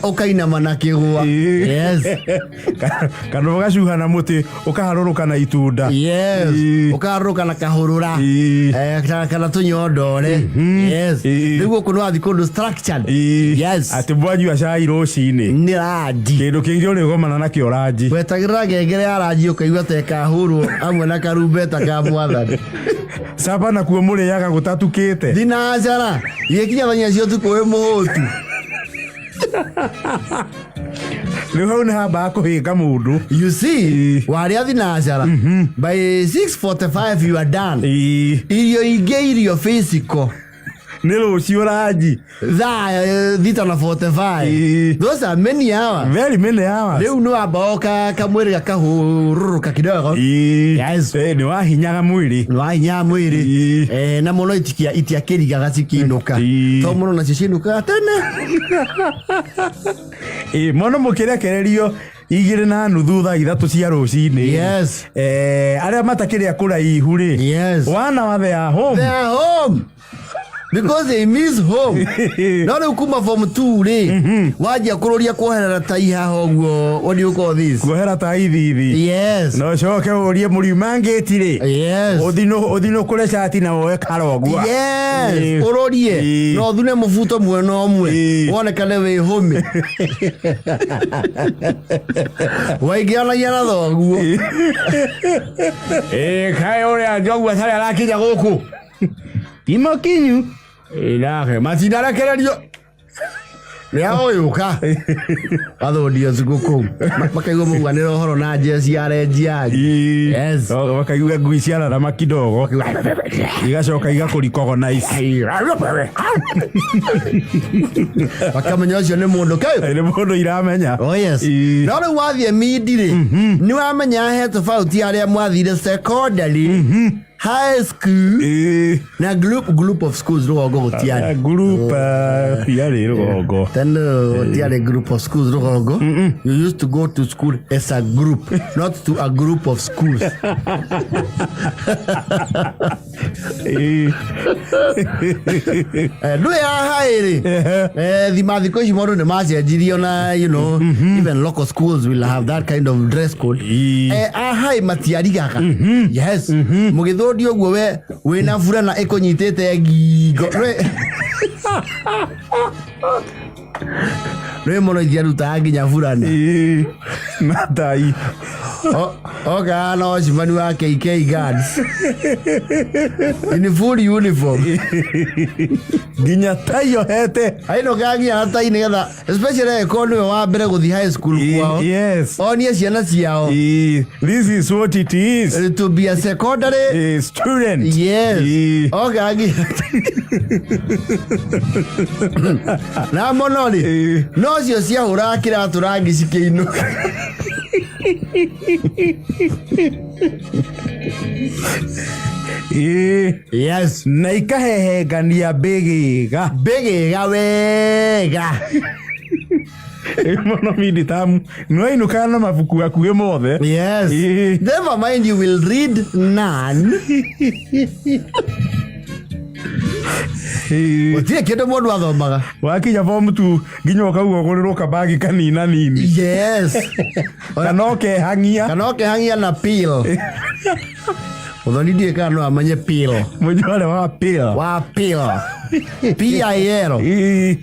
Speaker 2: ũkainama na kĩgwa yes
Speaker 3: kana ũgacuha na mũtĩ ũkaharũrũka na itunda
Speaker 2: yes ũkaharũrũka na kahũrũra kana tũnyondore yes nĩguo kũnũ wathi kũndũ structured yes
Speaker 3: atĩ mwanyua cai rũcinĩ
Speaker 2: nĩ ranji
Speaker 3: kĩndũ kĩngĩ ũrĩgomana nakĩo ranji
Speaker 2: wetagĩrĩra ngengere ya ranji ũkaigua ta ĩkahũrwo hamwe na karumbeta ka mwathani
Speaker 3: Saba na kuo mũrĩaga gũtatukĩte
Speaker 2: thinacara igĩkinya thanya cio tukũ wĩ mũhũtu
Speaker 3: rĩu hau nĩ hambaga kũhĩnga mũndũ
Speaker 2: you see warĩa thinacara by 6:45 you are done irio ingĩ irio physical
Speaker 3: nĩ rũciũ ranji
Speaker 2: thaa thita na 45 those are many hours
Speaker 3: very many hours
Speaker 2: rĩu nĩ wamba kamwĩrĩ gakahũrũrũka kidogo yes
Speaker 3: nĩ wahinyaga mwĩrĩ
Speaker 2: na mũno itiakĩrigaga cikĩinũka to mũno nacio ciinũkaga tene
Speaker 3: mũno mũkĩrekererio 2:30 thaa 3 cia rũcinĩ
Speaker 2: yes
Speaker 3: arĩa matakĩrĩa kũraihu rĩ
Speaker 2: yes
Speaker 3: wana wa they are home
Speaker 2: because they miss home. No rĩu kuma form 2 rĩ wajia kũrũria kuoherera tai haha ũguo. What do you call this?
Speaker 3: Kuohera tai thithi.
Speaker 2: Yes.
Speaker 3: No coke ũrie mũriumangĩti rĩ.
Speaker 2: Yes.
Speaker 3: Ũthino kũre cati na woe karogu.
Speaker 2: Yes. Ũrũrie. No thune mũbuto mwena ũmwe. Wonekane wĩ home. Waingĩanagia na thoguo. Kaĩ ũrĩa njogu atarĩ arakinya gũkũ. Timo kinyu. Nake matinarekererio. Nĩao yũka. Athũndio cigũkũ. Makaigua mũguanĩra ũhoro na njeci ya renji. Yes.
Speaker 3: Makaigua ngui ciararama kidogo. Igacoka igakũricogonize.
Speaker 2: Bakamenya ũcio nĩ mũndũ kaĩ.
Speaker 3: Nĩ mũndũ iramenya.
Speaker 2: Oh yes. No rĩu wathiĩ midi rĩ. Nĩ wamenya he tofauti arĩa mwathire secondary. High school na group of schools rũgongo gũtiarĩ.
Speaker 3: Group tiarĩ rũgongo.
Speaker 2: Teno tiarĩ group of schools rũgongo. You used to go to school as a group, not to a group of schools. Ndũ ya haĩrĩ. Thikũ ici maũndũ nĩ macenjirio na you know even local schools will have that kind of dress code. Ahai matiarigaga. Yes. Mũgĩthũ ndio guo we na furana ĩkũnyitĩte ngingo. Rwe mũno ithiaruta nginya furana.
Speaker 3: Na tai.
Speaker 2: Oka no cimani wa KK guards. In full uniform.
Speaker 3: Nginya tai yohete.
Speaker 2: Aino kangia na tai nĩgetha especially economy wa mbere gũthi high school kwao.
Speaker 3: Yes.
Speaker 2: Onie ciana ciao.
Speaker 3: This is what it is.
Speaker 2: To be a secondary
Speaker 3: student.
Speaker 2: Yes. Oka ngia. Na monoli. No cio cia hũra kĩratũ rangi cikĩinũka. Yes.
Speaker 3: Na ikahehengania mbĩgĩga
Speaker 2: wega.
Speaker 3: Mono midi tamu. Nũainũka na mabuku hakuhĩ mothe.
Speaker 2: Yes. Never mind, you will read none. Gũtirĩ kĩndũ mũndũ athomaga.
Speaker 3: Wakinya form 2 nginya ũkauga ũgũrĩrwo kabagi kanina nini.
Speaker 2: Yes.
Speaker 3: Kana ũkehang'ia na
Speaker 2: pill. Uthoni ndiye kana no amenye pill.
Speaker 3: Mũnyore wa pill.
Speaker 2: Wa pill. P-I-L.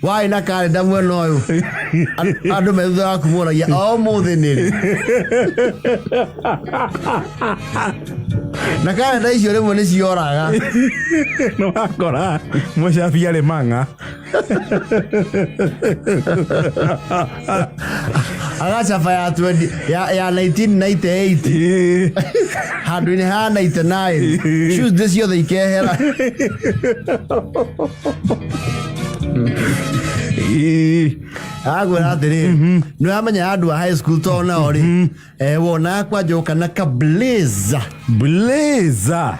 Speaker 2: Why na kalenda mwena ũyũ. Andũ methutha kumũragia o mũthĩ nĩrĩ. Na kalenda icio rĩmwe nĩ cioraga.
Speaker 3: No wakora mũcabi arĩ mang'a.
Speaker 2: Agacaba ya 1998. Handũ-inĩ ha 99. Shoes ndĩ ciothe ikehera. Agwĩra atĩrĩ nĩ wamenya andũ a high school to nao rĩ wona kwanjoka na ka blazer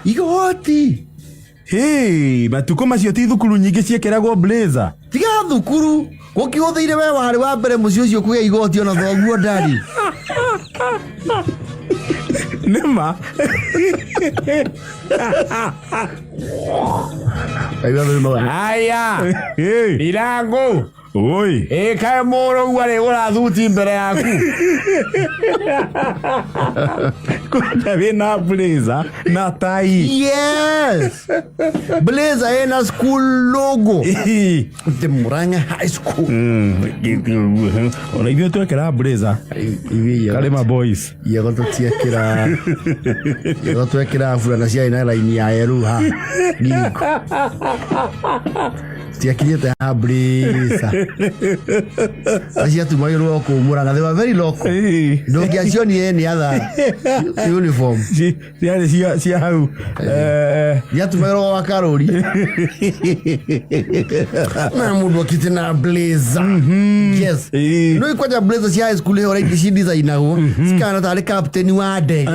Speaker 2: igoti.
Speaker 3: Matukũ macio ti thukuru nyingĩ ciekĩragwo blazer.
Speaker 2: Tiga thukuru gũkĩhũthĩire we warĩ wa mbere mũciĩ ũcio kũgĩa igoti ona thoguo ndarĩ.
Speaker 3: Nĩma.
Speaker 2: Aya Irango.
Speaker 3: Oi.
Speaker 2: Kaĩ mũrũ ũrĩ ũrathuti mbere yaku.
Speaker 3: Kuna wĩna blazer na tai.
Speaker 2: Yes. Blazer ĩna school logo. The Murang'a High School.
Speaker 3: Ona ithuĩ twekĩra blazer. Karĩma boys.
Speaker 2: Yego twekĩra burana cia ina line ya yeru ha. Niko. Tiakinyĩte ha blazer. Acia tumagĩrwo kũ Murang'a, they were very local. Ndũngĩacionire any other uniform.
Speaker 3: Ciarĩ cia hau.
Speaker 2: Yatumagĩrwo wa Karũri. Na mũndũ akĩte na blazer. Yes. No ikwaja blazer cia high school ĩyo rĩngĩ ci designagwo. Cikana tarĩ captain wa ndege.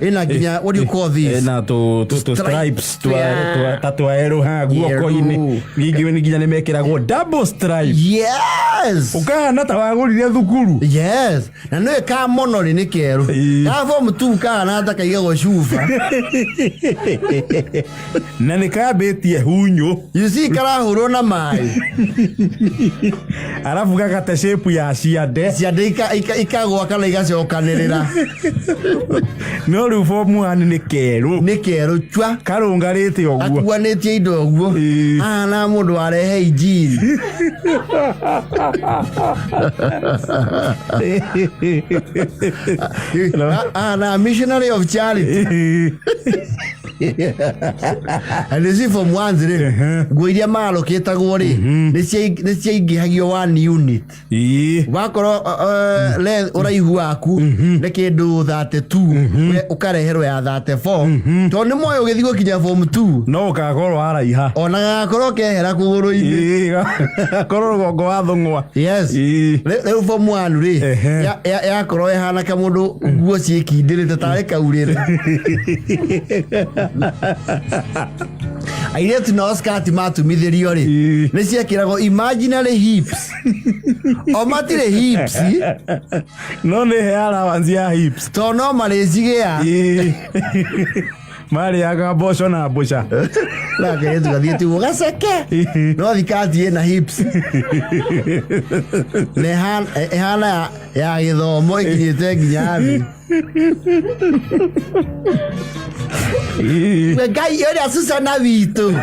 Speaker 2: Ĩna nginya what do you call this?
Speaker 3: Ĩna to stripes twa arrow ha guoko-inĩ. Nginya nĩ mekĩragwo double stripe.
Speaker 2: Yes.
Speaker 3: Ukahana ta wagũrire thukuru.
Speaker 2: Yes. Na nĩ ka monori nĩ kerũ. Ka form 2 kana ta kaigagwo cuba.
Speaker 3: Na nikabetie hunyo.
Speaker 2: You see karahurwo na mai.
Speaker 3: Arafu gakate shape ya ciande.
Speaker 2: Ciande ikagwa kana igacokanirira.
Speaker 3: No riu form 1 ni keru.
Speaker 2: Ni keru chwa.
Speaker 3: Karungarite oguo.
Speaker 2: Akuanitie indo oguo. Na mundu arehe injiri. Na missionary of charity. And this is from one today. Guidia malo ketagwo ri. Ni ciaingihagio 1 unit. Wakoro le uraihu waku ni kindu 32 ukareherwo ya 34. To ni moyo githigwo kinya form 2.
Speaker 3: No ukakorwo araiha.
Speaker 2: Ona gakorwo kehera kuguru-ini.
Speaker 3: Korwo gongo wa thungwa.
Speaker 2: Yes. Rĩu form 1 ri yakorwo ehana kamundu nguo ciĩkindĩrĩte tarĩ kaurĩre. Airĩtu no skirt matumithĩrio ri nĩ ciekĩragwo imaginary hips. O matirĩ hips.
Speaker 3: No nĩ he allowance ya hips.
Speaker 2: To no marĩcigĩa.
Speaker 3: Mariaga mboco na mboca.
Speaker 2: Na kairĩtu gathiĩte ũguo gaceke. No thikati ĩna hips. Nĩ ehana ya gĩthomo ĩkinyĩte nginya thĩ. Ngai yori Susana witũ.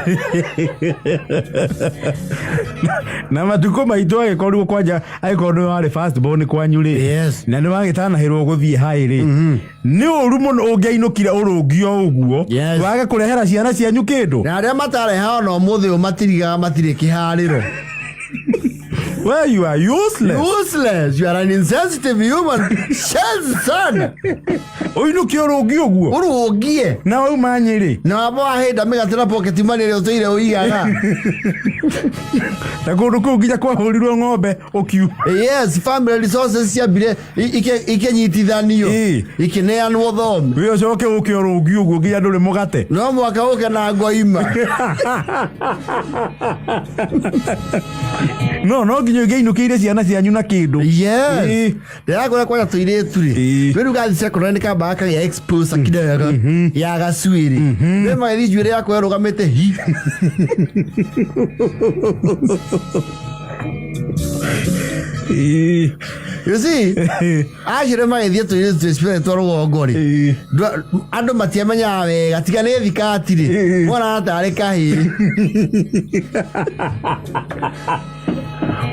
Speaker 3: Na matuko maitũ agĩkorwo kwanja agĩkorwo warĩ first born kwanyu rĩ.
Speaker 2: Yes.
Speaker 3: Na nĩ wagĩtanahĩrwo gũthiĩ haĩ rĩ. Nĩ ũru mũno ũngĩainũkire ũrũngio ũguo. Wage kũrehera ciana cianyu kĩndũ.
Speaker 2: Na arĩa matareha ona ũmũthĩ ũmatirigaga matirĩ kĩharĩro.
Speaker 3: Well, you are useless.
Speaker 2: Useless. You are an insensitive human. Shes son.
Speaker 3: Ũinũkio ũrũngio ũguo.
Speaker 2: Ũrũngie.
Speaker 3: Na wauma Nyĩrĩ.
Speaker 2: Na wamba wahĩnda mĩgatĩra pocket money ĩrĩa ũtũire ũigaga.
Speaker 3: Na kũndũ kũu nginya kwahũrirwo ng'ombe ũkiu.
Speaker 2: Yes, family resources ciambire ikĩnyitithanio. Ikĩneanwo thome.
Speaker 3: Wĩ ũcoke ũke ũrũngio ũguo nginya ndũrĩ mũgate.
Speaker 2: No mwaka ũke na ngoima.
Speaker 3: No nginya ngĩinũkĩire ciana cianyu na kĩndũ.
Speaker 2: Yes. Ndĩrakũra kwanja tũirĩtu rĩ. Rĩu gathi secondary nĩ kambaga kagĩa expose kidogo ya gacuĩrĩ. Rĩu magĩthiĩ njuĩrĩ yakwa ĩrũgamĩte hi. You see, actually magĩthiĩ tũirĩtu especially twa rũgongo rĩ. Andũ matiamenyaga wega tiga nĩ thikati rĩ. Mona tarĩ kahĩĩ.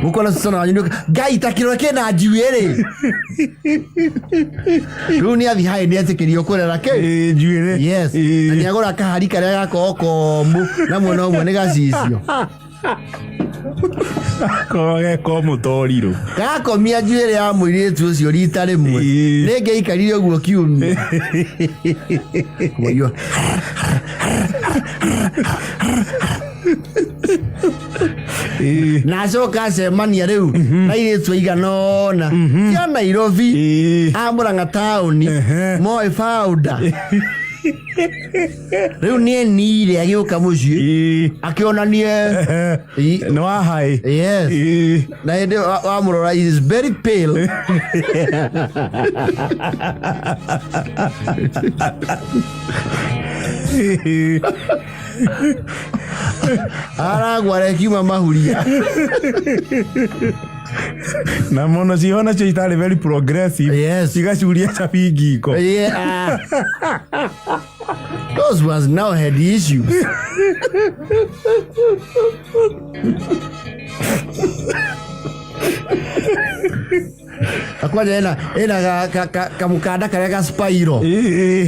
Speaker 2: Ukona Susana wanyu Ngai takĩrwo kĩna njuĩrĩ. Rĩu nĩ athi haĩ nĩ etĩkĩrio kũrera kĩ
Speaker 3: njuĩrĩ.
Speaker 2: Yes. Na nĩ agũra kahari karĩa gakoragwo komũ na mwena ũmwe nĩ gacicio.
Speaker 3: Koge mũtorirũ.
Speaker 2: Gakomia njuĩrĩ ya mũirĩtu ũcio rita rĩmwe. Nĩ ngĩikarire ũguo kiumia. Na coka cemania rĩu na irĩtu aiganona cia Nairobi a Mũrang'a taũni Moi founder. Rĩu nĩ nire agĩũka mũciĩ akĩonanie
Speaker 3: nĩ wa haĩ.
Speaker 2: Yes. Na hĩndĩ wa mũrora is very pale. Aragwa rekiuma mahuria.
Speaker 3: Na mono ciona cio itarĩ very progressive.
Speaker 2: Yes.
Speaker 3: Cigacuria cabi ngiko.
Speaker 2: Yeah. Those ones now had issues. Akwanja ena kamukanda karĩa ga spiral.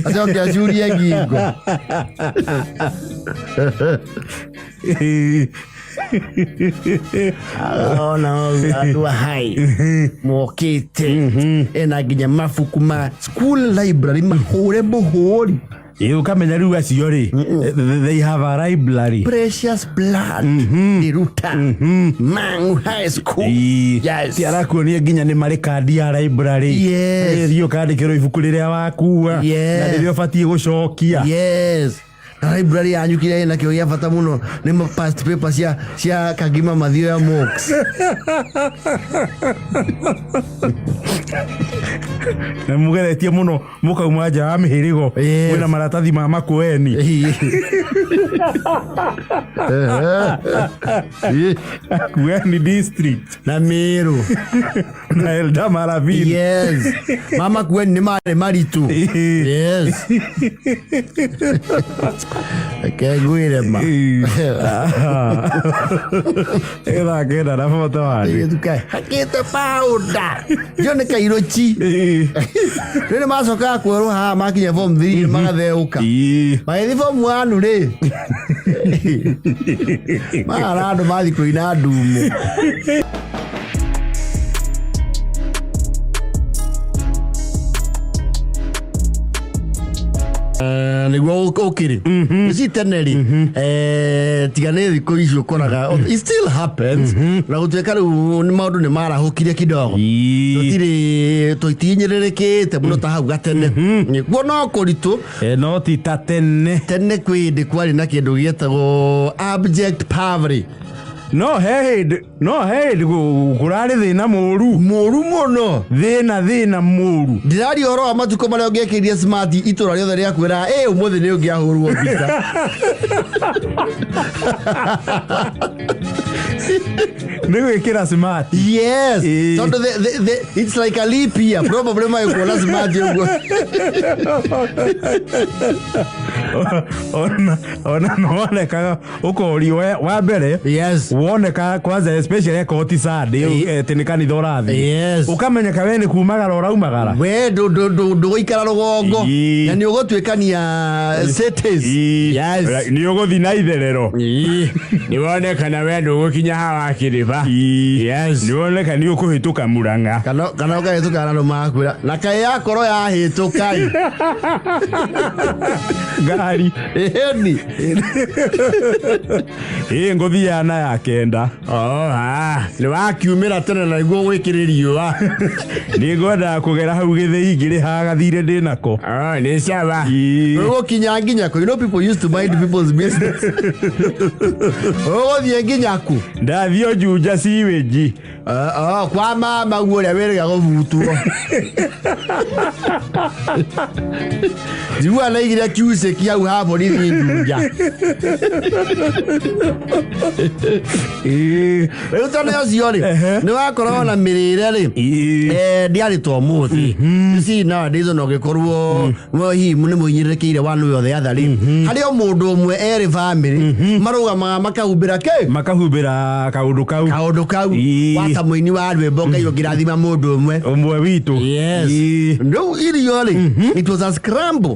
Speaker 2: Acoke acurie ngingo. Ona andũ hai mokĩte ena nginya mabuku ma school library mahũre mũhũri.
Speaker 3: Ukamenya rĩu acio rĩ, they have a library.
Speaker 2: Precious blood. Iruta. Mangu high school. Yes.
Speaker 3: Tiarakuonia nginya nĩ marĩ kandi ya library.
Speaker 2: Yes.
Speaker 3: Thiĩ ũkandĩkĩrwo ibuku rĩrĩa wakua. Na rĩrĩa ũbatiĩ gũcokia.
Speaker 2: Yes. Library yanyu kĩrĩa ĩna kĩo gĩa bata mũno nĩ past papers cia kagima mathio ya mox.
Speaker 3: Na mugeretie muno mukauma nja wa mihirigo wina maratathi ma makueni Kueni district
Speaker 2: na Meru
Speaker 3: na Elda Maravini.
Speaker 2: Yes. Mama Kueni ni Maritu. Yes. Kegwire ma.
Speaker 3: Ela queda na foto wali.
Speaker 2: Hakita pauda. Jone kairochi. Rene masoka kwero ha makinya form 3 magatheuka. Magethi form 1 ri. Marado mathi kuina ndumu. Niguo ukiri isi teneri tigane thiko icio koraga it still happens na gutweka riu ni maundu ni marahukire kidogo tutiri tuitinyerereke muno ta hau gatene niguo no kuritu
Speaker 3: no ti ta tene
Speaker 2: kwindi kwari na kindu gietagwo abject poverty.
Speaker 3: No hey kurari thina muru
Speaker 2: muno
Speaker 3: thina muru
Speaker 2: ndirari oro amatuko maria ngekirie smart itura riothe ria kwira umuthi ni ungiahurwo bita
Speaker 3: Nigwikira smart.
Speaker 2: Yes. So it's like a leap year. Probably my kuona smart yugo.
Speaker 3: Ona nooneka uko riwe wa mbere.
Speaker 2: Yes.
Speaker 3: Woneka kwanza especially Crusade tenikani thorathi.
Speaker 2: Yes.
Speaker 3: Ukamenyeka we ni kumagara uraumagara.
Speaker 2: We do ikara rugongo. Na ni ugotwekania cities.
Speaker 3: Yes. Ni ugothi na itherero.
Speaker 2: Ni woneka na we ndugukinya hawa kiriba. Yes.
Speaker 3: Ni woneka ni ukuhituka Muranga.
Speaker 2: Kana ukahituka na makwira. Na kai yakoro ya hituka.
Speaker 3: Gari.
Speaker 2: Eheni.
Speaker 3: Ngothi yana ya kenda.
Speaker 2: Ni wakiumira tene na iguo gwikiririo
Speaker 3: ni ngwenda kugera hau githii ngiri ha gathire ndinako.
Speaker 2: Ni sawa. Ugo kinya nginyako. You know people used to mind people's business. Thie nginyaku.
Speaker 3: Ndathio njunja siweji.
Speaker 2: Kwa mama guo ria wiriga guvutwo. Jiwa na igira kiuse kia uhavo ni njunja. Rĩu tondũ ũcio rĩ nĩ wakorwo na mĩrĩre rĩ ndiarĩtwo mũthĩ ici nowadays no gĩkorwo hihi nĩ mũhinyĩrĩrĩkĩire one way or the other rĩ harĩ o mũndũ ũmwe erĩ family marũgamaga makahumbĩra
Speaker 3: makahumbĩra kaũndũ kau
Speaker 2: wata mũini wa rwĩmbo Ngai ũngĩrathima mũndũ ũmwe
Speaker 3: witũ.
Speaker 2: rĩu irio rĩ it was a scramble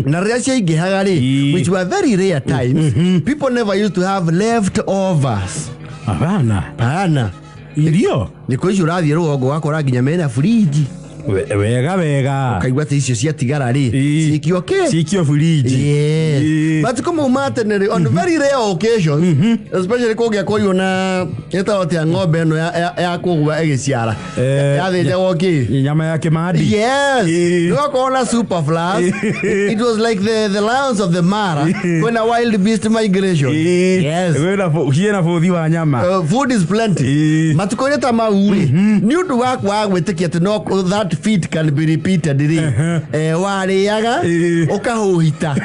Speaker 2: na rĩrĩa ciaingĩhaga rĩ which were very rare times people never used to have leftovers. Hapana.
Speaker 3: Irio
Speaker 2: niko icio ũrathiĩ rũgongo wakora nginya mena fridge.
Speaker 3: Wega
Speaker 2: Kaigua ta icio ciatigara rĩ
Speaker 3: cikio fridge.
Speaker 2: But come on very rare occasions especially kũngĩa kũiywo na ĩtaote ng'ombe ĩno ya kũgua ĩgĩciara yathĩnjagwo
Speaker 3: nyama ya kimandi.
Speaker 2: Yes. Gũkorwo na super flask. It was like the lions of the Mara when a wild beast migration. Yes.
Speaker 3: Hiena bũthi wa nyama.
Speaker 2: Food is plenty. Matukũ-inĩ ta mau rĩ nĩ ũndũ wa gwĩtĩkia atĩ no that feat can be repeated rĩ warĩaga ũkahũhita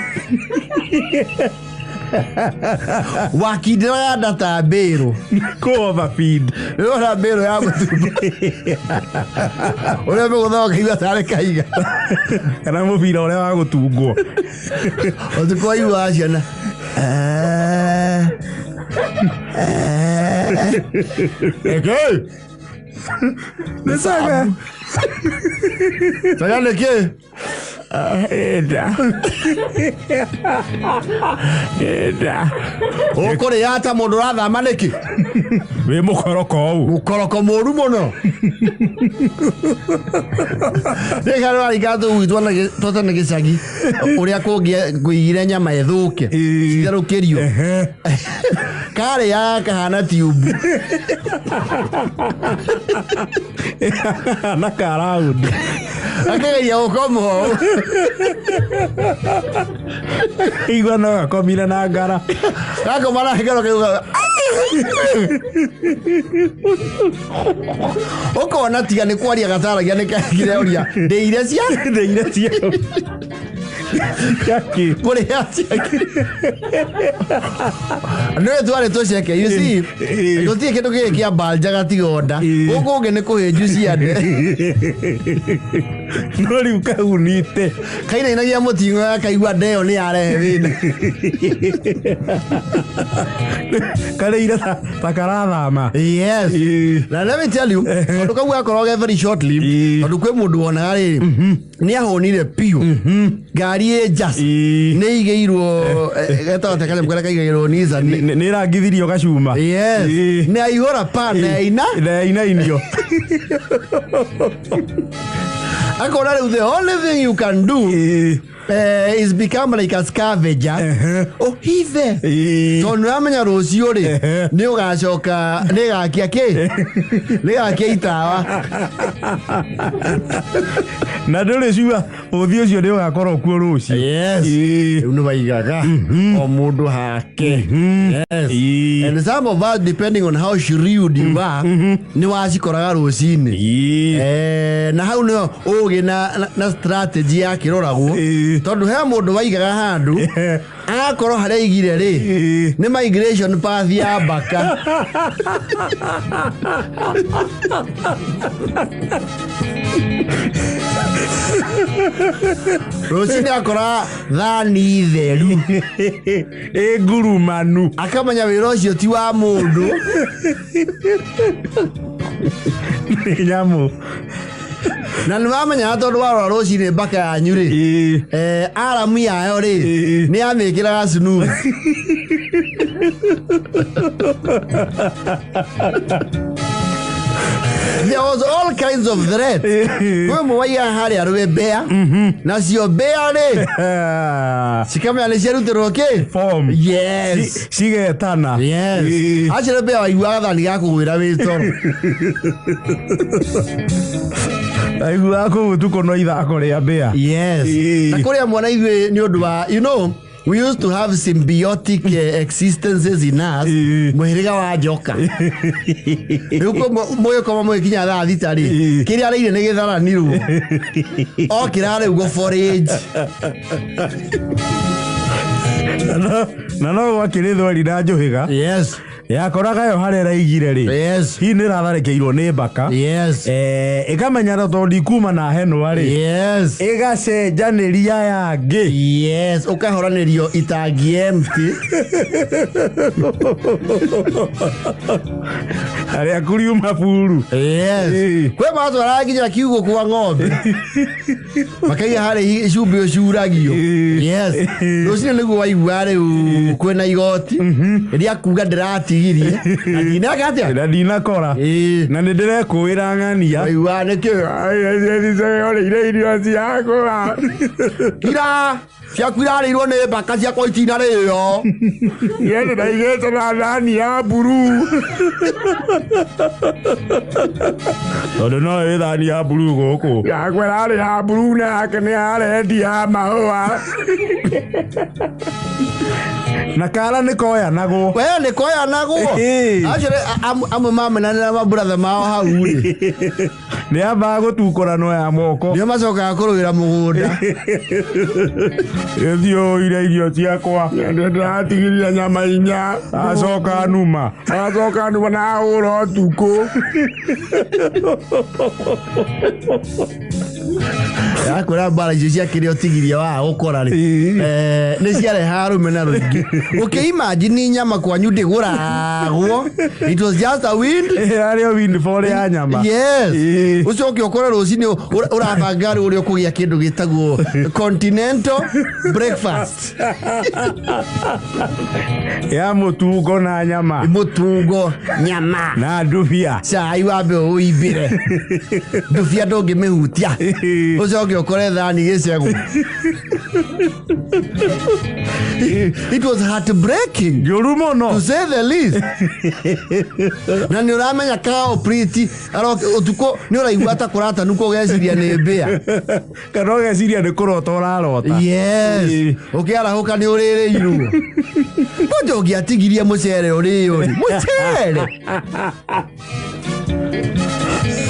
Speaker 2: wakindĩra ndata mbĩrũ
Speaker 3: overfeed
Speaker 2: rĩona mbĩrũ ya mũtumba ũrĩa mĩgũthaga kaigua tarĩ kaiga
Speaker 3: kana mũbira ũrĩa wa gũtungwo
Speaker 2: ũtukũ igua ciana
Speaker 3: Nesaga.
Speaker 2: Saya leke.
Speaker 3: Eda.
Speaker 2: Okore yata mundu rathama niki.
Speaker 3: We mukoroko moru muno.
Speaker 2: Ndegaro arigato uitwa na tota na gicagi. Uria kuigire nyama ethuke. Cigarukirio. Kare ya kahana tiubu.
Speaker 3: Na karaud.
Speaker 2: Akegeria gukomo.
Speaker 3: Igua no gakomire na ngara.
Speaker 2: Gakomara ngaro kiuga. Ukona tiga ni kwaria gataragia ni kagireoria ndeire cia
Speaker 3: Yaki.
Speaker 2: Kuri acia. No tware toceke you see. Gotie kindu giki kia balja gatigonda. Guku nge ni kuhinju ciande.
Speaker 3: No riu kaunite.
Speaker 2: Kaina inagia mutingo akaigua ndeo ni arehe wina.
Speaker 3: Kareira takarathama.
Speaker 2: Yes. Now let me tell you, tondu kau gakoroge very shortly, tondu kwi mundu wona ri ni ahonire piu. Ngari e jas. Ni igeirwo getote kale mkwela kaigeirwo
Speaker 3: ni rangithirio gacuma.
Speaker 2: Yes. Ni aihora pana ina
Speaker 3: inio.
Speaker 2: Akora the only thing you can do is become like a scavenger. Oh, hive. So nuamenya rucio ri ni ugacoka ni gakia ki ni gakia itawa
Speaker 3: na nduri ciwa uthi ucio ni ugakorwo kuo rucio.
Speaker 2: Yes. Unu baigaga o mundu hake. Yes. And some of us, depending on how shrewd you are, ni wacikoraga rucini. Na hau no ugi na strategy ya kiroragwo tondu he mundu waigaga handu agakorwo haria igire ri ni migration path ya baka. Rucini akora thani theru
Speaker 3: ngurumanu
Speaker 2: akamenya wira ucio ti wa mundu
Speaker 3: nyamu
Speaker 2: na nĩwamenya tondu warora rucini mbaka yanyu ri aramu yayo ri ni amikiraga snooze. There was all kinds of threat. Kwe mwaya hari arwe bea na sio bea ri sikamenya ni ciarutirwo ki
Speaker 3: form.
Speaker 2: Yes.
Speaker 3: Cigetana.
Speaker 2: Yes. Achere bea waiguaga thani gakugwira wi toro.
Speaker 3: Aigua kugutuko no ithako ria bea.
Speaker 2: Yes. Na kuria mwana ithui ni undu wa we used to have symbiotic existences in us. Muhiriga wa njoka. Yuko moyo kama moyo kinya thaa thita ri. Kiria reire ni githaraniru. O kirare ugo forage.
Speaker 3: Na no wakirithwo ri na njuhiga.
Speaker 2: Yes.
Speaker 3: Yakoraga yo harera igire ri.
Speaker 2: Yes.
Speaker 3: Hi ni ratharekeirwo ni mbaka.
Speaker 2: Yes.
Speaker 3: Ikamenya tondu ikuma na heno ari.
Speaker 2: Yes.
Speaker 3: Igacenjaniria yangi.
Speaker 2: Yes. Ukahoranirio itangi empty.
Speaker 3: Aria kuriuma puru.
Speaker 2: Yes. Kwe bato araginya kiugo kwa ng'ombe. Makaiya hari icumbi ucuragio. Yes. Rucini niguo waigua ri kwena igoti. Iria kuga ndirati tigirie na ndinaga atia
Speaker 3: na ndinakora na ndirekuira ng'ania
Speaker 2: waigua niki
Speaker 3: ore irio ciakwa
Speaker 2: kira ciakwirarirwo ni mbaka ciakwa itina riyo
Speaker 3: yende ndaigete na thani ya buru tondu no ĩ thani ya buru guku yakwa ĩrarĩ ya buru na yake nĩ arendia mahũa na kala nĩ koya nago
Speaker 2: we nĩ koya nago acere amwe mamenanĩra maburatha mao hau rĩ
Speaker 3: nĩ ambaga gũtukũranwo ya moko
Speaker 2: nĩo macokaga kũrũĩra mũgũnda
Speaker 3: ĩthioire irio ciakwa ndĩratigirie nyama inya acoka numa na ahũra ũtukũ
Speaker 2: yakora mbara icio ciakĩrĩ ũtigirie wa gũkora rĩ nĩ ciarehaga rũmena rũingĩ ũkĩimagine nyama kwanyu ndĩgũragwo it was just a wind
Speaker 3: arĩ o windfall ya nyama
Speaker 2: yes ucoke ũkore rũcinĩ ũrabanga ũrĩa ũkũgĩa kĩndũ gĩtagwo continental breakfast
Speaker 3: ya mũtungo na nyama
Speaker 2: mũtungo nyama
Speaker 3: na ndubia
Speaker 2: cai wambe ũimbĩre ndubia ndũngĩmĩhutia ucoke ũkore thani gĩcegũ It was heartbreaking.
Speaker 3: Yorumo no.
Speaker 2: To say the least. Na ni uramenya kao priti utuko ni uraigua ata kurata nuko geciria ni mbia.
Speaker 3: Kana geciria ni kurota urarota.
Speaker 2: Yes. Ukiara hoka ni urire iru. Bojo giatigirie mucere uri uri.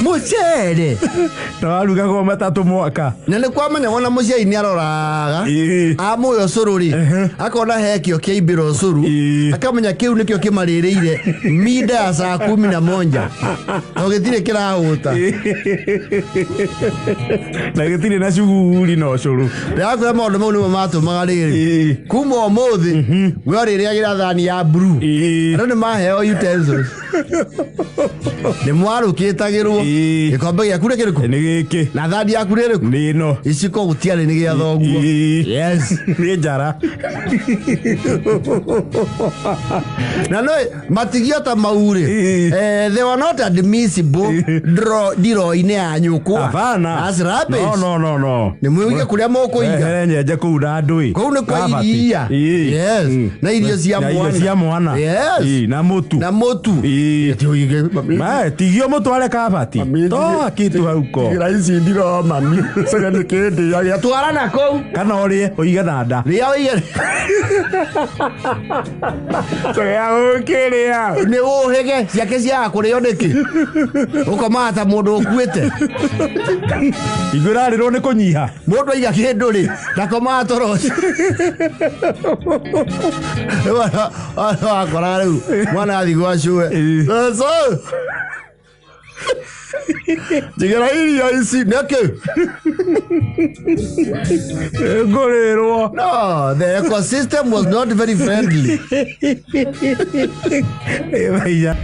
Speaker 2: Mucere.
Speaker 3: Twaruga go matatu mwaka.
Speaker 2: Na ni kwamenya wona mucere ni aroraga. Amuyo sururi. Akona hekio kiibiro suru. Akamenya kiu nikio kimaririire mida ya saa 11. Na gitire kirahuta.
Speaker 3: Na gitire na shughuli no curu.
Speaker 2: Yakora maundu mau nimo matumaga riri. Kuma umuthi we oririagira thani ya blue. Ando ni maheo utensils. Ni mwaru kitagirwo. Gikombe giaku ni kiriku?
Speaker 3: Ni giki.
Speaker 2: Na thani yaku ni riku?
Speaker 3: Ni no.
Speaker 2: Iciko gutiari ni gia thoguo. Yes.
Speaker 3: Ni njara.
Speaker 2: Na no matigiota mauri. They were not admissible diro-ini ya nyuku.
Speaker 3: Hapana.
Speaker 2: As rabbits.
Speaker 3: No.
Speaker 2: Ni mwige kuria moko iga.
Speaker 3: Nyenje kuura ndui.
Speaker 2: Kou ni kwa iria. Yes. Na irio cia mwana.
Speaker 3: Na irio cia mwana.
Speaker 2: Yes.
Speaker 3: Na mutu.
Speaker 2: Na mutu.
Speaker 3: Ma tigio mutware kabati. To kitu hauko.
Speaker 2: Raisi ndiro mami. Sasa ni kende ya twara nako.
Speaker 3: Kana orie oige na nda.
Speaker 2: Ria oige.
Speaker 3: Sasa ukiria.
Speaker 2: Ni uhege ciake cia kurio niki. Ukomata mundu ukuite.
Speaker 3: Igurarirwo ni kunyiha.
Speaker 2: Mundu aiga kindu ri. Ndakoma toro. Akora riu. Mwana athigwa cue. So. Jigera irio ici neke.
Speaker 3: Ngorirwo.
Speaker 2: No, the ecosystem was not very friendly.
Speaker 3: Vaya.